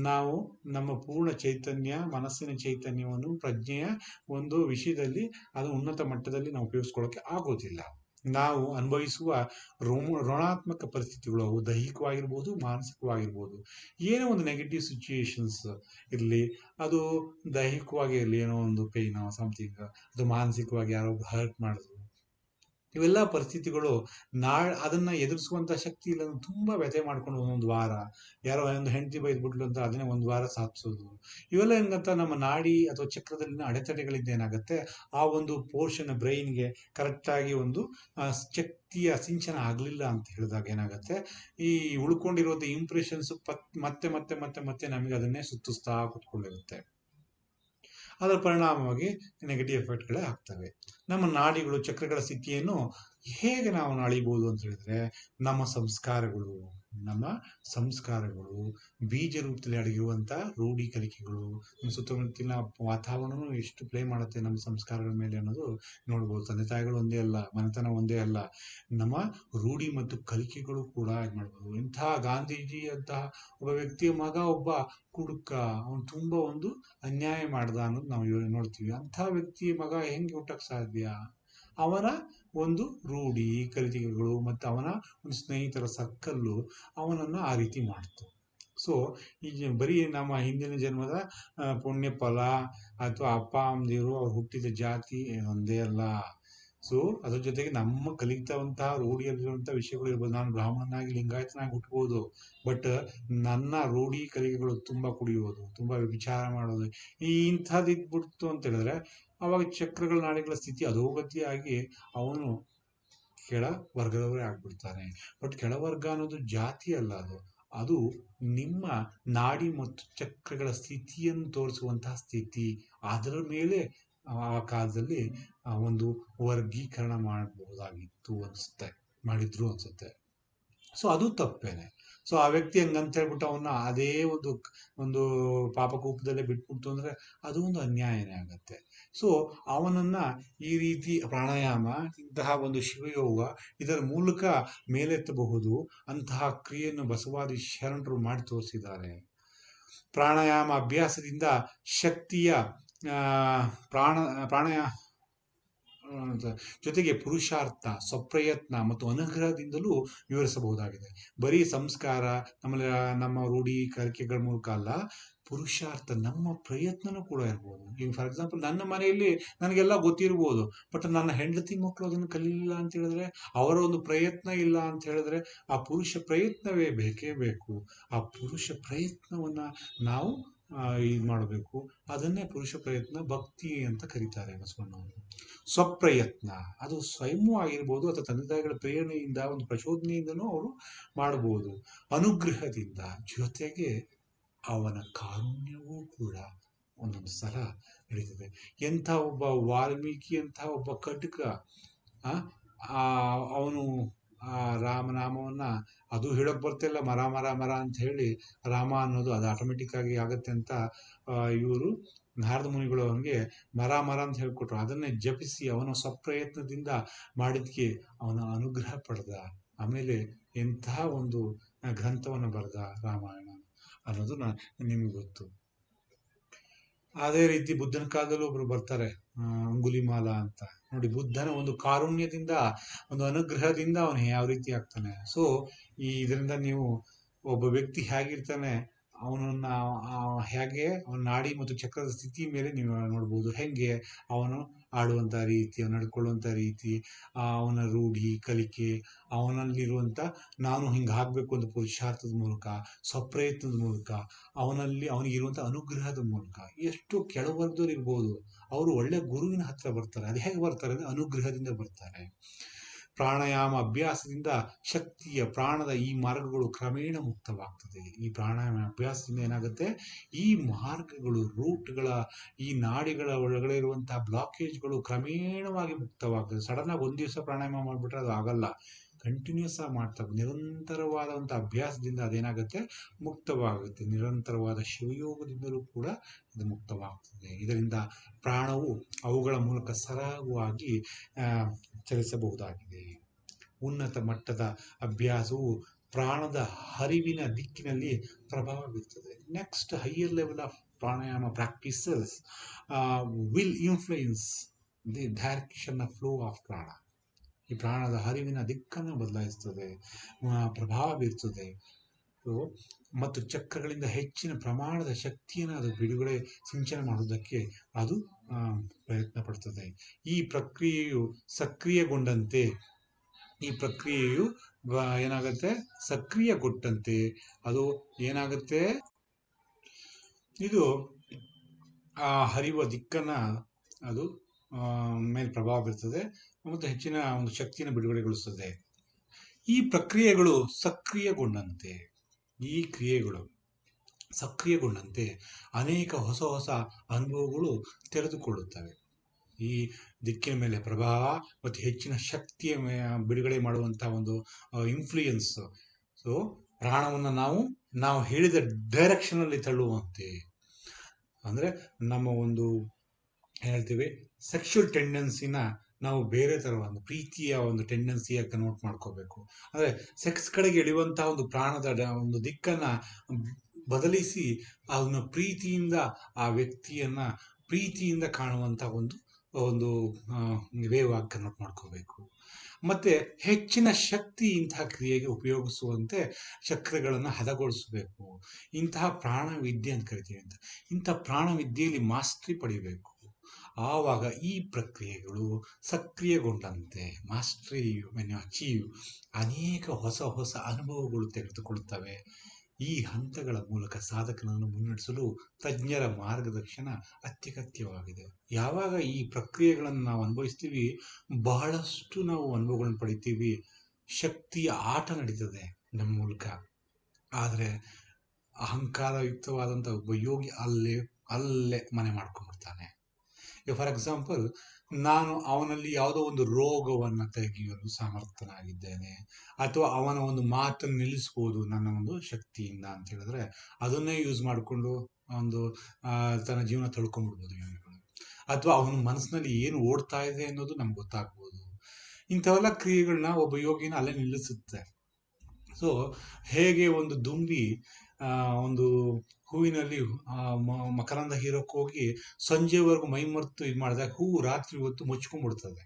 ನಾವು ನಮ್ಮ ಪೂರ್ಣ ಚೈತನ್ಯ, ಮನಸ್ಸಿನ ಚೈತನ್ಯವನ್ನು, ಪ್ರಜ್ಞೆಯ ಒಂದು ವಿಷಯದಲ್ಲಿ ಅದು ಉನ್ನತ ಮಟ್ಟದಲ್ಲಿ ನಾವು ಉಪಯೋಗಿಸ್ಕೊಳ್ಳೋಕೆ ಆಗೋದಿಲ್ಲ. ನಾವು ಅನುಭವಿಸುವ ಋಣಾತ್ಮಕ ಪರಿಸ್ಥಿತಿಗಳು, ಅವು ದೈಹಿಕವಾಗಿರ್ಬೋದು, ಮಾನಸಿಕವಾಗಿರ್ಬೋದು. ಏನೋ ಒಂದು ನೆಗೆಟಿವ್ ಸಿಚುಯೇಷನ್ಸ್ ಇರಲಿ, ಅದು ದೈಹಿಕವಾಗಿ ಇರಲಿ, ಏನೋ ಒಂದು ಪೇಯ್ನೋ ಸಮಥಿಂಗ್, ಅದು ಮಾನಸಿಕವಾಗಿ ಯಾರೋ ಹರ್ಟ್ ಮಾಡಿದ್ರು, ಇವೆಲ್ಲ ಪರಿಸ್ಥಿತಿಗಳು ಅದನ್ನ ಎದುರಿಸುವಂತ ಶಕ್ತಿ ಇಲ್ಲ, ತುಂಬಾ ವ್ಯಥೆ ಮಾಡ್ಕೊಂಡು ಒಂದೊಂದು ವಾರ, ಯಾರೋ ಒಂದು ಹೆಂಡತಿ ಬೈದ್ಬಿಟ್ಲು ಅಂತ ಅದನ್ನೇ ಒಂದು ವಾರ ಸಾಧಿಸೋದು, ಇವೆಲ್ಲ ಹೆಂಗಂತ ನಮ್ಮ ನಾಡಿ ಅಥವಾ ಚಕ್ರದಲ್ಲಿನ ಅಡೆತಡೆಗಳಿಂದ ಏನಾಗುತ್ತೆ, ಆ ಒಂದು ಪೋರ್ಷನ್ ಬ್ರೈನ್ಗೆ ಕರೆಕ್ಟಾಗಿ ಒಂದು ಶಕ್ತಿಯ ಸಿಂಚನ ಆಗಲಿಲ್ಲ ಅಂತ ಹೇಳಿದಾಗ ಏನಾಗುತ್ತೆ, ಈ ಉಳ್ಕೊಂಡಿರುವಂಥ ಇಂಪ್ರೆಷನ್ಸ್ ಮತ್ತೆ ಮತ್ತೆ ಮತ್ತೆ ಮತ್ತೆ ನಮಗೆ ಅದನ್ನೇ ಸುತ್ತಿಸ್ತಾ ಕೂತ್ಕೊಂಡಿರುತ್ತೆ. ಅದರ ಪರಿಣಾಮವಾಗಿ ನೆಗೆಟಿವ್ ಎಫೆಕ್ಟ್ಗಳೇ ಆಗ್ತವೆ. ನಮ್ಮ ನಾಡಿಗಳು, ಚಕ್ರಗಳ ಸ್ಥಿತಿಯನ್ನು ಹೇಗೆ ನಾವು ಅಳಿಬಹುದು ಅಂತ ಹೇಳಿದ್ರೆ ನಮ್ಮ ಸಂಸ್ಕಾರಗಳು ಬೀಜ ರೂಪದಲ್ಲಿ ಅಡಗಿರುವಂಥ ರೂಢಿ ಕಲಿಕೆಗಳು, ನಮ್ಮ ಸುತ್ತಮುತ್ತಲಿನ ವಾತಾವರಣನೂ ಎಷ್ಟು ಪ್ಲೇ ಮಾಡುತ್ತೆ ನಮ್ಮ ಸಂಸ್ಕಾರಗಳ ಮೇಲೆ ಅನ್ನೋದು ನೋಡ್ಬೋದು. ತಂದೆ ತಾಯಿಗಳು ಒಂದೇ ಅಲ್ಲ, ಮನೆತನ ಒಂದೇ ಅಲ್ಲ, ನಮ್ಮ ರೂಢಿ ಮತ್ತು ಕಲಿಕೆಗಳು ಕೂಡ ಇದು ಮಾಡ್ಬೋದು. ಇಂತಹ ಗಾಂಧೀಜಿ ಅಂತಹ ಒಬ್ಬ ವ್ಯಕ್ತಿಯ ಮಗ ಒಬ್ಬ ಕುಡುಕ, ಅವನು ತುಂಬ ಒಂದು ಅನ್ಯಾಯ ಮಾಡ್ದ ಅನ್ನೋದು ನಾವು ನೋಡ್ತೀವಿ. ಅಂಥ ವ್ಯಕ್ತಿಯ ಮಗ ಹೆಂಗೆ ಹುಟ್ಟಕ್ಕೆ ಸಾಧ್ಯ? ಅವನ ಒಂದು ರೂಢಿ ಕಲಿಕೆಗಳು ಮತ್ತು ಅವನ ಒಂದು ಸ್ನೇಹಿತರ ಸರ್ಕಲ್ಲು ಅವನನ್ನು ಆ ರೀತಿ ಮಾಡ್ತು. ಸೊ ಈ ಬರೀ ನಮ್ಮ ಹಿಂದಿನ ಜನ್ಮದ ಪುಣ್ಯ ಫಲ ಅಥವಾ ಅಪ್ಪ ಅಮ್ಮದಿರು ಅವ್ರು ಹುಟ್ಟಿದ ಜಾತಿ ಒಂದೇ ಅಲ್ಲ. ಸೊ ಅದ್ರ ಜೊತೆಗೆ ನಮ್ಮ ಕಲಿತವಂತಹ ರೂಢಿಯಲ್ಲಿರುವಂಥ ವಿಷಯಗಳು ಇರ್ಬೋದು. ನಾನು ಬ್ರಾಹ್ಮಣನಾಗಿ ಲಿಂಗಾಯತನಾಗಿ ಹುಟ್ಬೋದು, ಬಟ್ ನನ್ನ ರೂಢಿ ಕಲಿಕೆಗಳು ತುಂಬ ಕುಡಿಯೋದು, ತುಂಬ ವಿಚಾರ ಮಾಡೋದು, ಇಂಥದ್ದು ಇದ್ಬಿಡ್ತು ಅಂತ ಹೇಳಿದ್ರೆ ಅವಾಗ ಚಕ್ರಗಳ ನಾಡಿಗಳ ಸ್ಥಿತಿ ಅಧೋಗತಿಯಾಗಿ ಅವನು ಕೆಳ ವರ್ಗದವರೇ ಆಗ್ಬಿಡ್ತಾನೆ. ಬಟ್ ಕೆಳವರ್ಗ ಅನ್ನೋದು ಜಾತಿ ಅಲ್ಲ, ಅದು ನಿಮ್ಮ ನಾಡಿ ಮತ್ತು ಚಕ್ರಗಳ ಸ್ಥಿತಿಯನ್ನು ತೋರಿಸುವಂತಹ ಸ್ಥಿತಿ. ಅದರ ಮೇಲೆ ಆ ಕಾಲದಲ್ಲಿ ಒಂದು ವರ್ಗೀಕರಣ ಮಾಡಬಹುದಾಗಿತ್ತು ಅನಿಸುತ್ತೆ, ಮಾಡಿದ್ರು ಅನ್ಸುತ್ತೆ. ಸೊ ಅದು ತಪ್ಪೇನೆ. ಸೊ ಆ ವ್ಯಕ್ತಿ ಹಂಗಂತ ಹೇಳ್ಬಿಟ್ಟು ಅವನ್ನ ಅದೇ ಒಂದು ಪಾಪಕೂಪದಲ್ಲೇ ಬಿಟ್ಬಿಡ್ತು ಅಂದ್ರೆ ಅದು ಒಂದು ಅನ್ಯಾಯನೇ ಆಗತ್ತೆ. ಸೊ ಅವನನ್ನ ಈ ರೀತಿ ಪ್ರಾಣಾಯಾಮ, ಇಂತಹ ಒಂದು ಶಿವಯೋಗ ಇದರ ಮೂಲಕ ಮೇಲೆತ್ತಬಹುದು ಅಂತಹ ಕ್ರಿಯೆಯನ್ನು ಬಸವಾದಿ ಶರಣರು ಮಾಡಿ ತೋರಿಸಿದ್ದಾರೆ. ಪ್ರಾಣಾಯಾಮ ಅಭ್ಯಾಸದಿಂದ ಶಕ್ತಿಯ ಪ್ರಾಣಾಯಾಮ ಜೊತೆಗೆ ಪುರುಷಾರ್ಥ, ಸ್ವಪ್ರಯತ್ನ ಮತ್ತು ಅನುಗ್ರಹದಿಂದಲೂ ವಿವರಿಸಬಹುದಾಗಿದೆ. ಬರೀ ಸಂಸ್ಕಾರ ನಮ್ಮ ರೂಢಿ ಕಲಿಕೆಗಳ ಮೂಲಕ ಅಲ್ಲ, ಪುರುಷಾರ್ಥ ನಮ್ಮ ಪ್ರಯತ್ನನೂ ಕೂಡ ಇರ್ಬೋದು. ಈಗ ಫಾರ್ ಎಕ್ಸಾಂಪಲ್ ನನ್ನ ಮನೆಯಲ್ಲಿ ನನಗೆಲ್ಲ ಗೊತ್ತಿರ್ಬೋದು, ಬಟ್ ನನ್ನ ಹೆಂಡತಿ ಮಕ್ಕಳು ಅದನ್ನು ಕಲೀಲಿಲ್ಲ ಅಂತ ಹೇಳಿದ್ರೆ, ಅವರ ಒಂದು ಪ್ರಯತ್ನ ಇಲ್ಲ ಅಂತ ಹೇಳಿದ್ರೆ ಆ ಪುರುಷ ಪ್ರಯತ್ನವೇ ಬೇಕೇ ಬೇಕು. ಆ ಪುರುಷ ಪ್ರಯತ್ನವನ್ನ ನಾವು ಇದು ಮಾಡಬೇಕು. ಅದನ್ನೇ ಪುರುಷ ಪ್ರಯತ್ನ ಭಕ್ತಿ ಅಂತ ಕರೀತಾರೆ ಬಸವಣ್ಣವರು. ಸ್ವಪ್ರಯತ್ನ ಅದು ಸ್ವಯಂ ಆಗಿರ್ಬೋದು ಅಥವಾ ತಂದೆ ತಾಯಿಗಳ ಪ್ರೇರಣೆಯಿಂದ ಒಂದು ಪ್ರಚೋದನೆಯಿಂದನೂ ಅವರು ಮಾಡಬಹುದು. ಅನುಗ್ರಹದಿಂದ ಜೊತೆಗೆ ಅವನ ಕಾರುಣ್ಯವೂ ಕೂಡ ಒಂದೊಂದು ಸಲ ನಡೀತದೆ. ಎಂಥ ಒಬ್ಬ ವಾಲ್ಮೀಕಿ ಅಂತ ಒಬ್ಬ ಖಡ್ಗ ಅವನು ಆ ರಾಮನಾಮವನ್ನ ಅದು ಹೇಳೋಕ್ ಬರ್ತಿಲ್ಲ, ಮರ ಮರ ಮರ ಅಂತ ಹೇಳಿ ರಾಮ ಅನ್ನೋದು ಅದು ಆಟೋಮೆಟಿಕ್ ಆಗಿ ಆಗತ್ತೆ ಅಂತ ಇವರು ನಾರದ ಮುನಿಗಳು ಅವನಿಗೆ ಮರ ಮರ ಅಂತ ಹೇಳ್ಕೊಟ್ರು. ಅದನ್ನೇ ಜಪಿಸಿ ಅವನ ಸ್ವಪ್ರಯತ್ನದಿಂದ ಮಾಡಿದ್ಕೆ ಅವನ ಅನುಗ್ರಹ ಪಡೆದ. ಆಮೇಲೆ ಎಂತಹ ಒಂದು ಗ್ರಂಥವನ್ನು ಬರೆದ ರಾಮಾಯಣ ಅನ್ನೋದು ನಿಮ್ಗೆ ಗೊತ್ತು. ಅದೇ ರೀತಿ ಬುದ್ಧನ ಕಾಲದಲ್ಲೂ ಒಬ್ರು ಬರ್ತಾರೆ, ಅಂಗುಲಿಮಾಲ ಅಂತ. ನೋಡಿ, ಬುದ್ಧನ ಒಂದು ಕಾರುಣ್ಯದಿಂದ, ಒಂದು ಅನುಗ್ರಹದಿಂದ ಅವನು ಯಾವ ರೀತಿ ಆಗ್ತಾನೆ. ಸೊ ಇದರಿಂದ ನೀವು ಒಬ್ಬ ವ್ಯಕ್ತಿ ಹೇಗಿರ್ತಾನೆ, ಅವನನ್ನ ಹೇಗೆ ಅವನ ನಾಡಿ ಮತ್ತು ಚಕ್ರದ ಸ್ಥಿತಿ ಮೇಲೆ ನೀವು ನೋಡ್ಬೋದು. ಹೆಂಗೆ ಅವನು ಆಡುವಂಥ ರೀತಿ, ಅವನು ನಡ್ಕೊಳ್ಳುವಂಥ ರೀತಿ, ಅವನ ರೂಢಿ ಕಲಿಕೆ, ಅವನಲ್ಲಿರುವಂಥ ನಾನು ಹಿಂಗೆ ಆಗಬೇಕು ಅಂತ ಪುರುಷಾರ್ಥದ ಮೂಲಕ, ಸ್ವಪ್ರಯತ್ನದ ಮೂಲಕ, ಅವನಿಗಿರುವಂಥ ಅನುಗ್ರಹದ ಮೂಲಕ. ಎಷ್ಟು ಕೆಳವರ್ಗದವ್ರು ಇರ್ಬೋದು, ಅವರು ಒಳ್ಳೆ ಗುರುವಿನ ಹತ್ರ ಬರ್ತಾರೆ. ಅದು ಹೇಗೆ ಬರ್ತಾರೆ ಅಂದರೆ ಅನುಗ್ರಹದಿಂದ ಬರ್ತಾರೆ. ಪ್ರಾಣಾಯಾಮ ಅಭ್ಯಾಸದಿಂದ ಶಕ್ತಿಯ ಪ್ರಾಣದ ಈ ಮಾರ್ಗಗಳು ಕ್ರಮೇಣ ಮುಕ್ತವಾಗ್ತದೆ. ಈ ಪ್ರಾಣಾಯಾಮ ಅಭ್ಯಾಸದಿಂದ ಏನಾಗುತ್ತೆ, ಈ ಮಾರ್ಗಗಳು, ರೂಟ್ಗಳ, ಈ ನಾಡಿಗಳ ಒಳಗಡೆ ಇರುವಂತಹ ಬ್ಲಾಕೇಜ್ಗಳು ಕ್ರಮೇಣವಾಗಿ ಮುಕ್ತವಾಗ್ತದೆ. ಸಡನ್ ಆಗಿ ಒಂದು ದಿವಸ ಪ್ರಾಣಾಯಾಮ ಮಾಡಿಬಿಟ್ರೆ ಅದು ಆಗಲ್ಲ. ಕಂಟಿನ್ಯೂಸ್ ಆಗಿ ಮಾಡ್ತಾ ನಿರಂತರವಾದಂಥ ಅಭ್ಯಾಸದಿಂದ ಅದೇನಾಗುತ್ತೆ, ಮುಕ್ತವಾಗುತ್ತೆ. ನಿರಂತರವಾದ ಶಿವಯೋಗದಿಂದಲೂ ಕೂಡ ಇದು ಮುಕ್ತವಾಗ್ತದೆ. ಇದರಿಂದ ಪ್ರಾಣವು ಅವುಗಳ ಮೂಲಕ ಸರಾಗವಾಗಿ ಚಲಿಸಬಹುದಾಗಿದೆ. ಉನ್ನತ ಮಟ್ಟದ ಅಭ್ಯಾಸವು ಪ್ರಾಣದ ಹರಿವಿನ ದಿಕ್ಕಿನಲ್ಲಿ ಪ್ರಭಾವ ಬೀರುತ್ತದೆ. Next higher level of pranayama practices will influence the direction of flow of ಪ್ರಾಣ. ಈ ಪ್ರಾಣದ ಹರಿವಿನ ದಿಕ್ಕನ್ನು ಬದಲಾಯಿಸ್ತದೆ, ಪ್ರಭಾವ ಬೀರ್ತದೆ. ಮತ್ತು ಚಕ್ರಗಳಿಂದ ಹೆಚ್ಚಿನ ಪ್ರಮಾಣದ ಶಕ್ತಿಯನ್ನು ಅದು ಬಿಡುಗಡೆ ಸಿಂಚನ ಮಾಡುವುದಕ್ಕೆ ಅದು ಪ್ರಯತ್ನ ಪಡ್ತದೆ. ಈ ಪ್ರಕ್ರಿಯೆಯು ಸಕ್ರಿಯಗೊಂಡಂತೆ ಏನಾಗುತ್ತೆ, ಸಕ್ರಿಯಗೊಂಡಂತೆ ಅದು ಏನಾಗುತ್ತೆ, ಇದು ಆ ಹರಿಯುವ ದಿಕ್ಕನ್ನ ಅದು ಮೇಲೆ ಪ್ರಭಾವ ಬೀರ್ತದೆ ಮತ್ತು ಹೆಚ್ಚಿನ ಒಂದು ಶಕ್ತಿಯನ್ನು ಬಿಡುಗಡೆಗೊಳಿಸ್ತದೆ. ಈ ಪ್ರಕ್ರಿಯೆಗಳು ಸಕ್ರಿಯಗೊಂಡಂತೆ ಅನೇಕ ಹೊಸ ಹೊಸ ಅನುಭವಗಳು ತೆರೆದುಕೊಳ್ಳುತ್ತವೆ. ಈ ದಿಕ್ಕಿನ ಮೇಲೆ ಪ್ರಭಾವ ಮತ್ತು ಹೆಚ್ಚಿನ ಶಕ್ತಿಯ ಬಿಡುಗಡೆ ಮಾಡುವಂಥ ಒಂದು ಇನ್ಫ್ಲೂಯೆನ್ಸ್. ಸೊ ಪ್ರಾಣವನ್ನು ನಾವು ಹೇಳಿದ ಡೈರೆಕ್ಷನಲ್ಲಿ ತಳ್ಳುವಂತೆ, ಅಂದರೆ ನಮ್ಮ ಒಂದು ಹೇಳ್ತೀವಿ ಸೆಕ್ಷುವಲ್ ಟೆಂಡೆನ್ಸಿನ ನಾವು ಬೇರೆ ಥರ ಒಂದು ಪ್ರೀತಿಯ ಒಂದು ಟೆಂಡೆನ್ಸಿಯಾಗಿ ಕನ್ವರ್ಟ್ ಮಾಡ್ಕೋಬೇಕು. ಅಂದರೆ ಸೆಕ್ಸ್ ಕಡೆಗೆ ಎಳೆಯುವಂತಹ ಒಂದು ಪ್ರಾಣದ ಒಂದು ದಿಕ್ಕನ್ನು ಬದಲಿಸಿ ಅದನ್ನು ಪ್ರೀತಿಯಿಂದ, ಆ ವ್ಯಕ್ತಿಯನ್ನು ಪ್ರೀತಿಯಿಂದ ಕಾಣುವಂಥ ಒಂದು ಒಂದು ವೇವ್ ಆಗಿ ಕನ್ವರ್ಟ್ ಮಾಡ್ಕೋಬೇಕು. ಮತ್ತೆ ಹೆಚ್ಚಿನ ಶಕ್ತಿ ಇಂತಹ ಕ್ರಿಯೆಗೆ ಉಪಯೋಗಿಸುವಂತೆ ಚಕ್ರಗಳನ್ನು ಹದಗೊಳಿಸಬೇಕು. ಇಂತಹ ಪ್ರಾಣವಿದ್ಯೆ ಅಂತ ಕರಿತೀವಿ. ಇಂತಹ ಪ್ರಾಣವಿದ್ಯೆಯಲ್ಲಿ ಮಾಸ್ಟ್ರಿ ಪಡಿಬೇಕು. ಆವಾಗ ಈ ಪ್ರಕ್ರಿಯೆಗಳು ಸಕ್ರಿಯಗೊಂಡಂತೆ ಮಾಸ್ಟ್ರಿ ವೆನ್ ಅಚೀವ್ ಅನೇಕ ಹೊಸ ಹೊಸ ಅನುಭವಗಳು ತೆಗೆದುಕೊಳ್ಳುತ್ತವೆ. ಈ ಹಂತಗಳ ಮೂಲಕ ಸಾಧಕನನ್ನು ಮುನ್ನಡೆಸಲು ತಜ್ಞರ ಮಾರ್ಗದರ್ಶನ ಅತ್ಯಗತ್ಯವಾಗಿದೆ. ಯಾವಾಗ ಈ ಪ್ರಕ್ರಿಯೆಗಳನ್ನು ನಾವು ಅನುಭವಿಸ್ತೀವಿ, ಬಹಳಷ್ಟು ನಾವು ಅನುಭವಗಳನ್ನು ಪಡಿತೀವಿ. ಶಕ್ತಿಯ ಆಟ ನಡೀತದೆ ನಮ್ಮ ಮೂಲಕ. ಆದರೆ ಅಹಂಕಾರಯುಕ್ತವಾದಂಥ ಒಬ್ಬ ಯೋಗಿ ಅಲ್ಲೇ ಮನೆ ಮಾಡ್ಕೊಂಡ್ಬಿಡ್ತಾನೆ. ಫಾರ್ ಎಕ್ಸಾಂಪಲ್, ನಾನು ಅವನಲ್ಲಿ ಯಾವುದೋ ಒಂದು ರೋಗವನ್ನು ತೆಗೆಯಲು ಸಮರ್ಥನಾಗಿದ್ದೇನೆ, ಅಥವಾ ಅವನ ಒಂದು ಮಾತನ್ನು ನಿಲ್ಲಿಸ್ಬೋದು ನನ್ನ ಒಂದು ಶಕ್ತಿಯಿಂದ ಅಂತ ಹೇಳಿದ್ರೆ, ಅದನ್ನೇ ಯೂಸ್ ಮಾಡಿಕೊಂಡು ಒಂದು ತನ್ನ ಜೀವನ ತಳ್ಕೊಂಡ್ಬಿಡ್ಬೋದು ಯೋಗಿಗಳು. ಅಥವಾ ಅವನ ಮನಸ್ಸಿನಲ್ಲಿ ಏನು ಓಡ್ತಾ ಇದೆ ಅನ್ನೋದು ನಮ್ಗೆ ಗೊತ್ತಾಗ್ಬೋದು. ಇಂಥವೆಲ್ಲ ಕ್ರಿಯೆಗಳನ್ನ ಒಬ್ಬ ಯೋಗಿನ ಅಲ್ಲೇ ನಿಲ್ಲಿಸುತ್ತೆ. ಸೊ ಹೇಗೆ ಒಂದು ದುಂಬಿ ಒಂದು ಹೂವಿನಲ್ಲಿ ಮಕರಂದ ಹೀರೋಕ್ಕೆ ಹೋಗಿ ಸಂಜೆವರೆಗೂ ಮೈ ಮರೆತು ಇದು ಮಾಡಿದಾಗ ಹೂವು ರಾತ್ರಿ ಹೊತ್ತು ಮುಚ್ಕೊಂಡ್ಬಿಡ್ತದೆ.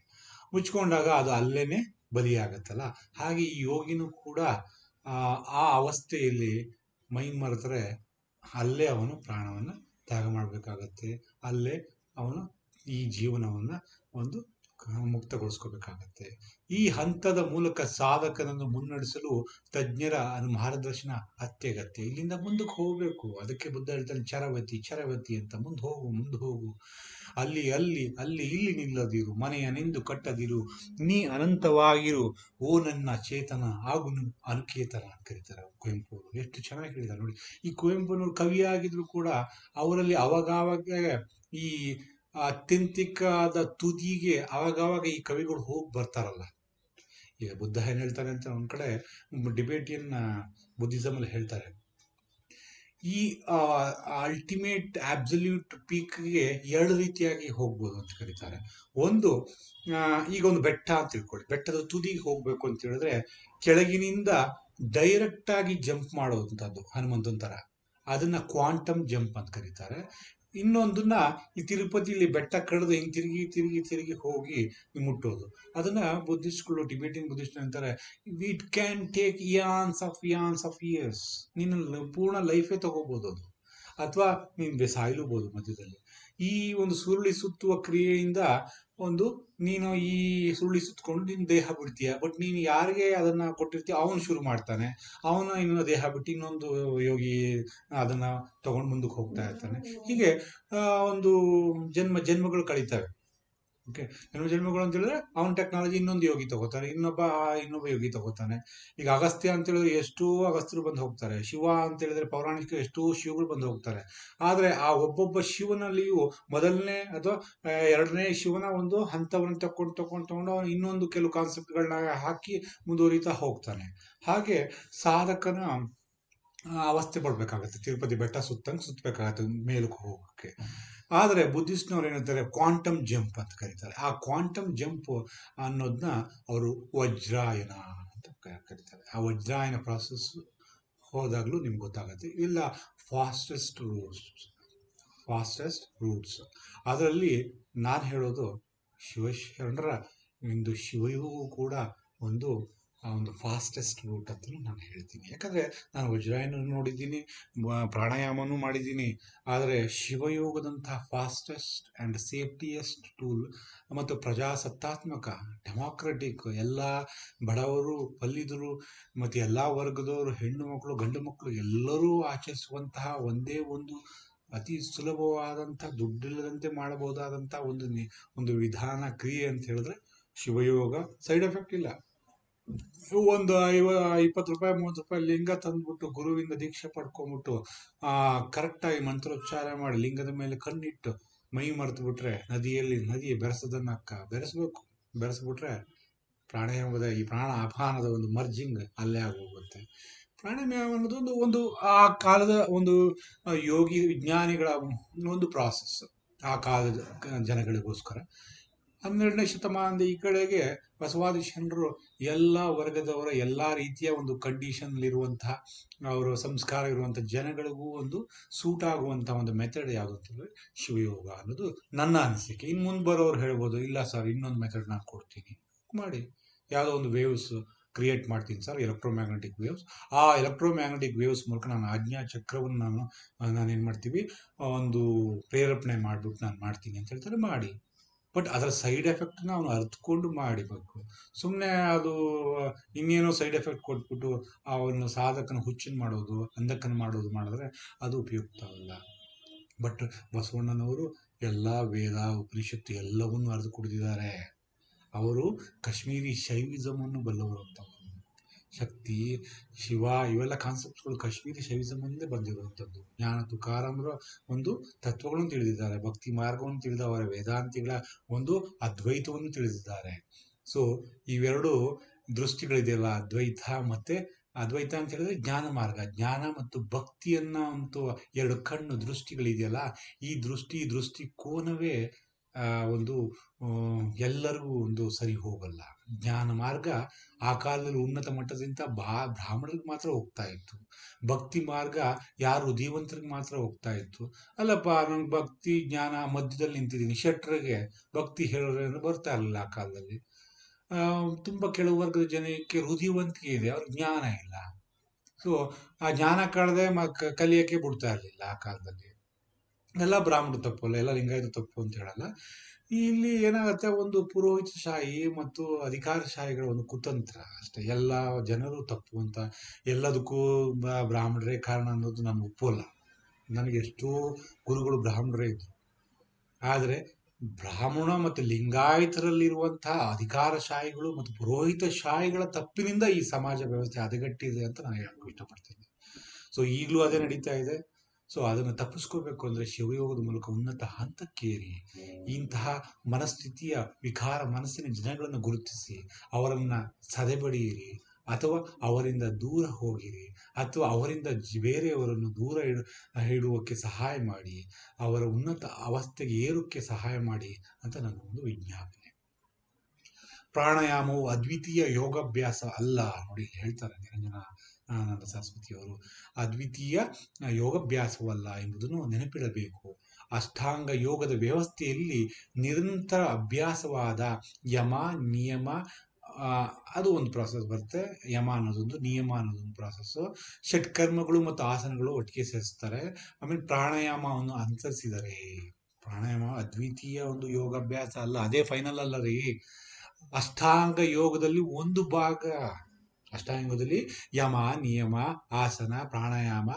ಮುಚ್ಕೊಂಡಾಗ ಅದು ಅಲ್ಲೇನೆ ಬಲಿಯಾಗತ್ತಲ್ಲ. ಹಾಗೆ ಈ ಯೋಗಿನೂ ಕೂಡ ಆ ಅವಸ್ಥೆಯಲ್ಲಿ ಮೈ ಮರೆತರೆ ಅಲ್ಲೇ ಅವನು ಪ್ರಾಣವನ್ನು ತ್ಯಾಗ ಮಾಡಬೇಕಾಗತ್ತೆ. ಅಲ್ಲೇ ಅವನು ಈ ಜೀವನವನ್ನು ಒಂದು ಮುಕ್ತಗೊಳಿಸ್ಕೋಬೇಕಾಗತ್ತೆ. ಈ ಹಂತದ ಮೂಲಕ ಸಾಧಕನನ್ನು ಮುನ್ನಡೆಸಲು ತಜ್ಞರ ಮಾರ್ಗದರ್ಶನ ಅತ್ಯಗತ್ಯ. ಇಲ್ಲಿಂದ ಮುಂದಕ್ಕೆ ಹೋಗಬೇಕು. ಅದಕ್ಕೆ ಬುದ್ಧ ಹೇಳ್ತಾನೆ, ಚರವತಿ ಅಂತ ಮುಂದೆ ಹೋಗು. ಅಲ್ಲಿ ಇಲ್ಲಿ ನಿಲ್ಲದಿರು, ಮನೆಯ ನಿಂದು ಕಟ್ಟದಿರು, ನೀ ಅನಂತವಾಗಿರು, ಓ ನನ್ನ ಚೇತನ ಹಾಗೂ ಅನುಕೇತನ ಅಂತ ಕರೀತಾರೆ ಕುವೆಂಪು ಅವರು. ಎಷ್ಟು ಚೆನ್ನಾಗಿ ಹೇಳಿದ್ದಾರೆ ನೋಡಿ. ಈ ಕುವೆಂಪುನವರು ಕವಿಯಾಗಿದ್ರು ಕೂಡ ಅವರಲ್ಲಿ ಅವಾಗವಾಗ ಈ ಅತ್ಯಂತಿಕಾದ ತುದಿಗೆ ಅವಾಗವಾಗ ಈ ಕವಿಗಳು ಹೋಗಿ ಬರ್ತಾರಲ್ಲ. ಈಗ ಬುದ್ಧ ಏನ್ ಹೇಳ್ತಾರೆ ಅಂತ ಒಂದ್ ಕಡೆ ಡಿಬೇಟಿಯನ್ ಬುದ್ಧಿಸಮ್ ಅಲ್ಲಿ ಹೇಳ್ತಾರೆ, ಈ ಅಲ್ಟಿಮೇಟ್ ಅಬ್ಸಲ್ಯೂಟ್ ಪೀಕ್ಗೆ 2 ರೀತಿಯಾಗಿ ಹೋಗ್ಬೋದು ಅಂತ ಕರೀತಾರೆ. ಒಂದು, ಈಗ ಒಂದು ಬೆಟ್ಟ ಅಂತ ತಿಳ್ಕೊಳ್ಳಿ. ಬೆಟ್ಟದ ತುದಿಗೆ ಹೋಗ್ಬೇಕು ಅಂತ ಹೇಳಿದ್ರೆ ಕೆಳಗಿನಿಂದ ಡೈರೆಕ್ಟ್ ಆಗಿ ಜಂಪ್ ಮಾಡೋದಂಥದ್ದು ಹನುಮಂತನ ತರ, ಅದನ್ನ ಕ್ವಾಂಟಮ್ ಜಂಪ್ ಅಂತ ಕರೀತಾರೆ. ಇನ್ನೊಂದನ್ನ ಈ ತಿರುಪತಿಯಲ್ಲಿ ಬೆಟ್ಟ ಕಳೆದು ಹಿಂಗೆ ತಿರುಗಿ ಹೋಗಿ ಮುಟ್ಟೋದು, ಅದನ್ನ ಬುದ್ಧಿಸ್ಟ್ಗಳು, ಟಿಬೇಟಿಯನ್ ಬುದ್ಧಿಸ್ಟ್ ಅಂತಾರೆ, it can take eons of years. ನೀನು ಪೂರ್ಣ ಲೈಫೇ ತಗೋಬಹುದು ಅದು, ಅಥವಾ ನೀನು ಸಾಯ್ಲೂಬಹುದು ಮಧ್ಯದಲ್ಲಿ. ಈ ಒಂದು ಸುರುಳಿ ಸುತ್ತುವ ಕ್ರಿಯೆಯಿಂದ ನೀನು ಈ ಸುರುಳಿ ಸುತ್ತಕೊಂಡು ನಿನ್ನ ದೇಹ ಬಿಡ್ತೀಯ. ಬಟ್ ನೀನು ಯಾರಿಗೆ ಅದನ್ನ ಕೊಟ್ಟಿರ್ತೀಯ ಅವನು ಶುರು ಮಾಡ್ತಾನೆ, ಅವನು ಇನ್ನೊಂದು ದೇಹ ಬಿಟ್ಟು ಇನ್ನೊಂದು ಯೋಗಿ ಅದನ್ನ ತಗೊಂಡು ಮುಂದಕ್ಕೆ ಹೋಗ್ತಾ ಇರ್ತಾನೆ. ಹೀಗೆ ಒಂದು ಜನ್ಮಗಳು ಕಳೀತವೆ. ಓಕೆ, ಜನ್ಮಗಳು ಅಂತ ಹೇಳಿದ್ರೆ ಅವನ ಟೆಕ್ನಾಲಜಿ ಇನ್ನೊಂದು ಯೋಗಿ ತಗೋತಾನೆ, ಇನ್ನೊಬ್ಬ ಯೋಗಿ ತಗೋತಾನೆ. ಈಗ ಅಗಸ್ತ್ಯ ಅಂತ ಹೇಳಿದ್ರೆ ಎಷ್ಟೋ ಅಗಸ್ತ್ಯರು ಬಂದು ಹೋಗ್ತಾರೆ. ಶಿವ ಅಂತ ಹೇಳಿದ್ರೆ ಪೌರಾಣಿಕ ಎಷ್ಟೋ ಶಿವಗಳು ಬಂದು ಹೋಗ್ತಾರೆ. ಆದ್ರೆ ಆ ಒಬ್ಬೊಬ್ಬ ಶಿವನಲ್ಲಿಯೂ ಮೊದಲನೇ ಅಥವಾ 2ನೇ ಶಿವನ ಒಂದು ಹಂತವನ್ನು ತಕೊಂಡು ಅವನು ಇನ್ನೊಂದು ಕೆಲವು ಕಾನ್ಸೆಪ್ಟ್ಗಳನ್ನ ಹಾಕಿ ಮುಂದುವರಿತಾ ಹೋಗ್ತಾನೆ. ಹಾಗೆ ಸಾಧಕನ ಅವಸ್ಥೆ ಪಡ್ಬೇಕಾಗತ್ತೆ. ತಿರುಪತಿ ಬೆಟ್ಟ ಸುತ್ತಬೇಕಾಗತ್ತೆ ಮೇಲಕ್ಕೆ ಹೋಗೋಕ್ಕೆ. ಆದರೆ ಬುದ್ಧಿಸ್ಟ್ನವ್ರು ಏನಂತಾರೆ, ಕ್ವಾಂಟಮ್ ಜಂಪ್ ಅಂತ ಕರೀತಾರೆ. ಆ ಕ್ವಾಂಟಮ್ ಜಂಪ್ ಅನ್ನೋದನ್ನ ಅವರು ವಜ್ರಾಯನ ಅಂತ ಕರೀತಾರೆ. ಆ ವಜ್ರಾಯನ ಪ್ರಾಸೆಸ್ ಹೋದಾಗ್ಲೂ ನಿಮ್ಗೆ ಗೊತ್ತಾಗತ್ತೆ. ಇಲ್ಲ ಫಾಸ್ಟೆಸ್ಟ್ ರೂಟ್ಸ್. ಅದರಲ್ಲಿ ನಾನು ಹೇಳೋದು ಶಿವಶರಣರ ಒಂದು ಶಿವಯೋಗವು ಕೂಡ ಒಂದು ಫಾಸ್ಟೆಸ್ಟ್ ರೂಟ್ ಅಂತ ನಾನು ಹೇಳ್ತೀನಿ. ಯಾಕಂದ್ರೆ ನಾನು ವಜ್ರಾಯನ ನೋಡಿದ್ದೀನಿ, ಪ್ರಾಣಾಯಾಮನೂ ಮಾಡಿದ್ದೀನಿ. ಆದರೆ ಶಿವಯೋಗದಂತಹ ಫಾಸ್ಟೆಸ್ಟ್ ಆ್ಯಂಡ್ ಸೇಫ್ಟಿಯೆಸ್ಟ್ ಟೂಲ್ ಮತ್ತು ಪ್ರಜಾಸತ್ತಾತ್ಮಕ, ಡೆಮಾಕ್ರೆಟಿಕ್, ಎಲ್ಲ ಬಡವರು, ಪಲ್ಲಿದರು ಮತ್ತು ಎಲ್ಲ ವರ್ಗದವರು, ಹೆಣ್ಣು ಮಕ್ಕಳು, ಗಂಡು ಮಕ್ಕಳು ಎಲ್ಲರೂ ಆಚರಿಸುವಂತಹ ಒಂದೇ ಒಂದು ಅತಿ ಸುಲಭವಾದಂಥ, ದುಡ್ಡಿಲ್ಲದಂತೆ ಮಾಡಬಹುದಾದಂಥ ಒಂದು ವಿಧಾನ, ಕ್ರಿಯೆ ಅಂತ ಹೇಳಿದ್ರೆ ಶಿವಯೋಗ. ಸೈಡ್ ಎಫೆಕ್ಟ್ ಇಲ್ಲ. ಒಂದು 20 ರೂಪಾಯಿ 30 ರೂಪಾಯಿ ಲಿಂಗ ತಂದ್ಬಿಟ್ಟು ಗುರುವಿಂದ ದೀಕ್ಷೆ ಪಡ್ಕೊಂಡ್ಬಿಟ್ಟು ಕರೆಕ್ಟಾಗಿ ಮಂತ್ರೋಚ್ಚಾರ ಮಾಡಿ ಲಿಂಗದ ಮೇಲೆ ಕಣ್ಣಿಟ್ಟು ಮೈ ಮರೆತು ಬಿಟ್ರೆ ನದಿ ಬೆರೆಸೋದನ್ನ ಬೆರೆಸ್ಬಿಟ್ರೆ ಪ್ರಾಣಾಯಾಮದ ಈ ಪ್ರಾಣ ಅಪಾನದ ಒಂದು ಮರ್ಜಿಂಗ್ ಅಲ್ಲೇ ಆಗೋಗುತ್ತೆ. ಪ್ರಾಣಾಯಾಮ ಅನ್ನೋದು ಒಂದು ಆ ಕಾಲದ ಒಂದು ಯೋಗಿ ವಿಜ್ಞಾನಿಗಳ ಒಂದು ಪ್ರಾಸೆಸ್, ಆ ಕಾಲದ ಜನಗಳಿಗೋಸ್ಕರ. 12ನೇ ಶತಮಾನದ ಈ ಕಡೆಗೆ ಬಸವಾದಿ ಶರಣರು ಎಲ್ಲ ವರ್ಗದವರ ಎಲ್ಲ ರೀತಿಯ ಒಂದು ಕಂಡೀಷನ್ಲಿರುವಂತಹ ಅವರ ಸಂಸ್ಕಾರ ಇರುವಂತಹ ಜನಗಳಿಗೂ ಒಂದು ಸೂಟ್ ಆಗುವಂತಹ ಒಂದು ಮೆಥಡ್ ಯಾವುದು ಅಂತಂದ್ರೆ ಶಿವಯೋಗ ಅನ್ನೋದು ನನ್ನ ಅನಿಸಿಕೆ. ಇನ್ನು ಮುಂದೆ ಬರೋರು ಹೇಳ್ಬೋದು, ಇಲ್ಲ ಸರ್ ಇನ್ನೊಂದು ಮೆಥಡ್ ನಾನು ಕೊಡ್ತೀನಿ, ಮಾಡಿ. ಯಾವುದೋ ಒಂದು ವೇವ್ಸ್ ಕ್ರಿಯೇಟ್ ಮಾಡ್ತೀನಿ ಸರ್, ಎಲೆಕ್ಟ್ರೋಮ್ಯಾಗ್ನೆಟಿಕ್ ವೇವ್ಸ್. ಆ ಎಲೆಕ್ಟ್ರೋಮ್ಯಾಗ್ನೆಟಿಕ್ ವೇವ್ಸ್ ಮೂಲಕ ನಾನು ಆಜ್ಞಾ ಚಕ್ರವನ್ನು ನಾನೇನು ಮಾಡ್ತೀವಿ, ಒಂದು ಪ್ರೇರೇಪಣೆ ಮಾಡಿಬಿಟ್ಟು ನಾನು ಮಾಡ್ತೀನಿ ಅಂತ ಹೇಳ್ತಾರೆ, ಮಾಡಿ. ಬಟ್ ಅದರ ಸೈಡ್ ಎಫೆಕ್ಟ್ನ ಅವನು ಅರ್ಥಕೊಂಡು ಮಾಡಬೇಕು. ಸುಮ್ಮನೆ ಅದು ಇನ್ನೇನೋ ಸೈಡ್ ಎಫೆಕ್ಟ್ ಕೊಟ್ಬಿಟ್ಟು ಅವನು ಸಾಧಕನ ಹುಚ್ಚನ್ ಮಾಡೋದು, ಅಂಧಕನ ಮಾಡೋದು ಮಾಡಿದ್ರೆ ಅದು ಉಪಯುಕ್ತ ಅಲ್ಲ. ಬಟ್ ಬಸವಣ್ಣನವರು ಎಲ್ಲ ವೇದ ಉಪನಿಷತ್ತು ಎಲ್ಲವನ್ನೂ ಅರಿದು ಕುಡಿದಿದ್ದಾರೆ. ಅವರು ಕಾಶ್ಮೀರಿ ಶೈವಿಸಮ್ ಅನ್ನು ಬಲ್ಲವರು ಅಂತ. ಶಕ್ತಿ, ಶಿವ, ಇವೆಲ್ಲ ಕಾನ್ಸೆಪ್ಟ್ಸ್ಗಳು ಕಾಶ್ಮೀರಿ ಶೈವಿಸಮ್ ಅಂದೇ ಬಂದಿರುವಂಥದ್ದು. ಜ್ಞಾನ ತುಕಾರಾಮರ ಒಂದು ತತ್ವಗಳನ್ನು ತಿಳಿದಿದ್ದಾರೆ, ಭಕ್ತಿ ಮಾರ್ಗವನ್ನು ತಿಳಿದವರ, ವೇದಾಂತಿಗಳ ಒಂದು ಅದ್ವೈತವನ್ನು ತಿಳಿದಿದ್ದಾರೆ. ಸೊ ಇವೆರಡು ದೃಷ್ಟಿಗಳಿದೆಯಲ್ಲ, ಅದ್ವೈತ ಅಂತ ಹೇಳಿದ್ರೆ ಜ್ಞಾನ ಮಾರ್ಗ, ಜ್ಞಾನ ಮತ್ತು ಭಕ್ತಿಯನ್ನ ಒಂದು ಎರಡು ಕಣ್ಣು ದೃಷ್ಟಿಗಳಿದೆಯಲ್ಲ, ಈ ದೃಷ್ಟಿಕೋನವೇ ಒಂದು ಎಲ್ಲರಿಗೂ ಒಂದು ಸರಿ ಹೋಗಲ್ಲ. ಜ್ಞಾನ ಮಾರ್ಗ ಆ ಕಾಲದಲ್ಲಿ ಉನ್ನತ ಮಟ್ಟದಿಂದ ಬ್ರಾಹ್ಮಣರಿಗೆ ಮಾತ್ರ ಹೋಗ್ತಾ ಇತ್ತು. ಭಕ್ತಿ ಮಾರ್ಗ ಯಾರು ಹೃದಯವಂತರಿಗೆ ಮಾತ್ರ ಹೋಗ್ತಾ ಇತ್ತು. ಅಲ್ಲಪ್ಪ ನಂಗೆ ಭಕ್ತಿ ಜ್ಞಾನ ಮಧ್ಯದಲ್ಲಿ ನಿಂತಿದ್ದೀನಿ, ಶೆಟ್ರಿಗೆ ಭಕ್ತಿ ಹೇಳೋರೇನು ಬರ್ತಾ ಇರಲಿಲ್ಲ ಆ ಕಾಲದಲ್ಲಿ. ತುಂಬ ಕೆಲವು ವರ್ಗದ ಜನಕ್ಕೆ ಹೃದಯವಂತಿಕೆ ಇದೆ, ಅವ್ರಿಗೆ ಜ್ಞಾನ ಇಲ್ಲ. ಸೊ ಆ ಜ್ಞಾನ ಕಳೆದೆ ಕಲಿಯೋಕ್ಕೆ ಬಿಡ್ತಾ ಇರಲಿಲ್ಲ ಆ ಕಾಲದಲ್ಲಿ. ಎಲ್ಲ ಬ್ರಾಹ್ಮಣರು ತಪ್ಪು ಅಲ್ಲ, ಎಲ್ಲ ಲಿಂಗಾಯತ ತಪ್ಪು ಅಂತ ಹೇಳಲ್ಲ. ಇಲ್ಲಿ ಏನಾಗುತ್ತೆ, ಒಂದು ಪುರೋಹಿತಶಾಹಿ ಮತ್ತು ಅಧಿಕಾರಶಾಹಿಗಳ ಒಂದು ಕುತಂತ್ರ ಅಷ್ಟೇ. ಎಲ್ಲ ಜನರು ತಪ್ಪು ಅಂತ, ಎಲ್ಲದಕ್ಕೂ ಬ್ರಾಹ್ಮಣರೇ ಕಾರಣ ಅನ್ನೋದು ನಾನು ಒಪ್ಪಲ್ಲ. ನನಗೆ ಎಷ್ಟೋ ಗುರುಗಳು ಬ್ರಾಹ್ಮಣರೇ ಇದ್ರು. ಆದರೆ ಬ್ರಾಹ್ಮಣ ಮತ್ತು ಲಿಂಗಾಯತರಲ್ಲಿರುವಂತಹ ಅಧಿಕಾರಶಾಹಿಗಳು ಮತ್ತು ಪುರೋಹಿತಶಾಹಿಗಳ ತಪ್ಪಿನಿಂದ ಈ ಸಮಾಜ ವ್ಯವಸ್ಥೆ ಹದಗೆಟ್ಟಿದೆ ಅಂತ ನಾನು ಹೇಳಕ್ಕೆ ಇಷ್ಟಪಡ್ತೀನಿ. ಸೊ ಈಗಲೂ ಅದೇ ನಡೀತಾ ಇದೆ. ಸೊ ಅದನ್ನು ತಪ್ಪಿಸ್ಕೋಬೇಕು ಅಂದರೆ ಶಿವಯೋಗದ ಮೂಲಕ ಉನ್ನತ ಹಂತಕ್ಕೇರಿ ಇಂತಹ ಮನಸ್ಥಿತಿಯ ವಿಕಾರ ಮನಸ್ಸಿನ ಜನಗಳನ್ನು ಗುರುತಿಸಿ ಅವರನ್ನು ಸದೆಬಡಿಯಿರಿ, ಅಥವಾ ಅವರಿಂದ ದೂರ ಹೋಗಿರಿ, ಅಥವಾ ಅವರಿಂದ ಬೇರೆಯವರನ್ನು ದೂರ ಇಡುವಕ್ಕೆ ಸಹಾಯ ಮಾಡಿ, ಅವರ ಉನ್ನತ ಅವಸ್ಥೆಗೆ ಏರೋಕ್ಕೆ ಸಹಾಯ ಮಾಡಿ ಅಂತ ನನ್ನ ಒಂದು ವಿಜ್ಞಾಪನೆ. ಪ್ರಾಣಾಯಾಮವು ಅದ್ವಿತೀಯ ಯೋಗಾಭ್ಯಾಸ ಅಲ್ಲ. ನೋಡಿ ಹೇಳ್ತಾರೆ ನಿರಂಜನಾನಂದ ಸರಸ್ವತಿಯವರು, ಅದ್ವಿತೀಯ ಯೋಗಾಭ್ಯಾಸವಲ್ಲ ಎಂಬುದನ್ನು ನೆನಪಿಡಬೇಕು. ಅಷ್ಟಾಂಗ ಯೋಗದ ವ್ಯವಸ್ಥೆಯಲ್ಲಿ ನಿರಂತರ ಅಭ್ಯಾಸವಾದ ಯಮ ನಿಯಮ, ಅದು ಒಂದು ಪ್ರಾಸೆಸ್ ಬರುತ್ತೆ. ಯಮ ಅನ್ನೋದೊಂದು, ನಿಯಮ ಅನ್ನೋದೊಂದು ಪ್ರಾಸೆಸ್ಸು. ಷಟ್ಕರ್ಮಗಳು ಮತ್ತು ಆಸನಗಳು ಒಟ್ಟಿಗೆ ಸೇರಿಸ್ತಾರೆ. ಆಮೇಲೆ ಪ್ರಾಣಾಯಾಮವನ್ನು ಅನುಸರಿಸಿದರೆ, ಪ್ರಾಣಾಯಾಮ ಅದ್ವಿತೀಯ ಒಂದು ಯೋಗಾಭ್ಯಾಸ ಅಲ್ಲ, ಅದೇ ಫೈನಲ್ ಅಲ್ಲ ರೀ. ಅಷ್ಟಾಂಗ ಯೋಗದಲ್ಲಿ ಒಂದು ಭಾಗ. ಅಷ್ಟಾಂಗದಲ್ಲಿ ಯಮ ನಿಯಮ, ಆಸನ, ಪ್ರಾಣಾಯಾಮ,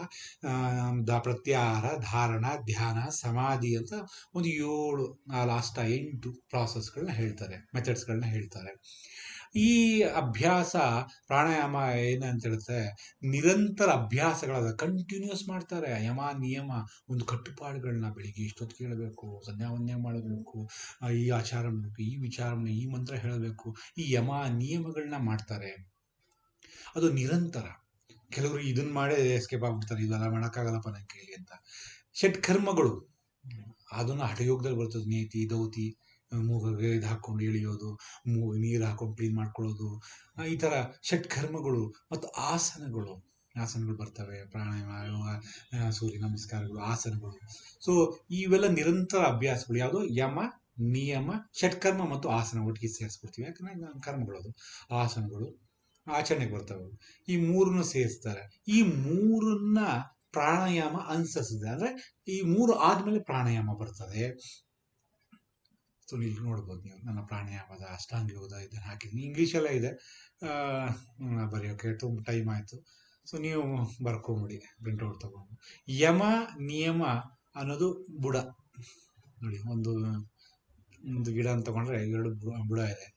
ಪ್ರತ್ಯಾಹಾರ, ಧಾರಣ, ಧ್ಯಾನ, ಸಮಾಧಿ ಅಂತ ಒಂದು 8 ಪ್ರಾಸೆಸ್ಗಳನ್ನ ಹೇಳ್ತಾರೆ, ಮೆಥಡ್ಸ್ಗಳನ್ನ ಹೇಳ್ತಾರೆ. ಈ ಅಭ್ಯಾಸ ಪ್ರಾಣಾಯಾಮ ಏನಂತ ಹೇಳುತ್ತೆ, ನಿರಂತರ ಅಭ್ಯಾಸಗಳಾದ ಕಂಟಿನ್ಯೂಸ್ ಮಾಡ್ತಾರೆ. ಯಮ ನಿಯಮ ಒಂದು ಕಟ್ಟುಪಾಡುಗಳನ್ನ, ಬೆಳಿಗ್ಗೆ ಇಷ್ಟೊತ್ತು ಕೇಳಬೇಕು, ಸಂಧ್ಯಾವಂದನೆ ಮಾಡಬೇಕು, ಈ ಆಚಾರ ಮಾಡಬೇಕು, ಈ ವಿಚಾರ, ಈ ಮಂತ್ರ ಹೇಳಬೇಕು, ಈ ಯಮ ನಿಯಮಗಳನ್ನ ಮಾಡ್ತಾರೆ. ಅದು ನಿರಂತರ. ಕೆಲವರು ಇದನ್ನ ಮಾಡೇ ಎಸ್ಕೇಪ್ ಆಗ್ಬಿಡ್ತಾರೆ, ಇದೆಲ್ಲ ಮಾಡೋಕ್ಕಾಗಲ್ಲಪ್ಪ ನನ್ನ ಕೈಲಿ ಅಂತ. ಷಟ್ಕರ್ಮಗಳು ಅದನ್ನು ಹಠಯೋಗದಲ್ಲಿ ಬರ್ತದೆ. ನೇತಿ, ದೌತಿ, ಮೂಗಿಗೆ ಇದು ಹಾಕ್ಕೊಂಡು ಎಳಿಯೋದು, ನೀರು ಹಾಕೊಂಡು ಕ್ಲೀನ್ ಮಾಡ್ಕೊಳ್ಳೋದು, ಈ ಥರ ಷಟ್ಕರ್ಮಗಳು ಮತ್ತು ಆಸನಗಳು ಬರ್ತವೆ. ಪ್ರಾಣಾಯಾಮ, ಯೋಗ, ಸೂರ್ಯ ನಮಸ್ಕಾರಗಳು, ಆಸನಗಳು. ಸೊ ಇವೆಲ್ಲ ನಿರಂತರ ಅಭ್ಯಾಸಗಳು. ಯಾವುದು? ಯಮ ನಿಯಮ, ಷಟ್ಕರ್ಮ ಮತ್ತು ಆಸನ ಒಟ್ಟಿಗೆ ಸೇರಿಸ್ಬಿಡ್ತೀವಿ, ಯಾಕಂದ್ರೆ ಕರ್ಮಗಳು, ಅದು ಆಸನಗಳು ಆಚರಣೆಗೆ ಬರ್ತವೆ. ಈ ಮೂರನ್ನು ಸೇರಿಸ್ತಾರೆ. ಈ ಮೂರನ್ನ ಪ್ರಾಣಾಯಾಮ ಅನುಸರಿಸಿದೆ ಅಂದರೆ ಈ 3 ಆದ್ಮೇಲೆ ಪ್ರಾಣಾಯಾಮ ಬರ್ತದೆ. ಸೊ ಇಲ್ಲಿ ನೋಡ್ಬೋದು ನೀವು, ನನ್ನ ಪ್ರಾಣಾಯಾಮದ ಅಷ್ಟಾಂಗ ಯೋಗದ ಇದನ್ನು ಹಾಕಿದ್ದೀನಿ. ಇಂಗ್ಲೀಷಲ್ಲೇ ಇದೆ, ಬರೆಯೋಕ್ಕೆ ತುಂಬ ಟೈಮ್ ಆಯಿತು. ಸೊ ನೀವು ಬರ್ಕೊಂಬಿಡಿ ಪ್ರಿಂಟ್ಔಟ್ ತಗೊಂಡು. ಯಮ ನಿಯಮ ಅನ್ನೋದು ಬುಡ. ನೋಡಿ, ಒಂದು ಗಿಡ ಅಂತ ತಗೊಂಡ್ರೆ 2 ಬುಡ ಇದೆ.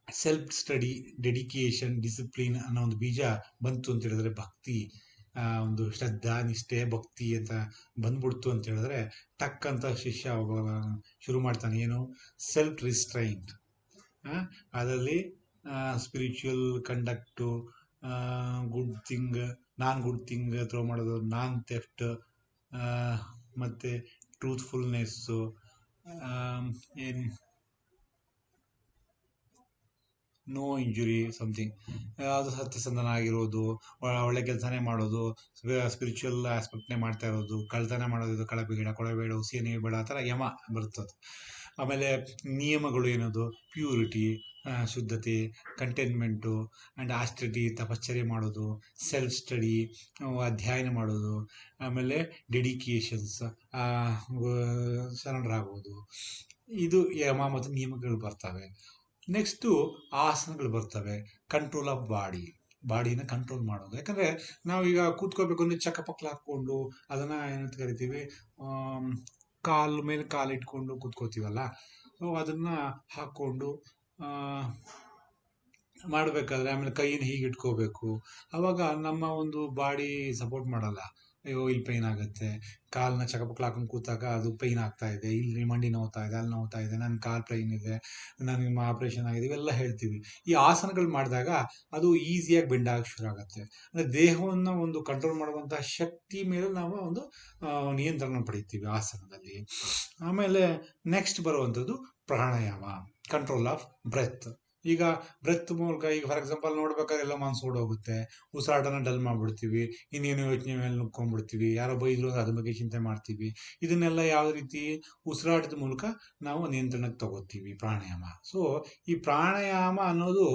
ಸೆಲ್ಫ್ ಸ್ಟಡಿ, ಡೆಡಿಕೇಶನ್, ಡಿಸಿಪ್ಲಿನ್ ಅನ್ನೋ ಒಂದು ಬೀಜ ಬಂತು ಅಂತ ಹೇಳಿದ್ರೆ, ಭಕ್ತಿ, ಒಂದು ಶ್ರದ್ಧಾ, ನಿಷ್ಠೆ, ಭಕ್ತಿ ಅಂತ ಬಂದ್ಬಿಡ್ತು ಅಂತ ಹೇಳಿದ್ರೆ, ಟಕ್ ಅಂತ ಶಿಷ್ಯ ಶುರು ಮಾಡ್ತಾನೆ. ಏನು? Self restraint. ಅದರಲ್ಲಿ ಸ್ಪಿರಿಚುವಲ್ ಕಂಡಕ್ಟು, ಗುಡ್ ಥಿಂಗ್, ನಾನ್ ಗುಡ್ ಥಿಂಗ್ ಥ್ರೋ ಮಾಡೋದು, ನಾನ್ ಥೆಫ್ಟ್, ಮತ್ತು ಟ್ರೂತ್ಫುಲ್ನೆಸ್ಸು, ಏನು ನೋ ಇಂಜುರಿ ಸಮಥಿಂಗ್, ಅದು ಸತ್ಯಸಂಧನ ಆಗಿರೋದು, ಒಳ್ಳೆ ಕೆಲಸನೇ ಮಾಡೋದು, ಸ್ಪಿರಿಚುವಲ್ ಆಸ್ಪೆಕ್ಟ್ನೇ ಮಾಡ್ತಾ ಇರೋದು, ಕಳ್ತನ ಮಾಡೋದು, ಕಳಪೆ ಕೊಡಬೇಡ, ಹುಸಿಯನೇ ಬೇಡ, ಆ ಥರ ಯಮ ಬರ್ತದೆ. ಆಮೇಲೆ ನಿಯಮಗಳು ಏನದು, ಪ್ಯೂರಿಟಿ, ಶುದ್ಧತೆ, ಕಂಟೈನ್ಮೆಂಟು ಆ್ಯಂಡ್ ಆಸ್ಟಿಟಿ, ತಪಶ್ಚರ್ಯ ಮಾಡೋದು, ಸೆಲ್ಫ್ ಸ್ಟಡಿ, ಅಧ್ಯಯನ ಮಾಡೋದು, ಆಮೇಲೆ ಡೆಡಿಕೇಶನ್ಸ್, ಸರೆಂಡರ್ ಆಗೋದು, ಇದು ಯಮ ಮತ್ತು ನಿಯಮಗಳು ಬರ್ತವೆ. ನೆಕ್ಸ್ಟು ಆಸನಗಳು ಬರ್ತವೆ. ಕಂಟ್ರೋಲ್ ಆಫ್ ಬಾಡಿನ ಕಂಟ್ರೋಲ್ ಮಾಡೋದು. ಯಾಕಂದರೆ ನಾವೀಗ ಕೂತ್ಕೋಬೇಕು ಅಂದರೆ ಚಕ್ಕಪಕ್ಕಲ ಹಾಕ್ಕೊಂಡು ಅದನ್ನು ಏನಂತ ಕರಿತೀವಿ, ಕಾಲು ಮೇಲೆ ಕಾಲು ಇಟ್ಕೊಂಡು ಕೂತ್ಕೋತೀವಲ್ಲ, ಸೊ ಅದನ್ನು ಹಾಕ್ಕೊಂಡು ಮಾಡಬೇಕಾದ್ರೆ ಆಮೇಲೆ ಕೈಯನ್ನು ಹೀಗೆ ಇಟ್ಕೋಬೇಕು. ಆವಾಗ ನಮ್ಮ ಒಂದು ಬಾಡಿ ಸಪೋರ್ಟ್ ಮಾಡಲ್ಲ. ಅಯ್ಯೋ ಇಲ್ಲಿ ಪೈನ್ ಆಗುತ್ತೆ, ಕಾಲನ್ನ ಚಕಪಕ್ಲ ಹಾಕೊಂಡು ಕೂತಾಗ ಅದು ಪೈನ್ ಆಗ್ತಾ ಇದೆ, ಇಲ್ಲಿ ಮಂಡಿ ನೋವ್ತಾ ಇದೆ, ಅಲ್ಲಿ ನೋವ್ತಾ ಇದೆ, ನನ್ನ ಕಾಲು ಪೈನ್ ಇದೆ, ನನಗೆ ಆಪ್ರೇಷನ್ ಆಗಿದೆ, ಇವೆಲ್ಲ ಹೇಳ್ತೀವಿ. ಈ ಆಸನಗಳು ಮಾಡಿದಾಗ ಅದು ಈಸಿಯಾಗಿ ಬೆಂಡ್ ಆಗಕ್ಕೆ ಶುರು ಆಗುತ್ತೆ. ಅಂದರೆ ದೇಹವನ್ನು ಒಂದು ಕಂಟ್ರೋಲ್ ಮಾಡುವಂತಹ ಶಕ್ತಿ ಮೇಲೆ ನಾವು ಒಂದು ನಿಯಂತ್ರಣ ಪಡಿತೀವಿ ಆಸನದಲ್ಲಿ. ಆಮೇಲೆ ನೆಕ್ಸ್ಟ್ ಬರುವಂಥದ್ದು ಪ್ರಾಣಾಯಾಮ, ಕಂಟ್ರೋಲ್ ಆಫ್ ಬ್ರೆತ್. ಈಗ ಬ್ರೆತ್ ಮೂಲಕ, ಈಗ ಫಾರ್ ಎಕ್ಸಾಂಪಲ್ ನೋಡ್ಬೇಕಾದ್ರೆ ಎಲ್ಲ ಮನಸ್ಸು ಓಡೋಗುತ್ತೆ, ಉಸಿರಾಟನ ಡಲ್ ಮಾಡ್ಬಿಡ್ತೀವಿ, ಇನ್ನೇನು ಯೋಚನೆ ಮೇಲೆ ನುಕ್ಕೊಂಡ್ಬಿಡ್ತೀವಿ, ಯಾರೋ ಬೈದ್ರು ಅದ್ರ ಬಗ್ಗೆ ಚಿಂತೆ ಮಾಡ್ತೀವಿ. ಇದನ್ನೆಲ್ಲ ಯಾವ ರೀತಿ ಉಸಿರಾಟದ ಮೂಲಕ ನಾವು ನಿಯಂತ್ರಣಕ್ಕೆ ತಗೋತೀವಿ, ಪ್ರಾಣಾಯಾಮ. ಸೊ ಈ ಪ್ರಾಣಾಯಾಮ ಅನ್ನೋದು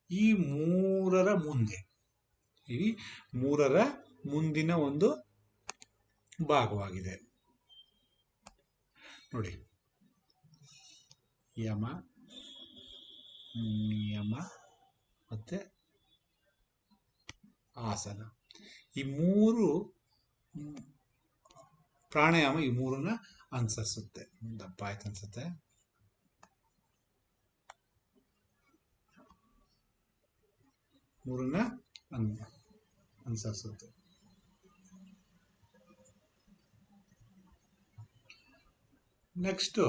ಈ ಮೂರರ ಮುಂದಿನ ಒಂದು ಭಾಗವಾಗಿದೆ ನೋಡಿ. ಯಮ, ನಿಯಮ ಮತ್ತು ಆಸನ, ಈ ಮೂರು ಪ್ರಾಣಾಯಾಮ ಈ ಮೂರನ್ನ ಅನುಸರಿಸುತ್ತೆ. ದಪ್ಪ ಆಯ್ತು ಅನ್ಸುತ್ತೆ. ಮೂರನ್ನ ಅನುಸರಿಸುತ್ತೆ. ನೆಕ್ಸ್ಟು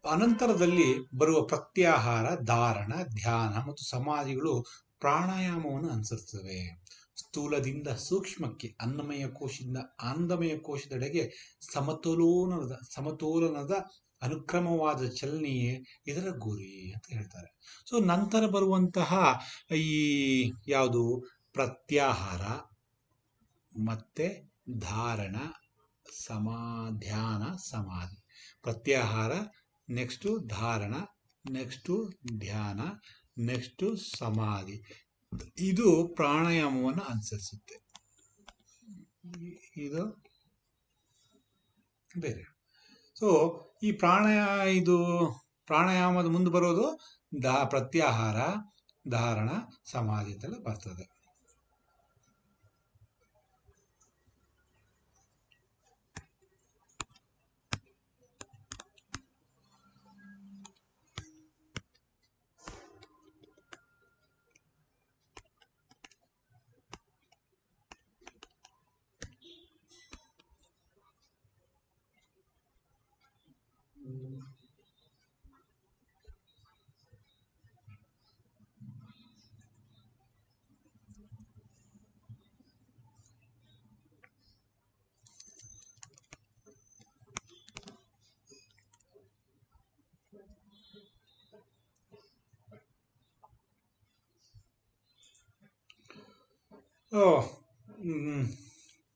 ಅನಂತರದಲ್ಲಿ ಬರುವ ಪ್ರತ್ಯಾಹಾರ, ಧಾರಣ, ಧ್ಯಾನ ಮತ್ತು ಸಮಾಧಿಗಳು ಪ್ರಾಣಾಯಾಮವನ್ನು ಅನುಸರಿಸುತ್ತವೆ. ಸ್ಥೂಲದಿಂದ ಸೂಕ್ಷ್ಮಕ್ಕೆ, ಅನ್ನಮಯ ಕೋಶದಿಂದ ಆನಂದಮಯ ಕೋಶದೆಡೆಗೆ ಸಮತೋಲನದ ಅನುಕ್ರಮವಾದ ಚಲನೆಯೇ ಇದರ ಗುರಿ ಅಂತ ಹೇಳ್ತಾರೆ. ಸೊ ನಂತರ ಬರುವಂತಹ ಈ ಯಾವುದು ಪ್ರತ್ಯಾಹಾರ ಮತ್ತೆ ಧಾರಣ, ಧ್ಯಾನ, ಸಮಾಧಿ. ಪ್ರತ್ಯಾಹಾರ, ನೆಕ್ಸ್ಟು ಧಾರಣ, ನೆಕ್ಸ್ಟು ಧ್ಯಾನ, ನೆಕ್ಸ್ಟು ಸಮಾಧಿ. ಇದು ಪ್ರಾಣಾಯಾಮವನ್ನು ಅನುಸರಿಸುತ್ತೆ. ಇದು ಬೇರೆ. ಸೊ ಈ ಪ್ರಾಣಾಯಾಮದ ಮುಂದೆ ಬರೋದು ಪ್ರತ್ಯಾಹಾರ, ಧಾರಣ, ಸಮಾಧಿ ಅಂತೆಲ್ಲ ಬರ್ತದೆ.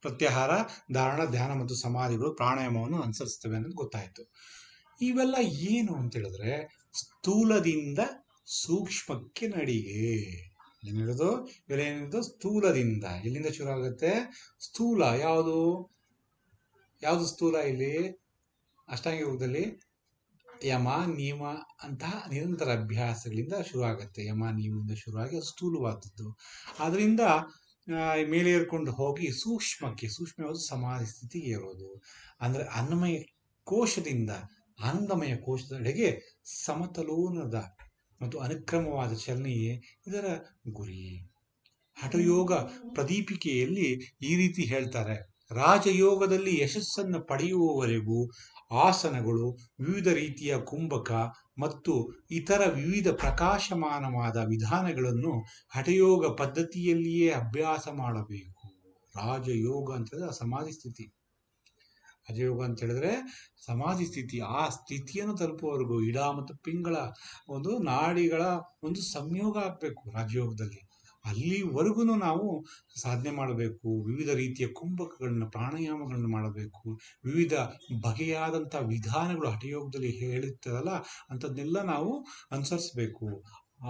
ಪ್ರತ್ಯಾಹಾರ, ಧಾರಣ, ಧ್ಯಾನ ಮತ್ತು ಸಮಾಧಿಗಳು ಪ್ರಾಣಾಯಾಮವನ್ನು ಅನುಸರಿಸ್ತವೆ ಅನ್ನೋದು ಗೊತ್ತಾಯಿತು. ಇವೆಲ್ಲ ಏನು ಅಂತ ಹೇಳಿದ್ರೆ, ಸ್ಥೂಲದಿಂದ ಸೂಕ್ಷ್ಮಕ್ಕೆ ನಡಿಗೆ. ಏನಿರೋದು ಇವೆಲ್ಲ ಏನಿರೋದು ಸ್ಥೂಲದಿಂದ. ಎಲ್ಲಿಂದ ಶುರು ಆಗುತ್ತೆ? ಸ್ಥೂಲ ಯಾವುದು ಸ್ಥೂಲ? ಇಲ್ಲಿ ಅಷ್ಟಾಂಗ ಯೋಗದಲ್ಲಿ ಯಮ, ನಿಯಮ ಅಂತಹ ನಿರಂತರ ಅಭ್ಯಾಸಗಳಿಂದ ಶುರು ಆಗುತ್ತೆ. ಯಮ, ನಿಯಮದಿಂದ ಶುರುವಾಗಿ ಅದು ಸ್ಥೂಲವಾದದ್ದು. ಅದರಿಂದ ಮೇಲೆ ಏರ್ಕೊಂಡು ಹೋಗಿ ಸೂಕ್ಷ್ಮವಾದ ಸಮಾಧಿ ಸ್ಥಿತಿಗೆ ಏರೋದು. ಅಂದರೆ ಅನ್ನಮಯ ಕೋಶದಿಂದ ಆನಂದಮಯ ಕೋಶದೆಡೆಗೆ ಸಮತೋಲನದ ಮತ್ತು ಅನುಕ್ರಮವಾದ ಚಲನೆಯೇ ಇದರ ಗುರಿ. ಹಠಯೋಗ ಪ್ರದೀಪಿಕೆಯಲ್ಲಿ ಈ ರೀತಿ ಹೇಳ್ತಾರೆ: ರಾಜಯೋಗದಲ್ಲಿ ಯಶಸ್ಸನ್ನು ಪಡೆಯುವವರೆಗೂ ಆಸನಗಳು, ವಿವಿಧ ರೀತಿಯ ಕುಂಭಕ ಮತ್ತು ಇತರ ವಿವಿಧ ಪ್ರಕಾಶಮಾನವಾದ ವಿಧಾನಗಳನ್ನು ಹಠಯೋಗ ಪದ್ಧತಿಯಲ್ಲಿಯೇ ಅಭ್ಯಾಸ ಮಾಡಬೇಕು. ರಾಜಯೋಗ ಅಂತಂದ್ರೆ ಸಮಾಧಿ ಸ್ಥಿತಿ. ರಾಜಯೋಗ ಅಂತ ಹೇಳಿದ್ರೆ ಸಮಾಧಿ ಸ್ಥಿತಿ. ಆ ಸ್ಥಿತಿಯನ್ನು ತಲುಪುವವರೆಗೂ ಇಡ ಮತ್ತು ಪಿಂಗಳ ಒಂದು ನಾಡಿಗಳ ಒಂದು ಸಂಯೋಗ ಆಗಬೇಕು ರಾಜಯೋಗದಲ್ಲಿ. ಅಲ್ಲಿವರೆಗೂ ನಾವು ಸಾಧನೆ ಮಾಡಬೇಕು. ವಿವಿಧ ರೀತಿಯ ಕುಂಭಕಗಳನ್ನ ಪ್ರಾಣಾಯಾಮಗಳನ್ನ ಮಾಡಬೇಕು. ವಿವಿಧ ಬಗೆಯಾದಂಥ ವಿಧಾನಗಳು ಹಠಯೋಗದಲ್ಲಿ ಹೇಳುತ್ತದಲ್ಲ, ಅಂಥದ್ದನ್ನೆಲ್ಲ ನಾವು ಅನುಸರಿಸಬೇಕು.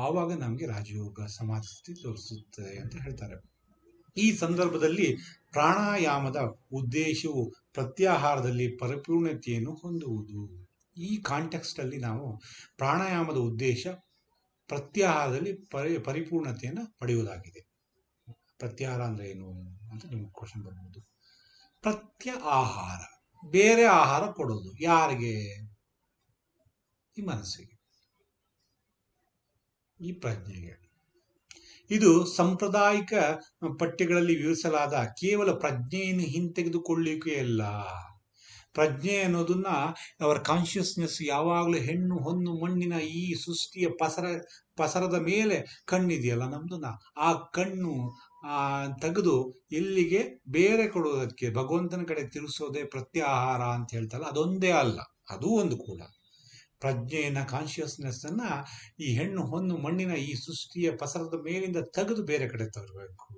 ಆವಾಗ ನಮಗೆ ರಾಜಯೋಗ ಸಮಾಧಿ ಸ್ಥಿತಿ ತೋರಿಸುತ್ತದೆ ಅಂತ ಹೇಳ್ತಾರೆ. ಈ ಸಂದರ್ಭದಲ್ಲಿ ಪ್ರಾಣಾಯಾಮದ ಉದ್ದೇಶವು ಪ್ರತ್ಯಾಹಾರದಲ್ಲಿ ಪರಿಪೂರ್ಣತೆಯನ್ನು ಹೊಂದುವುದು. ಈ ಕಾಂಟೆಕ್ಸ್ಟ್ ಅಲ್ಲಿ ನಾವು ಪ್ರಾಣಾಯಾಮದ ಉದ್ದೇಶ ಪ್ರತ್ಯಾಹಾರದಲ್ಲಿ ಪರಿಪೂರ್ಣತೆಯನ್ನು ಪಡೆಯುವುದಾಗಿದೆ. ಪ್ರತ್ಯಾಹಾರ ಅಂದ್ರೆ ಏನು ಅಂತ ನಿಮ್ಗೆ ಕ್ವಶನ್ ಬರ್ಬೋದು. ಪ್ರತ್ಯಾಹಾರ ಬೇರೆ ಆಹಾರ ಕೊಡೋದು. ಯಾರಿಗೆ? ಈ ಮನಸ್ಸಿಗೆ, ಈ ಪ್ರಜ್ಞೆಗೆ. ಇದು ಸಾಂಪ್ರದಾಯಿಕ ಪಠ್ಯಗಳಲ್ಲಿ ವಿವರಿಸಲಾದ ಕೇವಲ ಪ್ರಜ್ಞೆಯನ್ನು ಹಿಂತೆಗೆದುಕೊಳ್ಳಿಕೆಯಲ್ಲ. ಪ್ರಜ್ಞೆ ಅನ್ನೋದನ್ನ ಅವರ ಕಾನ್ಷಿಯಸ್ನೆಸ್ ಯಾವಾಗಲೂ ಹೆಣ್ಣು ಹೊನ್ನು ಮಣ್ಣಿನ ಈ ಸೃಷ್ಟಿಯ ಪಸರದ ಮೇಲೆ ಕಣ್ಣಿದೆಯಲ್ಲ ನಮ್ದನ್ನ, ಆ ಕಣ್ಣು ತೆಗೆದು ಎಲ್ಲಿಗೆ ಬೇರೆ ಕೊಡುವುದಕ್ಕೆ ಭಗವಂತನ ಕಡೆ ತಿರುಗಿಸೋದೇ ಪ್ರತ್ಯಾಹಾರ ಅಂತ ಹೇಳ್ತಲ್ಲ, ಅದೊಂದೇ ಅಲ್ಲ, ಅದೂ ಒಂದು ಕೂಡ. ಪ್ರಜ್ಞೆಯನ್ನ ಕಾನ್ಷಿಯಸ್ನೆಸ್ ಅನ್ನ ಈ ಹೆಣ್ಣು ಹೊನ್ನು ಮಣ್ಣಿನ ಈ ಸೃಷ್ಟಿಯ ಪಸರದ ಮೇಲಿಂದ ತೆಗೆದು ಬೇರೆ ಕಡೆ ತರಬೇಕು.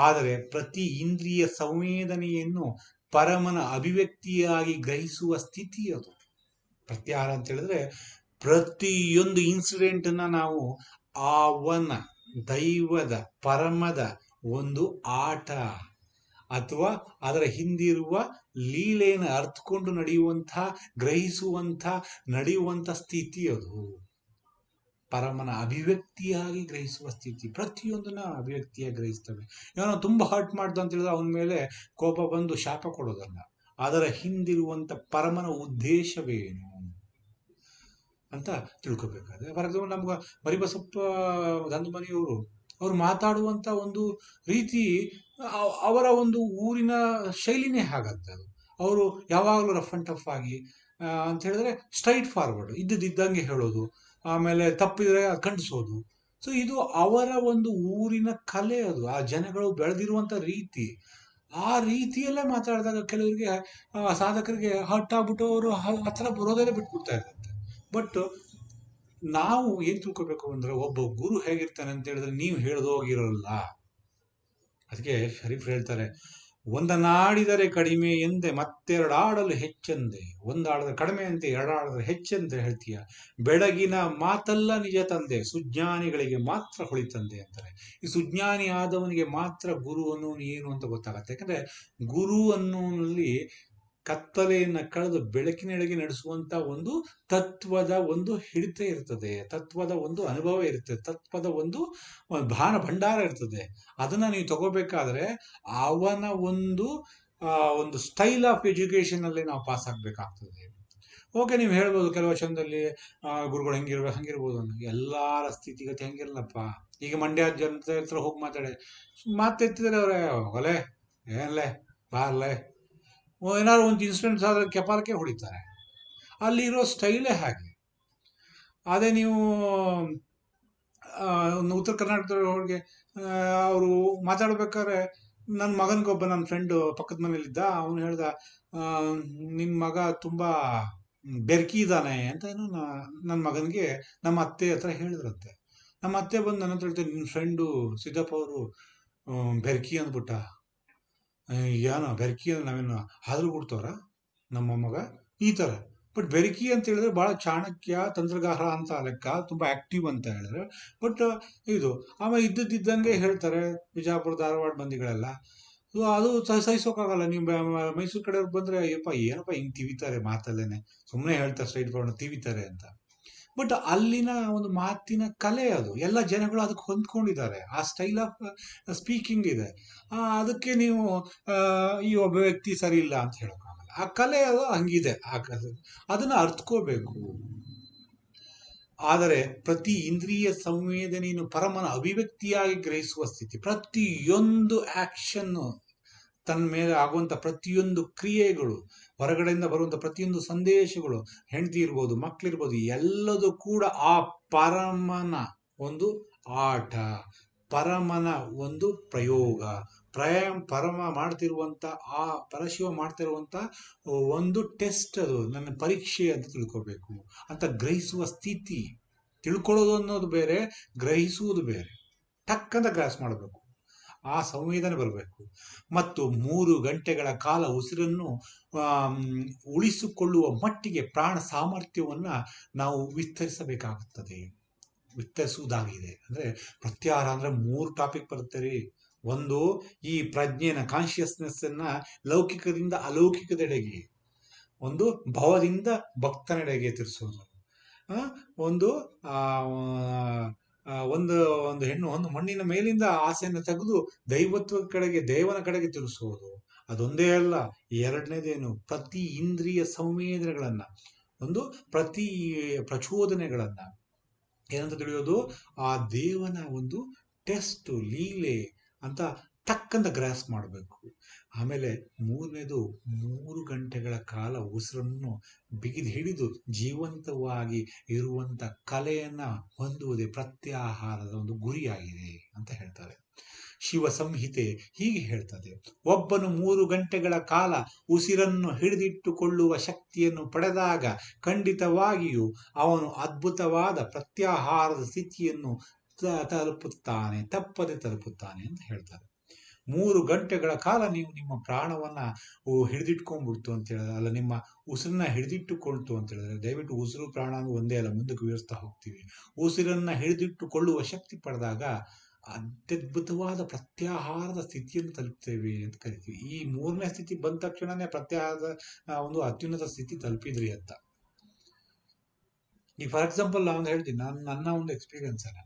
ಆದರೆ ಪ್ರತಿ ಇಂದ್ರಿಯ ಸಂವೇದನೆಯನ್ನು ಪರಮನ ಅಭಿವ್ಯಕ್ತಿಯಾಗಿ ಗ್ರಹಿಸುವ ಸ್ಥಿತಿ ಅದು. ಪ್ರತ್ಯಾಹಾರ ಅಂತ ಹೇಳಿದ್ರೆ ಪ್ರತಿಯೊಂದು ಇನ್ಸಿಡೆಂಟ್ ಅನ್ನ ನಾವು ಅವನ ದೈವದ ಪರಮದ ಒಂದು ಆಟ ಅಥವಾ ಅದರ ಹಿಂದಿರುವ ಲೀಲೆಯನ್ನು ಅರ್ಥಕೊಂಡು ನಡೆಯುವಂಥ, ಗ್ರಹಿಸುವಂಥ, ನಡೆಯುವಂಥ ಸ್ಥಿತಿ ಅದು. ಪರಮನ ಅಭಿವ್ಯಕ್ತಿಯಾಗಿ ಗ್ರಹಿಸುವ ಸ್ಥಿತಿ. ಪ್ರತಿಯೊಂದನ್ನ ಅಭಿವ್ಯಕ್ತಿಯಾಗಿ ಗ್ರಹಿಸ್ತವೆ. ಏನೋ ತುಂಬಾ ಹರ್ಟ್ ಮಾಡ್ದು ಅಂತ ಹೇಳಿದ್ರೆ ಅವನ ಮೇಲೆ ಕೋಪ ಬಂದು ಶಾಪ ಕೊಡೋದಲ್ಲ, ಅದರ ಹಿಂದಿರುವಂಥ ಪರಮನ ಉದ್ದೇಶವೇನು ಅಂತ ತಿಳ್ಕೊಬೇಕಾದ್ರೆ. ಫಾರ್ ಎಕ್ಸಾಂಪಲ್ ನಮ್ಗೆ ಮರಿಬಸಪ್ಪ ದಂದಮನಿಯವರು ಅವ್ರು ಮಾತಾಡುವಂಥ ಒಂದು ರೀತಿ, ಅವರ ಒಂದು ಊರಿನ ಶೈಲಿನೇ ಹಾಗಂತೆ ಅದು. ಅವರು ಯಾವಾಗಲೂ ರಫ್ ಅಂಡ್ ಟಫ್ ಆಗಿ ಅಂತ ಹೇಳಿದ್ರೆ ಸ್ಟ್ರೈಟ್ ಫಾರ್ವರ್ಡ್, ಇದ್ದಂಗೆ ಹೇಳೋದು, ಆಮೇಲೆ ತಪ್ಪಿದ್ರೆ ಖಂಡಿಸೋದು. ಸೊ ಇದು ಅವರ ಒಂದು ಊರಿನ ಕಲೆ ಅದು, ಆ ಜನಗಳು ಬೆಳೆದಿರುವಂಥ ರೀತಿ. ಆ ರೀತಿಯಲ್ಲೇ ಮಾತಾಡಿದಾಗ ಕೆಲವರಿಗೆ ಸಾಧಕರಿಗೆ ಹರ್ಟ್ ಆಗ್ಬಿಟ್ಟು ಅವರು ಹತ್ರ ಬರೋದಲ್ಲೇ ಬಿಟ್ಬಿಡ್ತಾ ಇದ್ದಂತೆ. ಬಟ್ ನಾವು ಏನ್ ತಿಳ್ಕೊಬೇಕು ಅಂದ್ರೆ, ಒಬ್ಬ ಗುರು ಹೇಗಿರ್ತಾನೆ ಅಂತ ಹೇಳಿದ್ರೆ ನೀವು ಹೇಳ್ದೋಗಿರಲ್ಲ. ಅದಕ್ಕೆ ಶರೀಫ್ ಹೇಳ್ತಾರೆ, ಒಂದನಾಡಿದರೆ ಕಡಿಮೆ ಎಂದೆ ಮತ್ತೆರಡಾಡಲು ಹೆಚ್ಚೆಂದೆ, ಒಂದಾಡಿದ್ರೆ ಕಡಿಮೆ ಅಂತೆ, ಎರಡಾಡಿದ್ರೆ ಹೆಚ್ಚೆಂದೆ ಹೇಳ್ತೀಯ. ಬೆಳಗಿನ ಮಾತಲ್ಲ ನಿಜ ತಂದೆ, ಸುಜ್ಞಾನಿಗಳಿಗೆ ಮಾತ್ರ ಹೊಳಿತಂದೆ ಅಂತಾರೆ. ಈ ಸುಜ್ಞಾನಿ ಆದವನಿಗೆ ಮಾತ್ರ ಗುರು ಅನ್ನೋನು ಏನು ಅಂತ ಗೊತ್ತಾಗತ್ತೆ. ಯಾಕಂದ್ರೆ ಗುರು ಅನ್ನೋನಲ್ಲಿ ಕತ್ತಲೆಯನ್ನ ಕಳೆದು ಬೆಳಕಿನೆಡೆಗೆ ನಡೆಸುವಂತ ಒಂದು ತತ್ವದ ಒಂದು ಹಿಡಿತ ಇರ್ತದೆ, ತತ್ವದ ಒಂದು ಅನುಭವ ಇರ್ತದೆ, ತತ್ವದ ಒಂದು ಭಂಡಾರ ಇರ್ತದೆ. ಅದನ್ನ ನೀವು ತಗೋಬೇಕಾದ್ರೆ ಅವನ ಒಂದು ಸ್ಟೈಲ್ ಆಫ್ ಎಜುಕೇಶನ್ ಅಲ್ಲಿ ನಾವು ಪಾಸ್ ಆಗ್ಬೇಕಾಗ್ತದೆ. ಓಕೆ, ನೀವು ಹೇಳ್ಬೋದು ಕೆಲವು ವರ್ಷದಲ್ಲಿ ಗುರುಗಳು ಹಂಗಿರ್ಬೋದು. ಎಲ್ಲಾರ ಸ್ಥಿತಿಗತಿ ಹಂಗಿರಲ್ಲಪ್ಪ. ಈಗ ಮಂಡ್ಯ ಜನತೆ ಹತ್ರ ಹೋಗಿ ಮಾತೆತ್ತಿದ್ರೆ ಅವ್ರೆ ಹೋಗಲೆ ಏನ್ಲೆ ಬಾರ್ಲೆ, ಏನಾದ್ರು ಒಂದು ಇನ್ಸಿಡೆಂಟ್ಸ್ ಆದ್ರೆ ಕೆಪಾಲಕ್ಕೆ ಹೊಡಿತಾರೆ. ಅಲ್ಲಿರೋ ಸ್ಟೈಲೇ ಹಾಗೆ. ಅದೇ ನೀವು ಉತ್ತರ ಕರ್ನಾಟಕದವ್ರಿಗೆ ಅವರು ಮಾತಾಡ್ಬೇಕಾದ್ರೆ, ನನ್ನ ಮಗನಿಗೊಬ್ಬ ನನ್ನ ಫ್ರೆಂಡ್ ಪಕ್ಕದ ಮನೇಲಿದ್ದ, ಅವನು ಹೇಳ್ದ, ನಿಮ್ಮ ಮಗ ತುಂಬಾ ಬೆರ್ಕಿ ಇದ್ದಾನೆ ಅಂತ ಏನೋ ನನ್ನ ಮಗನಿಗೆ ನಮ್ಮ ಅತ್ತೆ ಹತ್ರ ಹೇಳಿದ್ರಂತೆ. ನಮ್ಮ ಅತ್ತೆ ಬಂದು ನನ್ನ ಹತ್ರ ಹೇಳ್ತಾರೆ, ನಿನ್ನ ಫ್ರೆಂಡು ಸಿದ್ದಪ್ಪ ಅವರು ಬೆರ್ಕಿ ಅಂದ್ಬಿಟ್ಟ. ಏನೋ ಬೆರ್ಕಿ ಅಂದ್ರೆ ನಾವೇನು ಹಾದ್ರು ಬಿಡ್ತವ್ರ ನಮ್ಮ ಮಗ ಈ ತರ. ಬಟ್ ಬೆರ್ಕಿ ಅಂತ ಹೇಳಿದ್ರೆ ಬಹಳ ಚಾಣಕ್ಯ, ತಂತ್ರಗಾರ ಅಂತ ಲೆಕ್ಕ, ತುಂಬಾ ಆಕ್ಟಿವ್ ಅಂತ ಹೇಳಿದ್ರೆ. ಬಟ್ ಇದು ಆಮೇಲೆ ಇದ್ದಂಗೆ ಹೇಳ್ತಾರೆ ಬಿಜಾಪುರ ಧಾರವಾಡ ಮಂದಿಗಳೆಲ್ಲ. ಅದು ಸಹಿಸೋಕ್ಕಾಗಲ್ಲ. ನೀವು ಮೈಸೂರು ಕಡೆಯವ್ರಿಗೆ ಬಂದ್ರೆ ಏನಪ್ಪ ಹಿಂಗ್ ತಿವಿತಾರೆ ಮಾತಲ್ಲೇನೆ, ಸುಮ್ಮನೆ ಹೇಳ್ತಾರೆ ಸ್ಟ್ರೈಟ್ ಫಾರ್ವರ್ಡ್ ತಿವಿತಾರೆ ಅಂತ. ಬಟ್ ಅಲ್ಲಿನ ಒಂದು ಮಾತಿನ ಕಲೆ ಅದು, ಎಲ್ಲ ಜನಗಳು ಅದಕ್ಕೆ ಹೊಂದ್ಕೊಂಡಿದ್ದಾರೆ. ಆ ಸ್ಟೈಲ್ ಆಫ್ ಸ್ಪೀಕಿಂಗ್ ಇದೆ. ಅದಕ್ಕೆ ನೀವು ಈ ಒಬ್ಬ ವ್ಯಕ್ತಿ ಸರಿ ಇಲ್ಲ ಅಂತ ಹೇಳೋಕ್ಕಾಗಲ್ಲ. ಆ ಕಲೆ ಅದು ಹಂಗಿದೆ. ಅದನ್ನ ಅರ್ಥಕೋಬೇಕು. ಆದರೆ ಪ್ರತಿ ಇಂದ್ರಿಯ ಸಂವೇದನೆಯನ್ನು ಪರಮನ ಅಭಿವ್ಯಕ್ತಿಯಾಗಿ ಗ್ರಹಿಸುವ ಸ್ಥಿತಿ. ಪ್ರತಿಯೊಂದು ಆಕ್ಷನ್ನು, ತನ್ನ ಮೇಲೆ ಆಗುವಂಥ ಪ್ರತಿಯೊಂದು ಕ್ರಿಯೆಗಳು, ಹೊರಗಡೆಯಿಂದ ಬರುವಂಥ ಪ್ರತಿಯೊಂದು ಸಂದೇಶಗಳು, ಹೆಂಡತಿ ಇರ್ಬೋದು, ಮಕ್ಕಳಿರ್ಬೋದು, ಎಲ್ಲದೂ ಕೂಡ ಆ ಪರಮನ ಒಂದು ಆಟ, ಪರಮನ ಒಂದು ಪ್ರಯೋಗ, ಪರಮ ಮಾಡ್ತಿರುವಂತ ಆ ಪರಶಿವ ಮಾಡ್ತಿರುವಂತ ಒಂದು ಟೆಸ್ಟ್, ಅದು ನನ್ನ ಪರೀಕ್ಷೆ ಅಂತ ತಿಳ್ಕೋಬೇಕು ಅಂತ ಗ್ರಹಿಸುವ ಸ್ಥಿತಿ. ತಿಳ್ಕೊಳ್ಳೋದು ಅನ್ನೋದು ಬೇರೆ, ಗ್ರಹಿಸುವುದು ಬೇರೆ. ಟಕ್ಕಂತ ಗ್ರಾಸ್ ಮಾಡಬೇಕು, ಆ ಸಂವೇದನೆ ಬರಬೇಕು. ಮತ್ತು 3 ಗಂಟೆಗಳ ಕಾಲ ಉಸಿರನ್ನು ಉಳಿಸಿಕೊಳ್ಳುವ ಮಟ್ಟಿಗೆ ಪ್ರಾಣ ಸಾಮರ್ಥ್ಯವನ್ನ ನಾವು ವಿಸ್ತರಿಸಬೇಕಾಗುತ್ತದೆ, ವಿಸ್ತರಿಸುವುದಾಗಿದೆ. ಅಂದ್ರೆ ಪ್ರತ್ಯಾಹಾರ ಅಂದ್ರೆ 3 ಟಾಪಿಕ್ ಬರುತ್ತೆ ರೀ. ಒಂದು, ಈ ಪ್ರಜ್ಞೆನ ಕಾನ್ಶಿಯಸ್ನೆಸ್ ಅನ್ನ ಲೌಕಿಕದಿಂದ ಅಲೌಕಿಕದೆಡೆಗೆ, ಒಂದು ಭವದಿಂದ ಭಕ್ತನೆಡೆಗೆ ತಿರ್ಸೋದು, ಒಂದು ಆ ಒಂದು ಒಂದು ಹೆಣ್ಣು ಒಂದು ಮಣ್ಣಿನ ಮೇಲಿಂದ ಆಸೆಯನ್ನು ತೆಗೆದು ದೈವತ್ವ ಕಡೆಗೆ, ದೇವನ ಕಡೆಗೆ ತಿರುಗಿಸುವುದು. ಅದೊಂದೇ ಅಲ್ಲ, ಎರಡನೇದೇನು, ಪ್ರತಿ ಇಂದ್ರಿಯ ಸಂವೇದನೆಗಳನ್ನ, ಒಂದು ಪ್ರತಿ ಪ್ರಚೋದನೆಗಳನ್ನ ಏನಂತ ತಿಳಿಯೋದು, ಆ ದೇವನ ಒಂದು ಟೆಸ್ಟ್, ಲೀಲೆ ಅಂತ ಟಕ್ಕಂತ ಗ್ರಾಸ್ ಮಾಡಬೇಕು. ಆಮೇಲೆ 3ನೇದು, 3 ಗಂಟೆಗಳ ಕಾಲ ಉಸಿರನ್ನು ಬಿಗಿದು ಹಿಡಿದು ಜೀವಂತವಾಗಿ ಇರುವಂತ ಕಲೆಯನ್ನ ಹೊಂದುವುದೇ ಪ್ರತ್ಯಾಹಾರದ ಒಂದು ಗುರಿಯಾಗಿದೆ ಅಂತ ಹೇಳ್ತಾರೆ. ಶಿವ ಸಂಹಿತೆ ಹೀಗೆ ಹೇಳ್ತದೆ, ಒಬ್ಬನು 3 ಗಂಟೆಗಳ ಕಾಲ ಉಸಿರನ್ನು ಹಿಡಿದಿಟ್ಟುಕೊಳ್ಳುವ ಶಕ್ತಿಯನ್ನು ಪಡೆದಾಗ ಖಂಡಿತವಾಗಿಯೂ ಅವನು ಅದ್ಭುತವಾದ ಪ್ರತ್ಯಾಹಾರದ ಸ್ಥಿತಿಯನ್ನು ತಲುಪುತ್ತಾನೆ, ತಪ್ಪದೆ ತಲುಪುತ್ತಾನೆ ಅಂತ ಹೇಳ್ತಾರೆ. 3 ಗಂಟೆಗಳ ಕಾಲ ನೀವು ನಿಮ್ಮ ಪ್ರಾಣವನ್ನ ಹಿಡಿದಿಟ್ಕೊಂಡ್ಬಿಡ್ತು ಅಂತ ಹೇಳಿದ್ರೆ, ಅಲ್ಲ, ನಿಮ್ಮ ಉಸಿರನ್ನ ಹಿಡಿದಿಟ್ಟುಕೊಳ್ತು ಅಂತ ಹೇಳಿದ್ರೆ, ದಯವಿಟ್ಟು ಉಸಿರು ಪ್ರಾಣ ಒಂದೇ ಅಲ್ಲ, ಮುಂದಕ್ಕೆ ವಿವರಿಸ್ತಾ ಹೋಗ್ತೀವಿ. ಉಸಿರನ್ನ ಹಿಡಿದಿಟ್ಟುಕೊಳ್ಳುವ ಶಕ್ತಿ ಪಡೆದಾಗ ಅತ್ಯದ್ಭುತವಾದ ಪ್ರತ್ಯಾಹಾರದ ಸ್ಥಿತಿಯನ್ನು ತಲುಪ್ತೇವೆ ಅಂತ ಕರಿತೀವಿ. ಈ 3ನೇ ಸ್ಥಿತಿ ಬಂದ ತಕ್ಷಣನೇ ಪ್ರತ್ಯಾಹಾರದ ಒಂದು ಅತ್ಯುನ್ನತ ಸ್ಥಿತಿ ತಲುಪಿದ್ರಿ ಅಂತ. ಈ ಫಾರ್ ಎಕ್ಸಾಂಪಲ್ ನಾನು ಹೇಳ್ತೀನಿ, ನನ್ನ ಒಂದು ಎಕ್ಸ್ಪೀರಿಯನ್ಸ್ ಅಲ್ಲ.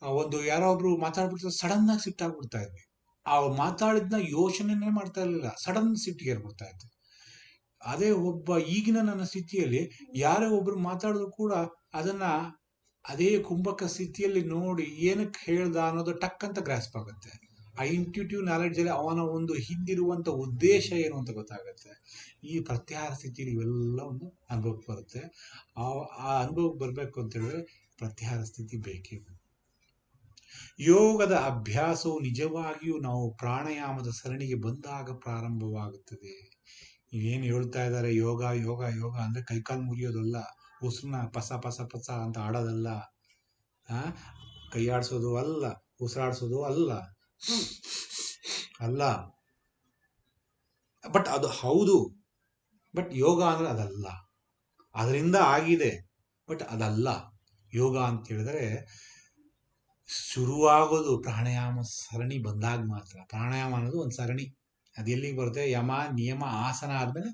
ಒಂದು ಯಾರೋ ಒಬ್ರು ಮಾತಾಡ್ಬಿಡ್ತಾರೆ, ಸಡನ್ ಆಗಿ ಸಿಟ್ಟಾಗ್ಬಿಡ್ತಾ ಇದ್ವಿ. ಆ ಮಾತಾಡಿದ್ನ ಯೋಚನೆನೇ ಮಾಡ್ತಾ ಇರಲಿಲ್ಲ, ಸಡನ್ ಸಿಟ್ಟಿಗೆ ಏರ್ಬಿಡ್ತಾ ಇತ್ತು. ಅದೇ ಒಬ್ಬ ಈಗಿನ ನನ್ನ ಸ್ಥಿತಿಯಲ್ಲಿ ಯಾರೇ ಒಬ್ರು ಮಾತಾಡಿದ್ರು ಕೂಡ ಅದನ್ನ ಅದೇ ಕುಂಭಕ ಸ್ಥಿತಿಯಲ್ಲಿ ನೋಡಿ ಏನಕ್ಕೆ ಹೇಳ್ದ ಅನ್ನೋದು ಟಕ್ ಅಂತ ಗ್ರಾಸ್ಪ್ ಆಗುತ್ತೆ. ಆ ಇಂಟ್ಯೂಟಿವ್ ನಾಲೆಡ್ಜ್ ಅಲ್ಲಿ ಅವನ ಒಂದು ಹಿಂದಿರುವಂತ ಉದ್ದೇಶ ಏನು ಅಂತ ಗೊತ್ತಾಗುತ್ತೆ. ಈ ಪ್ರತ್ಯಾಹಾರ ಸ್ಥಿತಿಯಲ್ಲಿ ಇವೆಲ್ಲ ಒಂದು ಅನುಭವಕ್ಕೆ ಬರುತ್ತೆ. ಆ ಅನುಭವಕ್ಕೆ ಬರ್ಬೇಕು ಅಂತ ಹೇಳಿದ್ರೆ ಪ್ರತ್ಯಾಹಾರ ಸ್ಥಿತಿ ಬೇಕೇ. ಯೋಗದ ಅಭ್ಯಾಸವು ನಿಜವಾಗಿಯೂ ನಾವು ಪ್ರಾಣಾಯಾಮದ ಸರಣಿಗೆ ಬಂದಾಗ ಪ್ರಾರಂಭವಾಗುತ್ತದೆ. ಏನು ಹೇಳ್ತಾ ಇದ್ದಾರೆ, ಯೋಗ ಯೋಗ ಯೋಗ ಅಂದ್ರೆ ಕೈಕಾಲು ಮುರಿಯೋದಲ್ಲ, ಉಸಿರನ್ನ ಪಸ ಪಸ ಪಸ ಅಂತ ಆಡೋದಲ್ಲ, ಕೈ ಆಡಿಸೋದು ಅಲ್ಲ, ಉಸಿರಾಡಿಸೋದು ಅಲ್ಲ ಅಲ್ಲ. ಬಟ್ ಅದು ಹೌದು, ಬಟ್ ಯೋಗ ಅಂದ್ರೆ ಅದಲ್ಲ. ಅದರಿಂದ ಆಗಿದೆ, ಬಟ್ ಅದಲ್ಲ. ಯೋಗ ಅಂತ ಹೇಳಿದ್ರೆ ಶುರುವಾಗೋದು ಪ್ರಾಣಾಯಾಮ ಸರಣಿ ಬಂದಾಗ ಮಾತ್ರ. ಪ್ರಾಣಾಯಾಮ ಅನ್ನೋದು ಒಂದು ಸರಣಿ, ಅದು ಎಲ್ಲಿಗೆ ಬರುತ್ತೆ, ಯಮ ನಿಯಮ ಆಸನ ಆದ್ಮೇಲೆ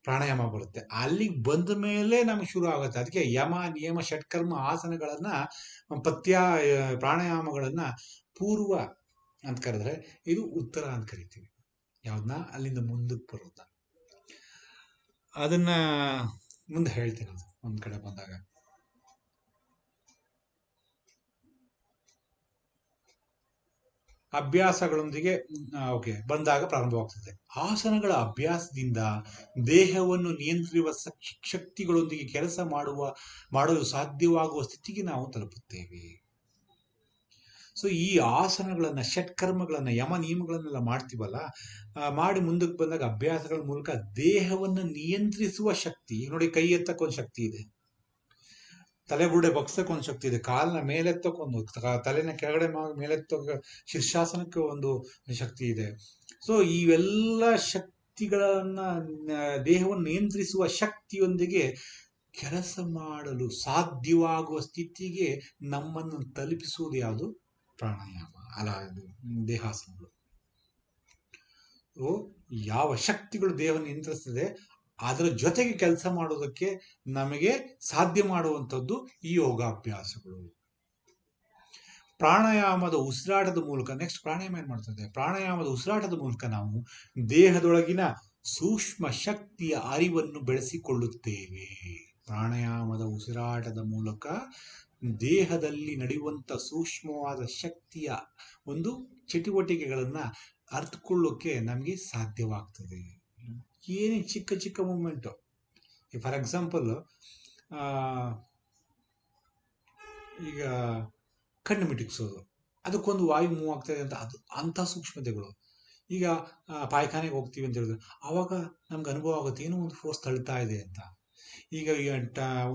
ಪ್ರಾಣಾಯಾಮ ಬರುತ್ತೆ. ಅಲ್ಲಿಗೆ ಬಂದ ಮೇಲೆ ನಮ್ಗೆ ಶುರು ಆಗುತ್ತೆ. ಅದಕ್ಕೆ ಯಮ ನಿಯಮ ಷಟ್ಕರ್ಮ ಆಸನಗಳನ್ನ ಪ್ರಾಣಾಯಾಮಗಳನ್ನ ಪೂರ್ವ ಅಂತ ಕರೆದ್ರೆ, ಇದು ಉತ್ತರ ಅಂತ ಕರಿತೀವಿ. ಯಾವ್ದನ್ನ ಅಲ್ಲಿಂದ ಮುಂದಕ್ಕೆ ಬರೋದ, ಅದನ್ನ ಮುಂದೆ ಹೇಳ್ತೀನಿ, ಅದು ಒಂದ್ ಕಡೆ ಬಂದಾಗ. ಅಭ್ಯಾಸಗಳೊಂದಿಗೆ ಬಂದಾಗ ಪ್ರಾರಂಭವಾಗ್ತದೆ. ಆಸನಗಳ ಅಭ್ಯಾಸದಿಂದ ದೇಹವನ್ನು ನಿಯಂತ್ರಿಸುವ ಶಕ್ತಿಗಳೊಂದಿಗೆ ಕೆಲಸ ಮಾಡಲು ಸಾಧ್ಯವಾಗುವ ಸ್ಥಿತಿಗೆ ನಾವು ತಲುಪುತ್ತೇವೆ. ಸೊ ಈ ಆಸನಗಳನ್ನ, ಷಟ್ಕರ್ಮಗಳನ್ನ, ಯಮ ನಿಯಮಗಳನ್ನೆಲ್ಲ ಮಾಡ್ತೀವಲ್ಲ, ಮಾಡಿ ಮುಂದಕ್ಕೆ ಬಂದಾಗ ಅಭ್ಯಾಸಗಳ ಮೂಲಕ ದೇಹವನ್ನು ನಿಯಂತ್ರಿಸುವ ಶಕ್ತಿ. ನೋಡಿ, ಕೈ ಎತ್ತಕ್ಕೊಂದು ಶಕ್ತಿ ಇದೆ, ತಲೆ ಬುರುಡೆ ಬಗ್ಸಕ್ಕೆ ಒಂದು ಶಕ್ತಿ ಇದೆ, ಕಾಲನ ಮೇಲೆತ್ತಕ್ಕೊಂದು, ತಲೆನ ಕೆಳಗಡೆ ಮೇಲೆತ್ತೋಕೆ ಶೀರ್ಷಾಸನಕ್ಕೆ ಒಂದು ಶಕ್ತಿ ಇದೆ. ಸೊ ಇವೆಲ್ಲ ಶಕ್ತಿಗಳನ್ನ, ದೇಹವನ್ನು ನಿಯಂತ್ರಿಸುವ ಶಕ್ತಿಯೊಂದಿಗೆ ಕೆಲಸ ಮಾಡಲು ಸಾಧ್ಯವಾಗುವ ಸ್ಥಿತಿಗೆ ನಮ್ಮನ್ನು ತಲುಪಿಸುವುದು ಯಾವುದು? ಪ್ರಾಣಾಯಾಮ, ಅಲ್ಲ, ದೇಹಾಸನಗಳು. ಯಾವ ಶಕ್ತಿಗಳು ದೇಹವನ್ನು ನಿಯಂತ್ರಿಸ್ತದೆ ಅದರ ಜೊತೆಗೆ ಕೆಲಸ ಮಾಡೋದಕ್ಕೆ ನಮಗೆ ಸಾಧ್ಯ ಮಾಡುವಂಥದ್ದು ಈ ಯೋಗಾಭ್ಯಾಸಗಳು. ಪ್ರಾಣಾಯಾಮದ ಉಸಿರಾಟದ ಮೂಲಕ, ನೆಕ್ಸ್ಟ್ ಪ್ರಾಣಾಯಾಮ ಏನ್ ಮಾಡ್ತದೆ? ಪ್ರಾಣಾಯಾಮದ ಉಸಿರಾಟದ ಮೂಲಕ ನಾವು ದೇಹದೊಳಗಿನ ಸೂಕ್ಷ್ಮ ಶಕ್ತಿಯ ಅರಿವನ್ನು ಬೆಳೆಸಿಕೊಳ್ಳುತ್ತೇವೆ. ಪ್ರಾಣಾಯಾಮದ ಉಸಿರಾಟದ ಮೂಲಕ ದೇಹದಲ್ಲಿ ನಡೆಯುವಂತ ಸೂಕ್ಷ್ಮವಾದ ಶಕ್ತಿಯ ಒಂದು ಚಟುವಟಿಕೆಗಳನ್ನ ಅರ್ಥಕೊಳ್ಳೋಕೆ ನಮಗೆ ಸಾಧ್ಯವಾಗ್ತದೆ. ಏನೇ ಚಿಕ್ಕ ಚಿಕ್ಕ ಮೂಮೆಂಟು, ಫಾರ್ ಎಕ್ಸಾಂಪಲ್ ಈಗ ಕಣ್ಣು ಮಿಟುಕಿಸೋದು, ಅದಕ್ಕೊಂದು ವಾಯು ಮೂವ್ ಆಗ್ತದೆ ಅಂತ, ಅದು ಅಂಥ ಸೂಕ್ಷ್ಮತೆಗಳು. ಈಗ ಪಾಯ್ಖಾನೆಗೆ ಹೋಗ್ತೀವಿ ಅಂತ ಹೇಳಿದ್ರೆ ಆವಾಗ ನಮ್ಗೆ ಅನುಭವ ಆಗುತ್ತೆ ಏನೋ ಒಂದು ಫೋರ್ಸ್ ತಳ್ತಾ ಇದೆ ಅಂತ. ಈಗ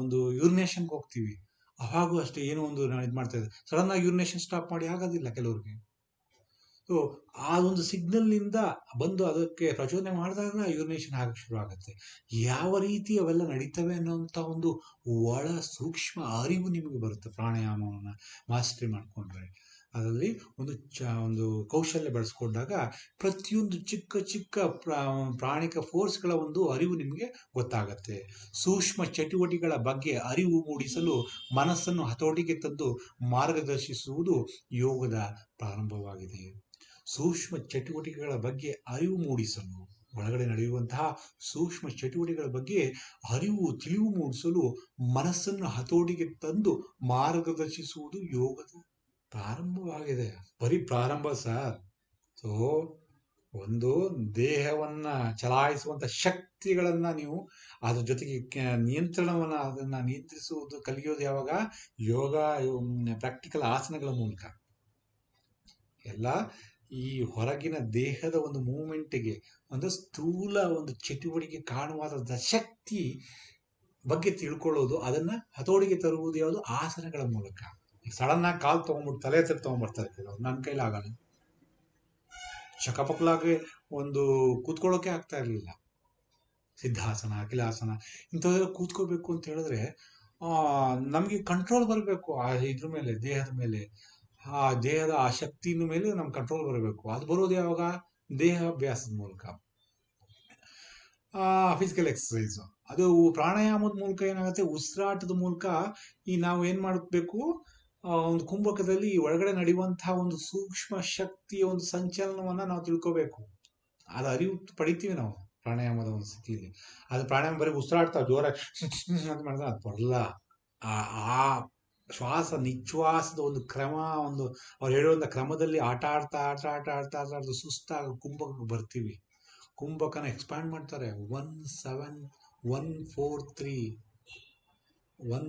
ಒಂದು ಯೂರಿನೇಷನ್ಗೆ ಹೋಗ್ತೀವಿ, ಅವಾಗೂ ಅಷ್ಟೇ ಏನೋ ಒಂದು ಇದು ಮಾಡ್ತಾ ಇದೆ, ಸಡನ್ ಆಗಿ ಯೂರಿನೇಷನ್ ಸ್ಟಾಪ್ ಮಾಡಿ ಆಗೋದಿಲ್ಲ ಕೆಲವ್ರಿಗೆ. ಸೊ ಆ ಒಂದು ಸಿಗ್ನಲ್ನಿಂದ ಬಂದು ಅದಕ್ಕೆ ಪ್ರಚೋದನೆ ಮಾಡಿದಾಗ ಯೂರಿನೇಷನ್ ಆಗಕ್ಕೆ ಶುರು ಆಗುತ್ತೆ. ಯಾವ ರೀತಿ ಅವೆಲ್ಲ ನಡೀತವೆ ಅನ್ನೋಂಥ ಒಂದು ಒಳ ಸೂಕ್ಷ್ಮ ಅರಿವು ನಿಮಗೆ ಬರುತ್ತೆ ಪ್ರಾಣಾಯಾಮವನ್ನು ಮಾಸ್ಟರಿ ಮಾಡಿಕೊಂಡ್ರೆ. ಅದರಲ್ಲಿ ಒಂದು ಕೌಶಲ್ಯ ಬೆಳೆಸ್ಕೊಂಡಾಗ ಪ್ರತಿಯೊಂದು ಚಿಕ್ಕ ಚಿಕ್ಕ ಪ್ರಾಣಿಕ ಫೋರ್ಸ್ಗಳ ಒಂದು ಅರಿವು ನಿಮಗೆ ಗೊತ್ತಾಗತ್ತೆ. ಸೂಕ್ಷ್ಮ ಚಟುವಟಿಕೆಗಳ ಬಗ್ಗೆ ಅರಿವು ಮೂಡಿಸಲು ಮನಸ್ಸನ್ನು ಹತೋಟಿಗೆ ತಂದು ಮಾರ್ಗದರ್ಶಿಸುವುದು ಯೋಗದ ಪ್ರಾರಂಭವಾಗಿದೆ. ಸೂಕ್ಷ್ಮ ಚಟುವಟಿಕೆಗಳ ಬಗ್ಗೆ ಅರಿವು ಮೂಡಿಸಲು, ಒಳಗಡೆ ನಡೆಯುವಂತಹ ಸೂಕ್ಷ್ಮ ಚಟುವಟಿಕೆಗಳ ಬಗ್ಗೆ ತಿಳಿವು ಮೂಡಿಸಲು ಮನಸ್ಸನ್ನು ಹತೋಟಿಗೆ ತಂದು ಮಾರ್ಗದರ್ಶಿಸುವುದು ಯೋಗದ ಪ್ರಾರಂಭವಾಗಿದೆ. ಬರೀ ಪ್ರಾರಂಭ ಸರ್. ಸೊ ಒಂದು ದೇಹವನ್ನ ಚಲಾಯಿಸುವಂತ ಶಕ್ತಿಗಳನ್ನ ನೀವು ಅದ್ರ ಜೊತೆಗೆ ಅದನ್ನ ನಿಯಂತ್ರಿಸುವುದು ಕಲಿಯೋದು ಯಾವಾಗ? ಯೋಗ ಪ್ರಾಕ್ಟಿಕಲ್ ಆಸನಗಳ ಮೂಲಕ. ಎಲ್ಲ ಈ ಹೊರಗಿನ ದೇಹದ ಒಂದು ಮೂವ್ಮೆಂಟ್ಗೆ ಒಂದು ಸ್ಥೂಲ ಒಂದು ಚಟುವಟಿಕೆ ಕಾಣುವಾದ ಶಕ್ತಿ ಬಗ್ಗೆ ತಿಳ್ಕೊಳ್ಳೋದು, ಅದನ್ನ ಹತೋಟಿಗೆ ತರುವುದು ಯಾವುದು? ಆಸನಗಳ ಮೂಲಕ. ಸಡನ್ ಆಗಿ ಕಾಲು ತಗೊಂಡ್ಬಿಟ್ಟು ತಲೆ ಹತ್ರ ತಗೊಂಡ್ಬರ್ತಾರೆ ಕೆಲವರು, ನನ್ನ ಕೈಲಿ ಆಗಲ್ಲ. ಶಕಪಕ್ಲಾಗಿ ಒಂದು ಕೂತ್ಕೊಳ್ಳೋಕೆ ಆಗ್ತಾ ಇರಲಿಲ್ಲ. ಸಿದ್ಧಾಸನ, ಅಖಿಲಾಸನ ಇಂಥವೆಲ್ಲ ಕೂತ್ಕೋಬೇಕು ಅಂತ ಹೇಳಿದ್ರೆ ನಮಗೆ ಕಂಟ್ರೋಲ್ ಬರಬೇಕು ಇದ್ರ ಮೇಲೆ, ದೇಹದ ಮೇಲೆ. ಆ ದೇಹದ ಆ ಶಕ್ತಿನ ಮೇಲೆ ನಮ್ಗೆ ಕಂಟ್ರೋಲ್ ಬರಬೇಕು. ಅದು ಬರೋದು ಯಾವಾಗ? ದೇಹ ಅಭ್ಯಾಸದ ಮೂಲಕ, ಫಿಸಿಕಲ್ ಎಕ್ಸಸೈಸ್. ಅದು ಪ್ರಾಣಾಯಾಮದ ಮೂಲಕ ಏನಾಗುತ್ತೆ? ಉಸಿರಾಟದ ಮೂಲಕ ನಾವು ಏನ್ ಮಾಡಬೇಕು? ಒಂದು ಕುಂಭಕದಲ್ಲಿ ಒಳಗಡೆ ನಡೆಯುವಂತಹ ಒಂದು ಸೂಕ್ಷ್ಮ ಶಕ್ತಿಯ ಒಂದು ಸಂಚಲನವನ್ನ ನಾವು ತಿಳ್ಕೋಬೇಕು. ಅದು ಅರಿವು ಪಡಿತೀವಿ ನಾವು ಪ್ರಾಣಾಯಾಮದ ಒಂದು ಸ್ಥಿತಿಯಲ್ಲಿ. ಅದು ಪ್ರಾಣಾಯಾಮ ಬರೀ ಉಸಿರಾಡ್ತಾವೆ ಜೋರಾಗಿ ಅಂತ ಮಾಡಿದ್ರೆ ಅದು ಬರಲ್ಲ. ಆ ಶ್ವಾಸ ನಿಶ್ವಾಸದ ಒಂದು ಕ್ರಮ, ಒಂದು ಅವ್ರು ಹೇಳುವಂಥ ಕ್ರಮದಲ್ಲಿ ಆಟ ಆಡ್ತಾ ಸುಸ್ತಾಗ ಕುಂಭಕಕ್ಕೆ ಬರ್ತೀವಿ. ಕುಂಭಕನ ಎಕ್ಸ್ಪ್ಯಾಂಡ್ ಮಾಡ್ತಾರೆ. 1 7 1 4 3 1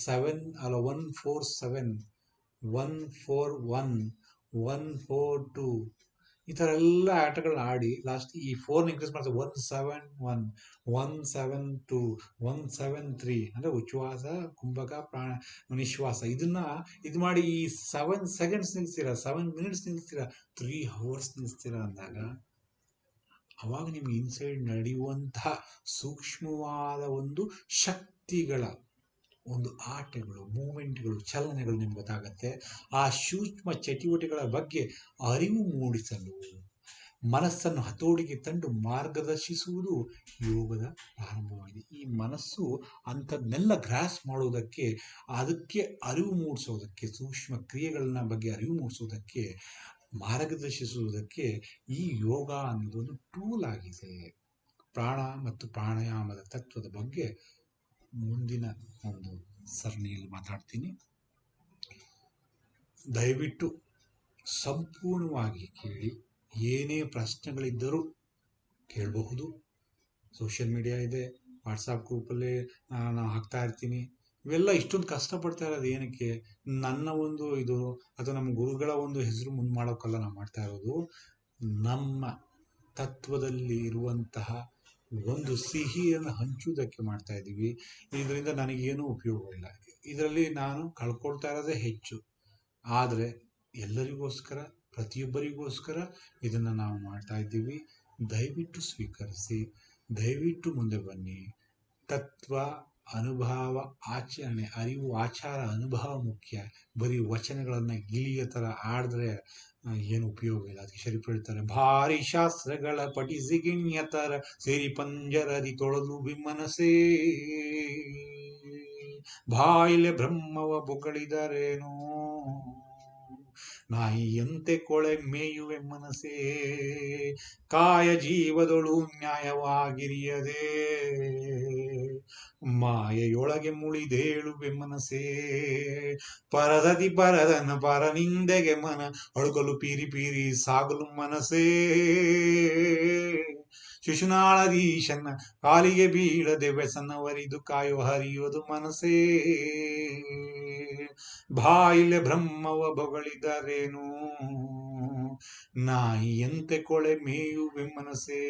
7 ಅಲ್ಲ 1 4 7 1 4 1 1 4 2 ಈ ಥರ ಎಲ್ಲ ಆಟಗಳನ್ನ ಆಡಿ ಲಾಸ್ಟ್ ಈ 4ನ ಇನ್ಕ್ರೀಸ್ ಮಾಡ್ತಾರೆ. 1 7 1 1 7 2 1 7 3 ಅಂದರೆ ಉಚ್ಛ್ವಾಸ, ಕುಂಭಕ, ನಿಶ್ವಾಸ. ಇದು ಮಾಡಿ ಈ 7 ಸೆಕೆಂಡ್ಸ್ ನಿಲ್ಲಿಸ್ತೀರಾ, 7 ಮಿನಿಟ್ಸ್ ನಿಲ್ಲಿಸ್ತೀರಾ, 3 hours ನಿಲ್ಲಿಸ್ತೀರಾ ಅಂದಾಗ ಅವಾಗ ನಿಮ್ಗೆ ಇನ್ಸೈಡ್ ನಡೆಯುವಂತಹ ಸೂಕ್ಷ್ಮವಾದ ಒಂದು ಶಕ್ತಿಗಳ ಒಂದು ಆಟಗಳು, ಮೂಮೆಂಟ್ಗಳು, ಚಲನೆಗಳು ನಿಮ್ಗೆ ಗೊತ್ತಾಗತ್ತೆ. ಆ ಸೂಕ್ಷ್ಮ ಚಟುವಟಿಕೆಗಳ ಬಗ್ಗೆ ಅರಿವು ಮೂಡಿಸಲು ಮನಸ್ಸನ್ನು ಹತೋಟಿಗೆ ತಂದು ಮಾರ್ಗದರ್ಶಿಸುವುದು ಯೋಗದ ಪ್ರಾರಂಭವಾಗಿದೆ. ಈ ಮನಸ್ಸು ಅಂಥದ್ನೆಲ್ಲ ಗ್ರಾಸ್ ಮಾಡುವುದಕ್ಕೆ, ಅದಕ್ಕೆ ಅರಿವು ಮೂಡಿಸೋದಕ್ಕೆ, ಸೂಕ್ಷ್ಮ ಕ್ರಿಯೆಗಳನ್ನ ಬಗ್ಗೆ ಅರಿವು ಮೂಡಿಸೋದಕ್ಕೆ, ಮಾರ್ಗದರ್ಶಿಸುವುದಕ್ಕೆ ಈ ಯೋಗ ಅನ್ನೋದು ಒಂದು ಟೂಲ್ ಆಗಿದೆ. ಪ್ರಾಣ ಮತ್ತು ಪ್ರಾಣಾಯಾಮದ ತತ್ವದ ಬಗ್ಗೆ ಮುಂದಿನ ಒಂದು ಸರಣಿಯಲ್ಲಿ ಮಾತಾಡ್ತೀನಿ. ದಯವಿಟ್ಟು ಸಂಪೂರ್ಣವಾಗಿ ಕೇಳಿ. ಏನೇ ಪ್ರಶ್ನೆಗಳಿದ್ದರೂ ಕೇಳಬಹುದು. ಸೋಷಿಯಲ್ ಮೀಡಿಯಾ ಇದೆ, ವಾಟ್ಸಪ್ ಗ್ರೂಪಲ್ಲಿ ನಾನು ಹಾಕ್ತಾ ಇರ್ತೀನಿ. ಇವೆಲ್ಲ ಇಷ್ಟೊಂದು ಕಷ್ಟಪಡ್ತಾ ಇರೋದು ಏನಕ್ಕೆ? ನನ್ನ ಒಂದು ಇದು ಅಥವಾ ನಮ್ಮ ಗುರುಗಳ ಒಂದು ಹೆಸರು ಮುಂದೆ ಮಾಡೋಕ್ಕಲ್ಲ ನಾವು ಮಾಡ್ತಾ ಇರೋದು. ನಮ್ಮ ತತ್ವದಲ್ಲಿ ಇರುವಂತಹ ಒಂದು ಸಿಹಿಯನ್ನು ಹಂಚುವುದಕ್ಕೆ ಮಾಡ್ತಾ ಇದ್ದೀವಿ. ಇದರಿಂದ ನನಗೇನೂ ಉಪಯೋಗ ಇಲ್ಲ. ಇದರಲ್ಲಿ ನಾನು ಕಳ್ಕೊಳ್ತಾ ಇರೋದೇ ಹೆಚ್ಚು. ಆದರೆ ಎಲ್ಲರಿಗೋಸ್ಕರ, ಪ್ರತಿಯೊಬ್ಬರಿಗೋಸ್ಕರ ಇದನ್ನು ನಾವು ಮಾಡ್ತಾ ಇದ್ದೀವಿ. ದಯವಿಟ್ಟು ಸ್ವೀಕರಿಸಿ, ದಯವಿಟ್ಟು ಮುಂದೆ ಬನ್ನಿ. ತತ್ವ, ಅನುಭವ, ಆಚರಣೆ, ಅರಿವು, ಆಚಾರ, ಅನುಭವ ಮುಖ್ಯ. ಬರೀ ವಚನಗಳನ್ನು ಗಿಳಿಯ ಥರ ಆಡಿದ್ರೆ ಏನು ಉಪಯೋಗ ಇಲ್ಲ. ಅದಕ್ಕೆ ಶರೀಫ್ ಹೇಳ್ತಾರೆ, ಭಾರಿ ಶಾಸ್ತ್ರಗಳ ಪಠಿಸಿ ಗಿಣ್ಯ ಥರ ಸೇರಿ ಪಂಜರದಿ ತೊಳೆದು ಬಿಮ್ಮನಸೇ, ಬಾಯಿಲೆ ಬ್ರಹ್ಮವ ಬೊಗಳಿದರೇನೋ, ನಾಯಿಯಂತೆ ಕೊಳೆ ಮೇಯುವೆ ಮನಸೇ, ಕಾಯ ಜೀವದೊಳು ನ್ಯಾಯವಾಗಿರಿಯದೆ, ಮಾಯೆಯೊಳಗೆ ಮುಳಿದೇಳುವೆ ಮನಸೇ, ಪರದದಿ ಪರದನ ಪರನಿಂದೆಗೆ ಮನ ಅಳುಗಲು ಪೀರಿ ಪೀರಿ ಸಾಗಲು ಮನಸೇ, ಶಿಶುನಾಳದೀಶನ ಕಾಲಿಗೆ ಬೀಳದೆ ವ್ಯಸನವರಿದು ಕಾಯೋ ಹರಿಯೋದು ಮನಸೇ, ಬಾಯಿಲೆ ಬ್ರಹ್ಮವ ಬೊಗಳಿದರೇನು, ನಾಯಿಯಂತೆ ಕೊಳೆ ಮೇಯುವೆ ಮನಸ್ಸೇ.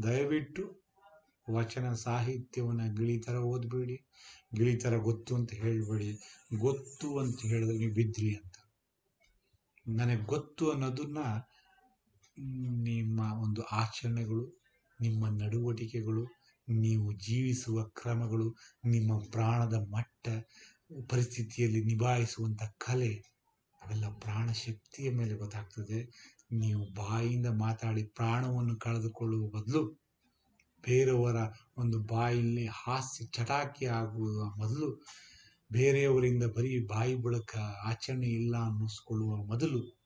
ದಯವಿಟ್ಟು ವಚನ ಸಾಹಿತ್ಯವನ್ನ ಗಿಳಿತರ ಓದ್ಬೇಡಿ, ಗಿಳಿತರ ಗೊತ್ತು ಅಂತ ಹೇಳ್ಬೇಡಿ. ಗೊತ್ತು ಅಂತ ಹೇಳಿದ್ರೆ ನೀವು ಬಿದ್ರಿ ಅಂತ. ನನಗೆ ಗೊತ್ತು ಅನ್ನೋದನ್ನ ನಿಮ್ಮ ಒಂದು ಆಚರಣೆಗಳು, ನಿಮ್ಮ ನಡವಳಿಕೆಗಳು, ನೀವು ಜೀವಿಸುವ ಕ್ರಮಗಳು, ನಿಮ್ಮ ಪ್ರಾಣದ ಮಟ್ಟ, ಪರಿಸ್ಥಿತಿಯಲ್ಲಿ ನಿಭಾಯಿಸುವಂಥ ಕಲೆ, ಅವೆಲ್ಲ ಪ್ರಾಣ ಶಕ್ತಿಯ ಮೇಲೆ ಗೊತ್ತಾಗ್ತದೆ. ನೀವು ಬಾಯಿಂದ ಮಾತಾಡಿ ಪ್ರಾಣವನ್ನು ಕಳೆದುಕೊಳ್ಳುವ ಬದಲು, ಬೇರೆಯವರ ಒಂದು ಬಾಯಲ್ಲಿ ಹಾಸ್ಯ ಚಟಾಕಿ ಆಗುವ ಮೊದಲು, ಬೇರೆಯವರಿಂದ ಬರೀ ಬಾಯಿ ಬಳಕ ಆಚರಣೆ ಇಲ್ಲ ಅನ್ನಿಸ್ಕೊಳ್ಳುವ ಮೊದಲು,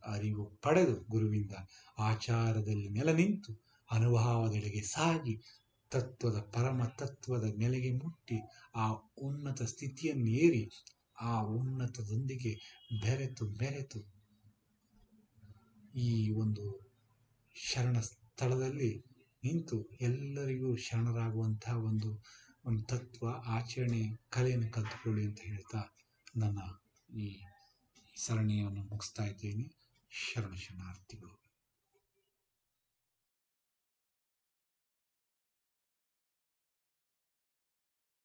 ಅರಿವು ಪಡೆದು ಗುರುವಿಂದ ಆಚಾರದಲ್ಲಿ ನೆಲೆ ನಿಂತು ಅನುಭವದೆಡೆಗೆ ಸಾಗಿ ತತ್ವದ ಪರಮ ತತ್ವದ ನೆಲೆಗೆ ಮುಟ್ಟಿ ಆ ಉನ್ನತ ಸ್ಥಿತಿಯನ್ನೇರಿ ಆ ಉನ್ನತದೊಂದಿಗೆ ಬೆರೆತು ಈ ಒಂದು ಶರಣ ಸ್ಥಳದಲ್ಲಿ ನಿಂತು ಎಲ್ಲರಿಗೂ ಶರಣರಾಗುವಂತಹ ಒಂದು ತತ್ವ ಆಚರಣೆ ಕಲೆಯನ್ನು ಕಲ್ತುಕೊಳ್ಳಿ ಅಂತ ಹೇಳ್ತಾ ನನ್ನ ಈ ಸರಣಿಯನ್ನು ಮುಗಿಸ್ತಾ ಇದ್ದೀನಿ. ಶರಣಾರ್ಥಿಗಳು.